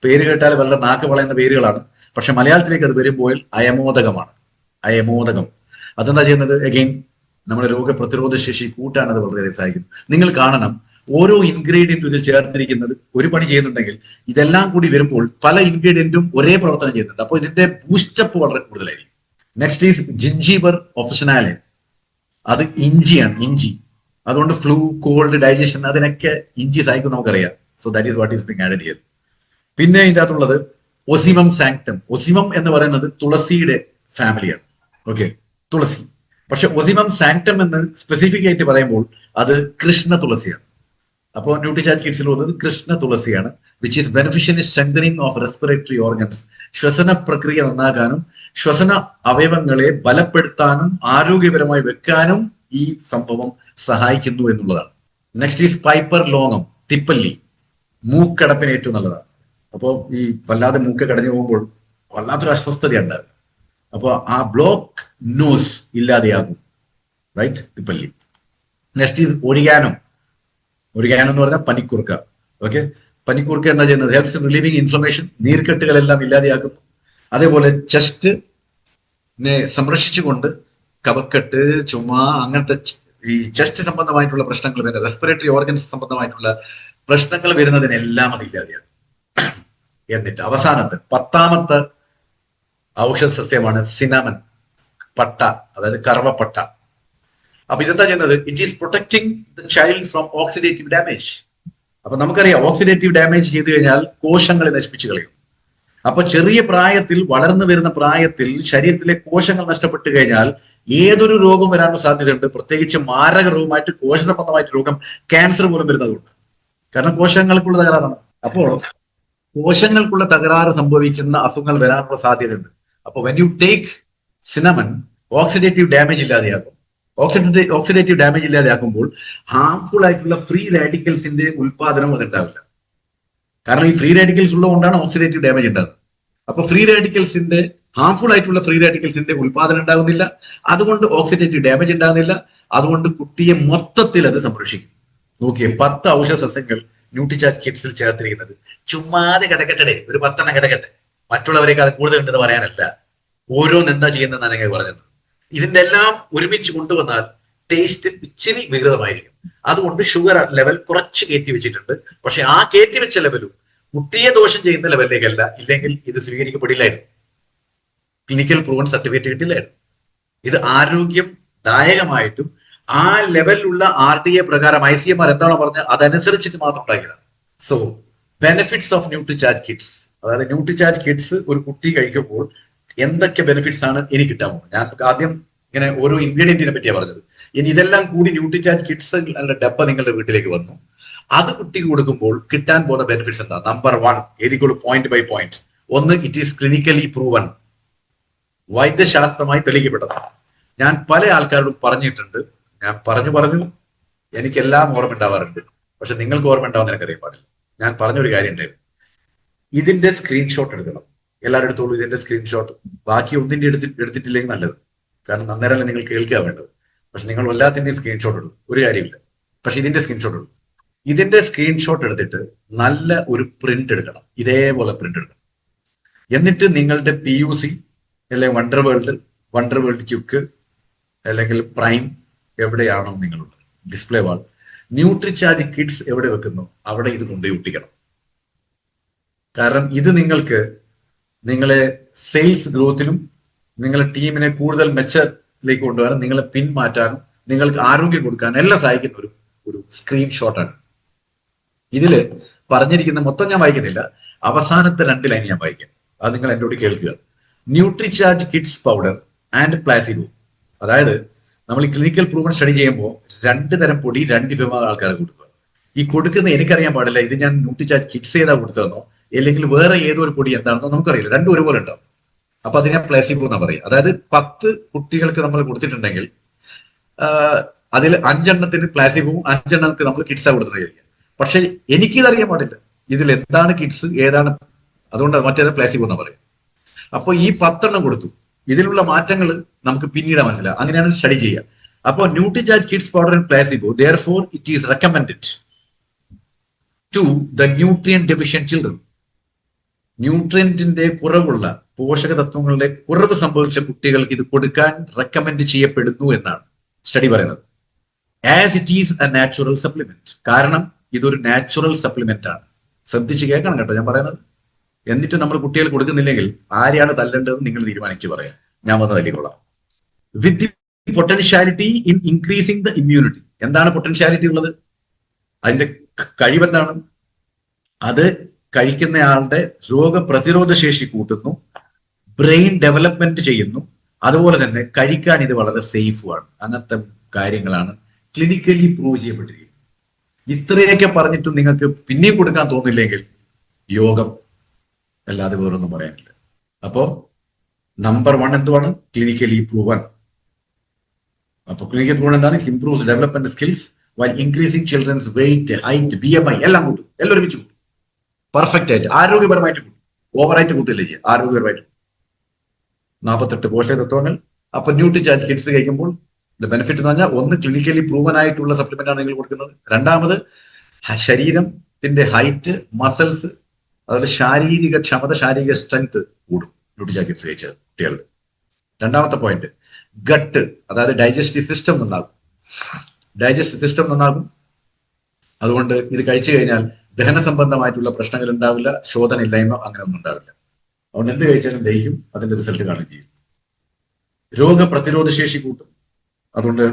പേര് കേട്ടാൽ വളരെ നാക്ക് വളയുന്ന പേരുകളാണ്, പക്ഷെ മലയാളത്തിലേക്ക് അത് വരുമ്പോൾ അയമോദകമാണ്. അയമോദകം അതെന്താ ചെയ്യുന്നത്, അഗെയിൻ നമ്മുടെ രോഗപ്രതിരോധ ശേഷി കൂട്ടാൻ അത് വളരെ സഹായിക്കും. നിങ്ങൾ കാണണം, ഓരോ ഇൻഗ്രീഡിയന്റും ഇതിൽ ചേർത്തിരിക്കുന്നത് ഒരു പണി ചെയ്യുന്നുണ്ടെങ്കിൽ ഇതെല്ലാം കൂടി വരുമ്പോൾ പല ഇൻഗ്രീഡിയന്റും ഒരേ പ്രവർത്തനം ചെയ്യുന്നുണ്ട്. അപ്പോൾ ഇതിന്റെ ബൂസ്റ്റപ്പ് വളരെ കൂടുതലായിരിക്കും. Next is zingiber officinale. അത് ഇഞ്ചിയാണ്, ഇഞ്ചി. അതുകൊണ്ട് ഫ്ലൂ, കോൾഡ്, ഡൈജഷൻ അതിനൊക്കെ ഇഞ്ചി സഹായിക്കും, നമുക്കറിയാം. So that is what is being added here. പിന്നെ ഇതിന്റെ അകത്തുള്ളത് ഒസിമം സാങ്ക്ടം. ഒസിമം എന്ന് പറയുന്നത് തുളസിയുടെ ഫാമിലിയാണ്. ഓക്കെ, തുളസി. പക്ഷെ ഒസിമം സാങ്ക്ടം എന്ന് സ്പെസിഫിക് ആയിട്ട് പറയുമ്പോൾ അത് കൃഷ്ണ തുളസിയാണ്. അപ്പോൾ ന്യൂട്രിചാർജ് കിറ്റ്സിൽ ഉള്ളത് കൃഷ്ണ തുളസിയാണ്, which is beneficial in strengthening of respiratory organs. ശ്വസന പ്രക്രിയ നന്നാക്കാനും ശ്വസന അവയവങ്ങളെ ബലപ്പെടുത്താനും ആരോഗ്യപരമായി വെക്കാനും ഈ സംഭവം സഹായിക്കുന്നു എന്നുള്ളതാണ്. നെക്സ്റ്റ് ഈസ് പൈപ്പർ ലോങ്ങം, തിപ്പല്ലി. മൂക്കടപ്പിന് ഏറ്റവും നല്ലതാണ്. അപ്പോൾ ഈ വല്ലാതെ മൂക്ക് കടഞ്ഞു പോകുമ്പോൾ വല്ലാത്തൊരു അസ്വസ്ഥത ഉണ്ടാകും. അപ്പോൾ ആ ബ്ലോക്ക് നോസ് ഇല്ലാതെയാകും, റൈറ്റ്, തിപ്പല്ലി. Next is oregano. ഒരിഗാനോ എന്ന് പറഞ്ഞാൽ പനിക്കുറുക്ക. ഓക്കെ, പനിക്കുറുക്ക എന്താ ചെയ്യുന്നത്, ഹെൽപ്സ് റിലീവിംഗ് ഇൻഫ്ലമേഷൻ, നീർക്കെട്ടുകളെല്ലാം ഇല്ലാതെയാക്കുന്നു. അതേപോലെ ചെസ്റ്റിനെ സംരക്ഷിച്ചുകൊണ്ട് കഫക്കെട്ട്, ചുമ, അങ്ങനത്തെ ഈ ചെസ്റ്റ് സംബന്ധമായിട്ടുള്ള പ്രശ്നങ്ങൾ വരുന്നത്, റെസ്പിറേറ്ററി ഓർഗൻസ് സംബന്ധമായിട്ടുള്ള പ്രശ്നങ്ങൾ വരുന്നതിനെല്ലാം അത് ഇല്ലാതെയാകും. എന്നിട്ട് അവസാനത്തെ 10ാമത്തെ ഔഷധ സസ്യമാണ് സിനാമൻ, പട്ട, അതായത് കറുവപ്പട്ട. അപ്പൊ ഇതെന്താ ചെയ്യുന്നത്, it is protecting the child from oxidative damage. അപ്പൊ നമുക്കറിയാം, ഓക്സിഡേറ്റീവ് ഡാമേജ് ചെയ്തു കഴിഞ്ഞാൽ കോശങ്ങളെ നശിപ്പിച്ചു കളയും. അപ്പൊ ചെറിയ പ്രായത്തിൽ, വളർന്നു വരുന്ന പ്രായത്തിൽ ശരീരത്തിലെ കോശങ്ങൾ നഷ്ടപ്പെട്ടു കഴിഞ്ഞാൽ ഏതൊരു രോഗം വരാനുള്ള സാധ്യതയുണ്ട്. പ്രത്യേകിച്ച് മാരക രോഗമായിട്ട്, കോശ സംബന്ധമായിട്ട് രോഗം, ക്യാൻസർ പോലും വരുന്നതുകൊണ്ട്. കാരണം കോശങ്ങൾക്കുള്ള തകരാറാണ്. അപ്പോൾ കോശങ്ങൾക്കുള്ള തകരാറ് സംഭവിക്കുന്ന അസുഖങ്ങൾ വരാനുള്ള സാധ്യതയുണ്ട്. അപ്പോൾ when you take cinnamon, oxidative damage ഇല്ലാതെയാക്കും. ഓക്സിഡേറ്റീവ് ഡാമേജ് ഇല്ലാതെയാക്കുമ്പോൾ ഹാർംഫുൾ ആയിട്ടുള്ള ഫ്രീ റാഡിക്കൽസിന്റെ ഉൽപാദനം അതുണ്ടാവില്ല. കാരണം ഈ ഫ്രീ റാഡിക്കൽസ് ഉള്ളതുകൊണ്ടാണ് ഓക്സിഡേറ്റീവ് ഡാമേജ് ഉണ്ടാകുന്നത്. അപ്പൊ ഫ്രീ റാഡിക്കൽസിന്റെ, ഹാർംഫുൾ ആയിട്ടുള്ള ഫ്രീ റാഡിക്കൽസിന്റെ ഉൽപാദനം ഉണ്ടാകുന്നില്ല, അതുകൊണ്ട് ഓക്സിഡേറ്റീവ് ഡാമേജ് ഉണ്ടാകുന്നില്ല, അതുകൊണ്ട് കുട്ടിയെ മൊത്തത്തിൽ അത് സംരക്ഷിക്കും. നോക്കിയേ, 10 ഔഷധ സസ്യങ്ങൾ ന്യൂട്രിചാർജ് കിഡ്സിൽ ചേർത്തിരിക്കുന്നത്. ചുമ്മാതെ കിടക്കട്ടെ, ഒരു 10 കിടക്കട്ടെ, മറ്റുള്ളവരെക്കാൾ കൂടുതൽ ഉണ്ടെന്ന് പറയാനല്ല, ഓരോന്ന് എന്താ ചെയ്യുന്നതെന്നാണ് നിങ്ങൾ പറഞ്ഞത്. ഇതിന്റെ എല്ലാം ഒരുമിച്ച് കൊണ്ടുവന്നാൽ ടേസ്റ്റ് ഇച്ചിരി വികൃതമായിരിക്കും. അതുകൊണ്ട് ഷുഗർ ലെവൽ കുറച്ച് കയറ്റി വെച്ചിട്ടുണ്ട്. പക്ഷെ ആ കയറ്റി വെച്ച ലെവലും കുട്ടിയെ ദോഷം ചെയ്യുന്ന ലെവലിലേക്കല്ല, ഇല്ലെങ്കിൽ ഇത് സ്വീകരിക്കപ്പെടില്ലായിരുന്നു, ക്ലിനിക്കൽ പ്രൂവൻ സർട്ടിഫിക്കറ്റ് കിട്ടില്ലായിരുന്നു. ഇത് ആരോഗ്യദായകമായിട്ടും ആ ലെവലിലുള്ള RDA പ്രകാരം ICMR എന്താണോ പറഞ്ഞത് അതനുസരിച്ചിട്ട് മാത്രം ഉണ്ടാക്കിയതാണ്. So benefits of Nutricharge kids, അതായത് ന്യൂട്രിചാർജ് കിഡ്സ് ഒരു കുട്ടി കഴിക്കുമ്പോൾ എന്തൊക്കെ ബെനിഫിറ്റ്സ് ആണ് എനിക്ക് കിട്ടാൻ പോകുന്നത്. ഞാൻ ആദ്യം ഇങ്ങനെ ഓരോ ഇൻഗ്രീഡിയന്റിനെ പറ്റിയാണ് പറഞ്ഞത്. ഇനി ഇതെല്ലാം കൂടി ന്യൂട്രിചാർജ് കിഡ്സ് ഡബ്ബ നിങ്ങളുടെ വീട്ടിലേക്ക് വന്നു, അത് കുട്ടിക്ക് കൊടുക്കുമ്പോൾ കിട്ടാൻ പോകുന്ന ബെനിഫിറ്റ്സ് എന്താ? നമ്പർ 1, എഴുതിക്കോളൂ പോയിന്റ് ബൈ പോയിന്റ്. ഒന്ന്, ഇറ്റ് ഈസ് ക്ലിനിക്കലി പ്രൂവൻ, വൈദ്യശാസ്ത്രമായി തെളിയിക്കപ്പെട്ടതാണ്. ഞാൻ പല ആൾക്കാരോടും പറഞ്ഞിട്ടുണ്ട്, ഞാൻ പറഞ്ഞു എനിക്കെല്ലാം ഓർമ്മ ഉണ്ടാവാറുണ്ട്, പക്ഷെ നിങ്ങൾക്ക് ഓർമ്മ ഉണ്ടാവുന്ന എനിക്കറിയാൻ പാടില്ല. ഞാൻ പറഞ്ഞൊരു കാര്യം ഉണ്ടായിരുന്നു, ഇതിന്റെ സ്ക്രീൻഷോട്ട് എടുക്കണം. എല്ലാവരും എടുത്തോളൂ ഇതിന്റെ സ്ക്രീൻഷോട്ട്. ബാക്കി ഒന്നിന്റെ എടുത്തിട്ടില്ലെങ്കിൽ നല്ലത്, കാരണം അന്നേരമല്ലേ നിങ്ങൾ കേൾക്കുക വേണ്ടത്. പക്ഷെ നിങ്ങൾ എല്ലാത്തിന്റെയും സ്ക്രീൻഷോട്ട് എടുക്കും, ഒരു കാര്യമില്ല. പക്ഷെ ഇതിന്റെ സ്ക്രീൻഷോട്ട് എടുക്കും. ഇതിന്റെ സ്ക്രീൻഷോട്ട് എടുത്തിട്ട് നല്ല ഒരു പ്രിന്റ് എടുക്കണം, ഇതേപോലെ പ്രിന്റ് എടുക്കണം. എന്നിട്ട് നിങ്ങളുടെ PUC അല്ലെങ്കിൽ വണ്ടർ വേൾഡ് ക്യുക്ക് അല്ലെങ്കിൽ പ്രൈം എവിടെയാണോ നിങ്ങളുള്ളത്, ഡിസ്പ്ലേ വാൾ, ന്യൂട്രിചാർജ് കിഡ്സ് എവിടെ വെക്കുന്നു അവിടെ ഇത് കൊണ്ടുപോയി ഒട്ടിക്കണം. കാരണം ഇത് നിങ്ങൾക്ക് നിങ്ങളെ സെയിൽസ് ഗ്രോത്തിനും നിങ്ങളുടെ ടീമിനെ കൂടുതൽ മെച്ചത്തിലേക്ക് കൊണ്ടുവരാനും നിങ്ങളെ പിന്മാറ്റാനും നിങ്ങൾക്ക് ആരോഗ്യം കൊടുക്കാനും എല്ലാം സഹായിക്കുന്ന ഒരു സ്ക്രീൻഷോട്ടാണ്. ഇതില് പറഞ്ഞിരിക്കുന്ന മൊത്തം ഞാൻ വായിക്കുന്നില്ല, അവസാനത്തെ 2 ലൈൻ ഞാൻ വായിക്കാം, അത് നിങ്ങൾ എന്നോട് കേൾക്കുക. Nutricharge kids powder and placebo. അതായത് നമ്മൾ ഈ ക്ലിനിക്കൽ പ്രൂവൻ സ്റ്റഡി ചെയ്യുമ്പോൾ 2 തരം പൊടി 2 വിഭാഗം ആൾക്കാർക്ക് കൊടുക്കുക. ഈ കൊടുക്കുന്ന എനിക്കറിയാൻ പാടില്ല, ഇത് ഞാൻ ന്യൂട്രിചാർജ് കിഡ്സ് ഏതാ കൊടുത്തതെന്നോ അല്ലെങ്കിൽ വേറെ ഏതോ ഒരു പൊടി എന്താണെന്നോ നമുക്കറിയില്ല, 2 ഒരുപോലെ ഉണ്ടാവും. അപ്പൊ അതിനെ പ്ലാസിബോ എന്നാ പറയുക. അതായത് 10 കുട്ടികൾക്ക് നമ്മൾ കൊടുത്തിട്ടുണ്ടെങ്കിൽ അതിൽ 5 എണ്ണത്തിന് പ്ലാസിബോവും 5 എണ്ണത്തിന് നമ്മൾ കിഡ്സാ കൊടുത്തിരിക്കുക. പക്ഷെ എനിക്കിതറിയാൻ പാടില്ല, ഇതിൽ എന്താണ് കിഡ്സ് ഏതാണ്, അതുകൊണ്ട് മറ്റേത് പ്ലാസിബോ എന്നാ പറയും. അപ്പൊ ഈ 10 എണ്ണം കൊടുത്തു, ഇതിലുള്ള മാറ്റങ്ങൾ നമുക്ക് പിന്നീട് മനസ്സിലാവും, അങ്ങനെയാണ് സ്റ്റഡി ചെയ്യുക. അപ്പോൾ Nutricharge kids powder and placebo, therefore it is recommended to the nutrient deficient children. ന്യൂട്രിയന്റിന്റെ കുറവുള്ള, പോഷക തത്വങ്ങളുടെ കുറവ് സംഭവിച്ച കുട്ടികൾക്ക് ഇത് കൊടുക്കാൻ റെക്കമെൻഡ് ചെയ്യപ്പെടുന്നു എന്നാണ് സ്റ്റഡി പറയുന്നത്. As it is A natural supplement. കാരണം ഇതൊരു നാച്ചുറൽ സപ്ലിമെന്റ് ആണ്. ശ്രദ്ധിച്ച് കേൾക്കണം കേട്ടോ ഞാൻ പറയുന്നത്. എന്നിട്ട് നമ്മൾ കുട്ടികൾ കൊടുക്കുന്നില്ലെങ്കിൽ ആരെയാണ് തല്ലേണ്ടതെന്ന് നിങ്ങൾ തീരുമാനിച്ചു പറയാം, ഞാൻ വന്ന് തല്ലിക്കൊള്ളാം. With the potentiality in increasing the immunity. എന്താണ് പൊട്ടൻഷ്യാലിറ്റി ഉള്ളത്? അതിന്റെ കഴിവെന്താണ്? അത് കഴിക്കുന്നയാളുടെ രോഗപ്രതിരോധ ശേഷി കൂട്ടുന്നു, ബ്രെയിൻ ഡെവലപ്മെന്റ് ചെയ്യുന്നു, അതുപോലെ തന്നെ കഴിക്കാൻ ഇത് വളരെ സേഫുമാണ്. അങ്ങനത്തെ കാര്യങ്ങളാണ് ക്ലിനിക്കലി പ്രൂവ് ചെയ്യപ്പെട്ടിരിക്കുന്നത്. ഇത്രയൊക്കെ പറഞ്ഞിട്ടും നിങ്ങൾക്ക് പിന്നെയും കൊടുക്കാൻ തോന്നില്ലെങ്കിൽ യോഗം അല്ലാതെ വേറൊന്നും പറയാനില്ല. അപ്പോ നമ്പർ 1 എന്തുവാണ്? Clinically proven. അപ്പൊ ക്ലിനിക്കൽ പ്രൂവൻ എന്താണ്? It improves development skills while increasing children's weight, height, BMI എല്ലാം കൂട്ടും, എല്ലാം ഒരുമിച്ച് കൂട്ടും. പെർഫെക്റ്റ് ആയിട്ട് ആരോഗ്യപരമായിട്ട് കൂട്ടും, ഓവറായിട്ട് കൂട്ടില്ല ചെയ്യുക, ആരോഗ്യപരമായിട്ട്. 48 പോഷക തത്വങ്ങൾ. അപ്പൊ ന്യൂട്രിചാർജ് കിഡ്സ് കഴിക്കുമ്പോൾ ബെനിഫിറ്റ് എന്ന് പറഞ്ഞാൽ, ഒന്ന് ക്ലിനിക്കലി പ്രൂവൻ ആയിട്ടുള്ള സപ്ലിമെന്റ് ആണ് നിങ്ങൾ കൊടുക്കുന്നത്. രണ്ടാമത് ശരീരത്തിന്റെ ഹൈറ്റ്, മസിൽസ്, അതുപോലെ ശാരീരിക ക്ഷമത, ശാരീരിക സ്ട്രെങ്ത് കൂടും ന്യൂട്രിചാർജ് കിഡ്സ് കഴിച്ച കുട്ടികൾക്ക്. രണ്ടാമത്തെ പോയിന്റ്, ഗട്ട്, അതായത് ഡൈജസ്റ്റീവ് സിസ്റ്റം നന്നാകും. അതുകൊണ്ട് ഇത് കഴിച്ചു കഴിഞ്ഞാൽ ദഹന സംബന്ധമായിട്ടുള്ള പ്രശ്നങ്ങൾ ഉണ്ടാവില്ല, ശോധന ഇല്ലായ്മ അങ്ങനെ ഒന്നും ഉണ്ടാവില്ല. അതുകൊണ്ട് എന്ത് കഴിച്ചാലും ദഹിക്കും, അതിന്റെ റിസൾട്ട് കാണുകയും ചെയ്യും. രോഗപ്രതിരോധ ശേഷി കൂട്ടും. അതുകൊണ്ട്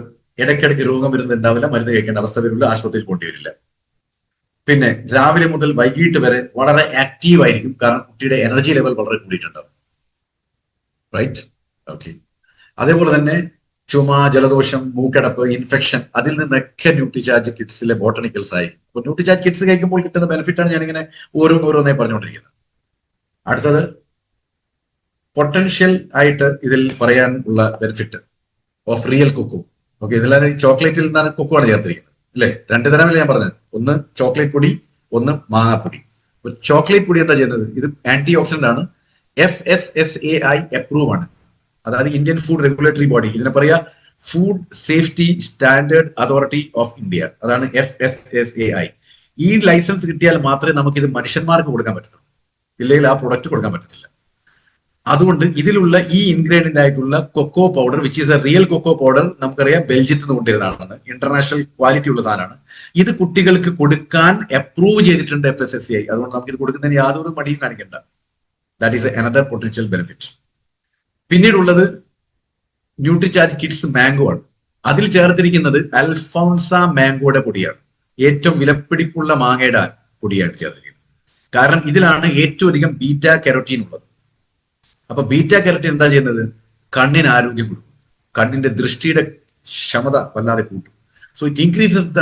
ഇടയ്ക്കിടയ്ക്ക് രോഗം വരുന്നത് ഉണ്ടാവില്ല, മരുന്ന് കഴിക്കേണ്ട അവസ്ഥ വരില്ല, ആശുപത്രിയിൽ പോകേണ്ടി വരില്ല. പിന്നെ രാവിലെ മുതൽ വൈകിട്ട് വരെ വളരെ ആക്റ്റീവ് ആയിരിക്കും, കാരണം കുട്ടിയുടെ എനർജി ലെവൽ വളരെ കൂടിയിട്ടുണ്ടാവും. Right, okay. അതേപോലെ തന്നെ ചുമ, ജലദോഷം, മൂക്കടപ്പ്, ഇൻഫെക്ഷൻ, അതിൽ നിന്നൊക്കെ ന്യൂട്രിചാർജ് കിഡ്സിലെ ബോട്ടണിക്കൽസ് ആയി. അപ്പൊ ന്യൂട്രിചാർജ് കിഡ്സ് കഴിക്കുമ്പോൾ കിട്ടുന്ന ബെനിഫിറ്റാണ് ഞാനിങ്ങനെ ഓരോന്നോരോന്നായി പറഞ്ഞുകൊണ്ടിരിക്കുന്നത്. അടുത്തത് പൊട്ടൻഷ്യൽ ആയിട്ട് ഇതിൽ പറയാൻ ഉള്ള benefit of real cocoa. Okay, ഇതിലാണ് ചോക്ലേറ്റിൽ നിന്നാണ് കൊക്കോ ആണ് ചേർത്തിരിക്കുന്നത്, അല്ലെ? രണ്ട് തരമല്ലേ ഞാൻ പറഞ്ഞത്, ഒന്ന് ചോക്ലേറ്റ് പൊടി, ഒന്ന് മാങ്ങാപ്പൊടി. ചോക്ലേറ്റ് പൊടി എന്താ ചെയ്യുന്നത്? ഇത് ആന്റി ഓക്സിഡന്റ് ആണ്, FSSAI അപ്രൂവ് ആണ്. അതായത് ഇന്ത്യൻ ഫുഡ് റെഗുലേറ്ററി ബോഡി, ഇതിനെ പറയാ food safety standard authority of India, അതാണ് FSSAI. ഈ ലൈസൻസ് കിട്ടിയാൽ മാത്രമേ നമുക്ക് ഇത് മനുഷ്യന്മാർക്ക് കൊടുക്കാൻ പറ്റത്തുള്ളൂ, ഇല്ലെങ്കിൽ ആ പ്രൊഡക്റ്റ് കൊടുക്കാൻ പറ്റത്തില്ല. അതുകൊണ്ട് ഇതിലുള്ള ഈ ഇൻഗ്രീഡിയന്റ് ആയിട്ടുള്ള cocoa powder, which is a real cocoa powder, നമുക്കറിയാം ബെൽജിയത്തിൽ നിന്ന് കൊണ്ടുവരുന്നതാണെന്ന്, ഇന്റർനാഷണൽ ക്വാളിറ്റി ഉള്ള സാധനമാണ്. ഇത് കുട്ടികൾക്ക് കൊടുക്കാൻ അപ്രൂവ് ചെയ്തിട്ടുണ്ട് FSSAI. അതുകൊണ്ട് നമുക്ക് ഇത് കൊടുക്കുന്നതിന് യാതൊരു മടിയും കാണിക്കണ്ട. That is another potential benefit. പിന്നീടുള്ളത് ന്യൂട്രിചാർജ് കിഡ്സ് മാംഗോ ആണ്. അതിൽ ചേർത്തിരിക്കുന്നത് അൽഫോൺസ മാംഗോയുടെ പൊടിയാണ്, ഏറ്റവും വിലപിടിപ്പുള്ള മാങ്ങയുടെ പൊടിയാണ് ചേർത്തിരിക്കുന്നത്. കാരണം ഇതിലാണ് ഏറ്റവും അധികം ബീറ്റ കരോട്ടീൻ ഉള്ളത്. അപ്പൊ ബീറ്റ കരോട്ടീൻ എന്താ ചെയ്യുന്നത്? കണ്ണിന് ആരോഗ്യം കൊടുക്കും, കണ്ണിന്റെ ദൃഷ്ടിയുടെ ക്ഷമത വല്ലാതെ കൂട്ടും. So it increases the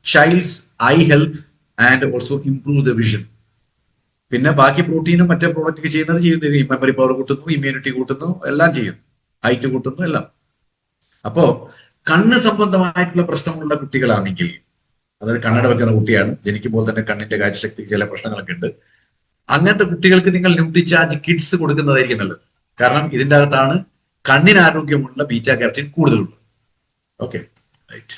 child's I health and also improve the vision. പിന്നെ ബാക്കി പ്രോട്ടീനും മറ്റേ പ്രോഡക്റ്റ് ചെയ്യുന്നത് മെമ്മറി പവർ കൂട്ടുന്നു, ഇമ്മ്യൂണിറ്റി കൂട്ടുന്നു, എല്ലാം ചെയ്യും, ഹൈറ്റ് കൂട്ടുന്നു, എല്ലാം. അപ്പോ കണ്ണ് സംബന്ധമായിട്ടുള്ള പ്രശ്നമുള്ള കുട്ടികളാണെങ്കിൽ, അതായത് കണ്ണട വെക്കുന്ന കുട്ടിയാണ്, ജനിക്കുമ്പോൾ തന്നെ കണ്ണിന്റെ കാഴ്ചശക്തിക്ക് ചില പ്രശ്നങ്ങളൊക്കെ ഉണ്ട്, അങ്ങനത്തെ കുട്ടികൾക്ക് നിങ്ങൾ ന്യൂട്രിചാർജ് കിഡ്സ് കൊടുക്കുന്നതായിരിക്കും നല്ലത്. കാരണം ഇതിന്റെ അകത്താണ് കണ്ണിന് ആരോഗ്യമുള്ള ബീറ്റ കാരോട്ടീൻ കൂടുതലുള്ളത്. Okay, right.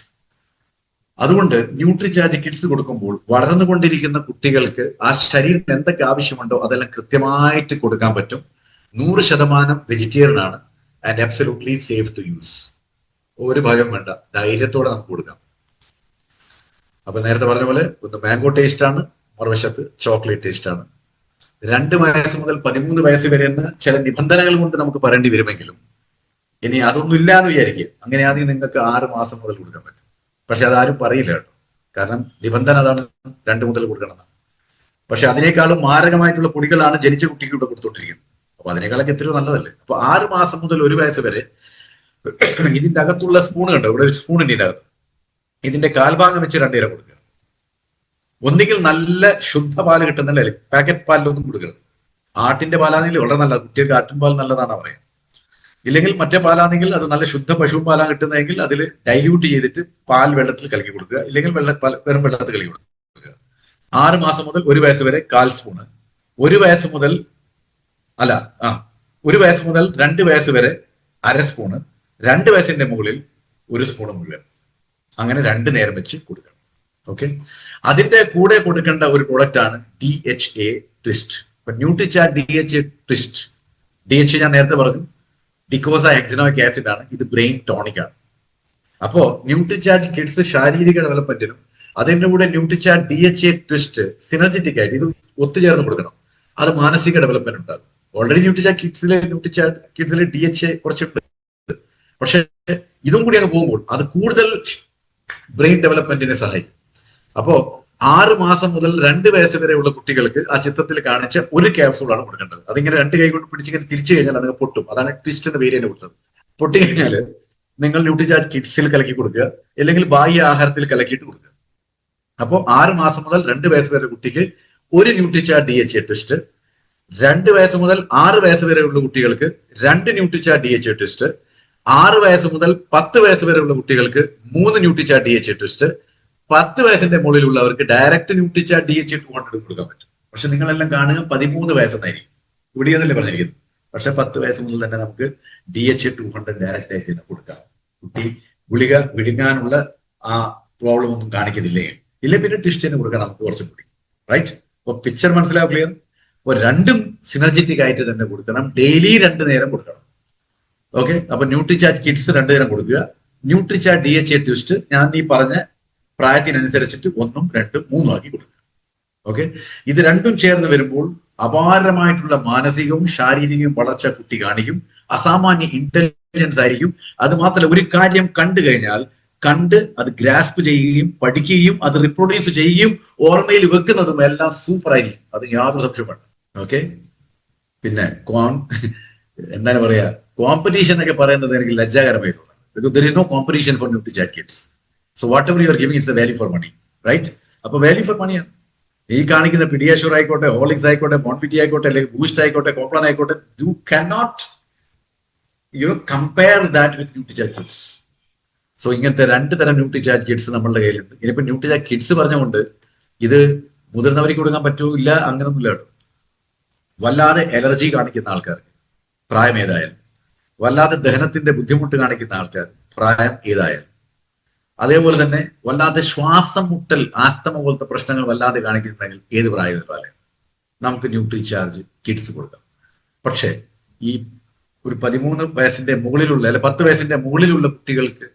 അതുകൊണ്ട് ന്യൂട്രിചാർജ് കിഡ്സ് കൊടുക്കുമ്പോൾ വളർന്നുകൊണ്ടിരിക്കുന്ന കുട്ടികൾക്ക് ആ ശരീരത്തിന് എന്തൊക്കെ ആവശ്യമുണ്ടോ അതെല്ലാം കൃത്യമായിട്ട് കൊടുക്കാൻ പറ്റും. 100% വെജിറ്റേറിയൻ ആണ് and absolutely safe to use. ഒരു ഭയം വേണ്ട, ധൈര്യത്തോടെ നമുക്ക് കൊടുക്കാം. അപ്പൊ നേരത്തെ പറഞ്ഞ പോലെ ഒന്ന് മാംഗോ ടേസ്റ്റ് ആണ്, മറുവശത്ത് ചോക്ലേറ്റ് ടേസ്റ്റ് ആണ്. 2 വയസ്സ് മുതൽ 13 വയസ്സ് വരെ എന്ന് ചില നിബന്ധനകൾ കൊണ്ട് നമുക്ക് പറയേണ്ടി വരുമെങ്കിലും, ഇനി അതൊന്നും ഇല്ല എന്ന് വിചാരിക്കുക, അങ്ങനെയാണെങ്കിൽ നിങ്ങൾക്ക് 6 മാസം മുതൽ കൊടുക്കാൻ പറ്റും. പക്ഷെ അതാരും പറയില്ല കേട്ടോ, കാരണം നിബന്ധന അതാണ് 2 മുതൽ കൊടുക്കണം. പക്ഷെ അതിനേക്കാളും മാരകമായിട്ടുള്ള പൊടികളാണ് ജനിച്ച കുട്ടിക്ക് ഇവിടെ കൊടുത്തോണ്ടിരിക്കുന്നത്. അപ്പൊ അതിനേക്കാളൊക്കെ എത്രയോ നല്ലതല്ലേ. അപ്പൊ 6 മാസം മുതൽ 1 വയസ്സ് വരെ ഇതിന്റെ അകത്തുള്ള സ്പൂൺ കണ്ടോ, ഇവിടെ ഒരു സ്പൂൺ ഇതിന്റെ അകത്ത്, ഇതിന്റെ കാൽഭാഗം വെച്ച് 2 നേരം കൊടുക്കുക. ഒന്നുകിൽ നല്ല ശുദ്ധ പാല് കിട്ടുന്നല്ലേ, പാക്കറ്റ് പാലിലൊന്നും കൊടുക്കരുത്. ആട്ടിന്റെ പാലാണെങ്കിൽ വളരെ നല്ലത്, കുട്ടികൾക്ക് ആട്ടിൻ പാൽ നല്ലതാണ് പറയാം. ഇല്ലെങ്കിൽ മറ്റേ പാലാണെങ്കിൽ അത് നല്ല ശുദ്ധ പശു പാലാണ് കിട്ടുന്നതെങ്കിൽ അതിൽ ഡൈല്യൂട്ട് ചെയ്തിട്ട് പാൽ വെള്ളത്തിൽ കലക്കി കൊടുക്കുക, ഇല്ലെങ്കിൽ വെറും വെള്ളത്തിൽ കലക്കി കൊടുക്കുക. 6 മാസം മുതൽ 1 വയസ്സ് വരെ 1/4 സ്പൂണ്, 1 വയസ്സ് മുതൽ 2 വയസ്സ് വരെ 1/2 സ്പൂണ്, 2 വയസ്സിന്റെ മുകളിൽ 1 സ്പൂണ് മുഴുവൻ. അങ്ങനെ 2 നേരം വെച്ച് കൊടുക്കണം. ഓക്കെ, അതിന്റെ കൂടെ കൊടുക്കേണ്ട ഒരു പ്രൊഡക്റ്റ് ആണ് DHA twist. Nutricharge DHA twist. DHA ഞാൻ നേരത്തെ പറഞ്ഞു, ഡിക്കോസ ഹെക്സനോയിക് ആസിഡ് ആണ്, ഇത് ബ്രെയിൻ ടോണിക് ആണ്. അപ്പോ ന്യൂട്രിചാർജ് കിഡ്സ് ശാരീരിക ഡെവലപ്മെന്റിനും അതിന്റെ കൂടെ ന്യൂട്രിചാർജ് DHA ട്വിസ്റ്റ് സിനർജറ്റിക് ആയിട്ട് ഇത് ഒത്തുചേർന്ന് കൊടുക്കണം, അത് മാനസിക ഡെവലപ്മെന്റ് ഉണ്ടാകും. ഓൾറെഡി ന്യൂട്രിചാർജ് കിഡ്സിലെ DHA കുറച്ചുണ്ട്, പക്ഷെ ഇതും കൂടി അങ്ങ് പോകുമ്പോൾ അത് കൂടുതൽ ബ്രെയിൻ ഡെവലപ്മെന്റിനെ സഹായിക്കും. അപ്പോ 6 മാസം മുതൽ 2 വയസ്സ് വരെയുള്ള കുട്ടികൾക്ക് ആ ചിത്രത്തിൽ കാണിച്ച ഒരു ക്യാപ്സൂളാണ് കൊടുക്കേണ്ടത്. അതിങ്ങനെ 2 കൈ കൊണ്ട് പിടിച്ചിങ്ങനെ തിരിച്ചു കഴിഞ്ഞാൽ അത് പൊട്ടും. അതാണ് ട്വിസ്റ്റ് എന്ന പേര് തന്നെ കൊടുത്തത്. പൊട്ടി കഴിഞ്ഞാൽ നിങ്ങൾ ന്യൂട്രിചാർജ് കിഡ്സിൽ കലക്കി കൊടുക്കുക, അല്ലെങ്കിൽ ബാഹ്യ ആഹാരത്തിൽ കലക്കിയിട്ട് കൊടുക്കുക. അപ്പോൾ 6 മാസം മുതൽ 2 വയസ്സ് വരെ കുട്ടിക്ക് ഒരു ന്യൂട്രിചാർജ് DHA ട്വിസ്റ്റ്, 2 വയസ്സ് മുതൽ 6 വയസ്സ് വരെയുള്ള കുട്ടികൾക്ക് 2 ന്യൂട്രിചാർജ് DHA ട്വിസ്റ്റ്, 6 വയസ്സ് മുതൽ 10 വയസ്സ് വരെയുള്ള കുട്ടികൾക്ക് 3 ന്യൂട്രിചാർജ് DHA ട്വിസ്റ്റ്, 10 വയസ്സിന്റെ മുകളിലുള്ളവർക്ക് ഡയറക്റ്റ് ന്യൂട്രിചാർജ് DHA 200 കൊടുക്കാൻ പറ്റും. പക്ഷെ നിങ്ങളെല്ലാം കാണുക 13 വയസ്സെന്നായിരിക്കും, ഇവിടെയൊന്നല്ലേ പറഞ്ഞിരിക്കുന്നത്. പക്ഷെ 10 വയസ്സ് മുതൽ തന്നെ നമുക്ക് DHA 200 ഡയറക്റ്റ് ആയിട്ട് തന്നെ കൊടുക്കാം. കുട്ടി ഗുളിക വിഴുങ്ങാനുള്ള ആ പ്രോബ്ലം ഒന്നും കാണിക്കുന്നില്ലേ, ഇല്ല പിന്നെ ട്വിസ്റ്റ് തന്നെ കൊടുക്കാം നമുക്ക് കുറച്ചും കൂടി. റൈറ്റ്, അപ്പൊ പിക്ചർ മനസ്സിലാവും, ക്ലിയർ? അപ്പൊ രണ്ടും സിനർജറ്റിക് ആയിട്ട് തന്നെ കൊടുക്കണം, ഡെയിലി 2 നേരം കൊടുക്കണം. ഓക്കെ, അപ്പൊ ന്യൂട്രിചാർജ് കിഡ്സ് 2 നേരം കൊടുക്കുക, ന്യൂട്രിചാർജ് DHA ട്വിസ്റ്റ് ഞാൻ ഈ പറഞ്ഞ പ്രായത്തിനനുസരിച്ചിട്ട് 1, 2, 3 ആക്കി കൊടുക്കുക. ഓക്കെ, ഇത് രണ്ടും ചേർന്ന് വരുമ്പോൾ അപാരമായിട്ടുള്ള മാനസികവും ശാരീരികവും വളർച്ച കുട്ടി കാണിക്കും, അസാമാന്യ ഇന്റലിജൻസ് ആയിരിക്കും. അത് മാത്രമല്ല, ഒരു കാര്യം കണ്ടു കഴിഞ്ഞാൽ കണ്ട് അത് ഗ്രാസ്പ് ചെയ്യുകയും പഠിക്കുകയും അത് റിപ്രൊഡ്യൂസ് ചെയ്യുകയും ഓർമ്മയിൽ വെക്കുന്നതും എല്ലാം സൂപ്പർ ആയിരിക്കും. അത് യാതൊരു സംശയമാണ്. ഓക്കെ. പിന്നെ എന്താണ് പറയാ, കോമ്പറ്റീഷൻ എന്നൊക്കെ പറയുന്നത് എനിക്ക് ലജ്ജാകരമായി തോന്നുന്നു. Because there is no competition for Nutricharge kids. So whatever you are giving it's a value for money, right? അപ്പൊ വാല്യൂ ഫോർ മണിയാണ് ഈ കാണിക്കുന്ന. പിഡിയാഷുർ ആയിക്കോട്ടെ, ഹോളിക്സ് ആയിക്കോട്ടെ, ബോൺവിറ്റി ആയിക്കോട്ടെ, അല്ലെങ്കിൽ ബൂസ്റ്റ് ആയിക്കോട്ടെ, കോംപ്ലാൻ ആയിക്കോട്ടെ, you cannot compare that with Nutricharge kids. So ഇങ്ങനത്തെ 2 തരം ന്യൂട്രിചാർജ് കിഡ്സ് നമ്മളുടെ കയ്യിലുണ്ട്. ഇനിയിപ്പോ ന്യൂട്രിചാർജ് കിഡ്സ് പറഞ്ഞുകൊണ്ട് ഇത് മുതിർന്നവർക്ക് കൊടുക്കാൻ പറ്റൂല്ല അങ്ങനൊന്നുമില്ല കേട്ടോ. വല്ലാതെ അലർജി കാണിക്കുന്ന ആൾക്കാർക്ക്, പ്രായം ഏതായാലും, വല്ലാതെ ദഹനത്തിന്റെ ബുദ്ധിമുട്ട് കാണിക്കുന്ന ആൾക്കാർ, പ്രായം ഏതായാലും, അതേപോലെ തന്നെ വല്ലാതെ ശ്വാസം മുട്ടൽ, ആസ്തമ പോലത്തെ പ്രശ്നങ്ങൾ വല്ലാതെ കാണിക്കുന്നുണ്ടെങ്കിൽ ഏത് പ്രായത്തിലും നമുക്ക് ന്യൂട്രിചാർജ് കിഡ്സ് കൊടുക്കാം. പക്ഷേ ഈ ഒരു 13 വയസ്സിന്റെ മുകളിലുള്ള, അല്ലെ 10 വയസ്സിന്റെ മുകളിലുള്ള കുട്ടികൾക്ക്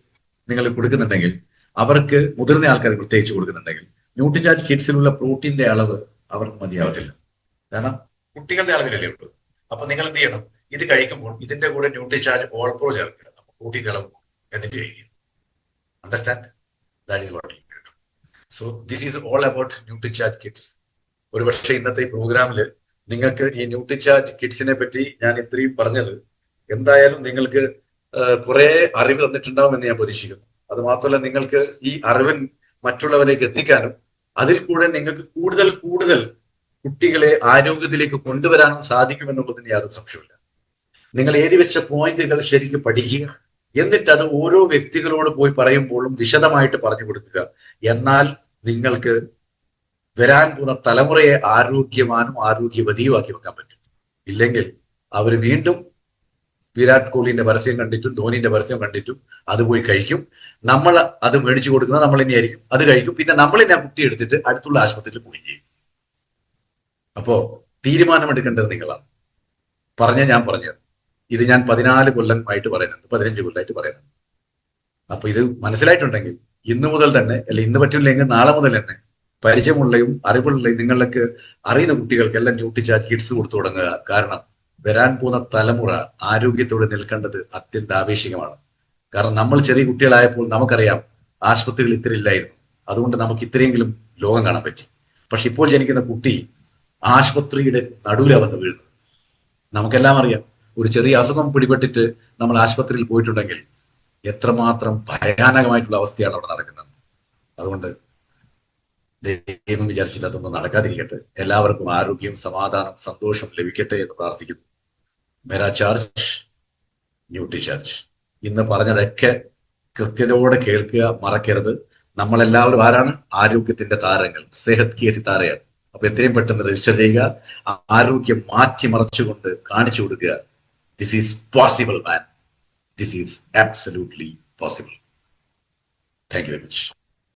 നിങ്ങൾ കൊടുക്കുന്നുണ്ടെങ്കിൽ, അവർക്ക് മുതിർന്ന ആൾക്കാർ പ്രത്യേകിച്ച് കൊടുക്കുന്നുണ്ടെങ്കിൽ, ന്യൂട്രിചാർജ് കിഡ്സിലുള്ള പ്രോട്ടീന്റെ അളവ് അവർക്ക് മതിയാവത്തില്ല. കാരണം കുട്ടികളുടെ അളവിലല്ലേ ഉള്ളൂ. അപ്പൊ നിങ്ങൾ എന്ത് ചെയ്യണം, ഇത് കഴിക്കുമ്പോൾ ഇതിന്റെ കൂടെ ന്യൂട്രിചാർജ് ഓൾ പ്രോ ചേർക്കുക, പ്രോട്ടീൻ അളവ് എന്നിട്ട് കഴിക്കുക. Understand? That is what you do. So this is all about Nutricharge kids. ഒരുപക്ഷെ ഇന്നത്തെ ഈ പ്രോഗ്രാമിൽ നിങ്ങൾക്ക് ഈ ന്യൂട്രിചാർജ് കിഡ്സിനെ പറ്റി ഞാൻ ഇത്രയും പറഞ്ഞത് എന്തായാലും നിങ്ങൾക്ക് കുറെ അറിവ് തന്നിട്ടുണ്ടാവും എന്ന് ഞാൻ പ്രതീക്ഷിക്കുന്നു. അത് മാത്രമല്ല, നിങ്ങൾക്ക് ഈ അറിവ് മറ്റുള്ളവരിലേക്ക് എത്തിക്കാനും അതിൽ കൂടെ നിങ്ങൾക്ക് കൂടുതൽ കൂടുതൽ കുട്ടികളെ ആരോഗ്യത്തിലേക്ക് കൊണ്ടുവരാനും സാധിക്കുമെന്നുള്ളതിന് യാതൊരു സംശയമില്ല. നിങ്ങൾ എഴുതി വെച്ച പോയിന്റുകൾ ശരിക്കും പഠിക്കുക, എന്നിട്ട് അത് ഓരോ വ്യക്തികളോട് പോയി പറയുമ്പോഴും വിശദമായിട്ട് പറഞ്ഞു കൊടുക്കുക. എന്നാൽ നിങ്ങൾക്ക് വരാൻ പോകുന്ന തലമുറയെ ആരോഗ്യവാനും ആരോഗ്യവതിയും ആക്കി വെക്കാൻ പറ്റും. ഇല്ലെങ്കിൽ അവർ വീണ്ടും വിരാട് കോഹ്ലിന്റെ പരസ്യം കണ്ടിട്ടും ധോനിന്റെ പരസ്യം കണ്ടിട്ടും അത് പോയി കഴിക്കും. നമ്മൾ അത് മേടിച്ചു കൊടുക്കുന്നത് നമ്മൾ തന്നെയായിരിക്കും. അത് കഴിക്കും. പിന്നെ നമ്മൾ തന്നെ കുട്ടി എടുത്തിട്ട് അടുത്തുള്ള ആശുപത്രിയിൽ പോയി ചെയ്യും. അപ്പോ തീരുമാനമെടുക്കേണ്ടത് നിങ്ങളാണ്. ഞാൻ പറഞ്ഞത് ഇത് ഞാൻ 14 കൊല്ലമായിട്ട് പറയുന്നുണ്ട്, 15 കൊല്ലമായിട്ട് പറയുന്നുണ്ട്. അപ്പൊ ഇത് മനസ്സിലായിട്ടുണ്ടെങ്കിൽ ഇന്ന് മുതൽ തന്നെ, അല്ലെ ഇന്ന് പറ്റില്ലെങ്കിൽ നാളെ മുതൽ തന്നെ പരിചയമുള്ളയും അറിവുള്ളയും നിങ്ങൾക്ക് അറിയുന്ന കുട്ടികൾക്കെല്ലാം ന്യൂട്രിചാർജ് കിഡ്സ് കൊടുത്തു തുടങ്ങുക. കാരണം വരാൻ പോകുന്ന തലമുറ ആരോഗ്യത്തോടെ നിൽക്കേണ്ടത് അത്യന്താപേക്ഷികമാണ്. കാരണം നമ്മൾ ചെറിയ കുട്ടികളായപ്പോൾ നമുക്കറിയാം ആശുപത്രികൾ ഇത്ര ഇല്ലായിരുന്നു. അതുകൊണ്ട് നമുക്ക് ഇത്രയെങ്കിലും ലോകം കാണാൻ പറ്റി. പക്ഷെ ഇപ്പോൾ ജനിക്കുന്ന കുട്ടി ആശുപത്രിയുടെ നടുവിലാവന്ന് വീഴുന്നത്. നമുക്കെല്ലാം അറിയാം, ഒരു ചെറിയ അസുഖം പിടിപെട്ടിട്ട് നമ്മൾ ആശുപത്രിയിൽ പോയിട്ടുണ്ടെങ്കിൽ എത്രമാത്രം ഭയാനകമായിട്ടുള്ള അവസ്ഥയാണ് അവിടെ നടക്കുന്നത്. അതുകൊണ്ട് ദൈവം വിചാരിച്ചിട്ട് അതൊന്നും നടക്കാതിരിക്കട്ടെ. എല്ലാവർക്കും ആരോഗ്യം, സമാധാനം, സന്തോഷം ലഭിക്കട്ടെ എന്ന് പ്രാർത്ഥിക്കുന്നു. മേരാ ചാർജ് ന്യൂട്രിചാർജ്. ഇന്ന് പറഞ്ഞതൊക്കെ കൃത്യതയോടെ കേൾക്കുക, മറക്കരുത്. നമ്മളെല്ലാവരും ആരാണ്? ആരോഗ്യത്തിന്റെ താരങ്ങൾ, സെഹത് കെ സിതാരയാണ്. അപ്പൊ എത്രയും പെട്ടെന്ന് രജിസ്റ്റർ ചെയ്യുക. ആരോഗ്യം മാറ്റിമറിച്ചുകൊണ്ട് കാണിച്ചു കൊടുക്കുക. This is possible man. This is absolutely possible. Thank you very much.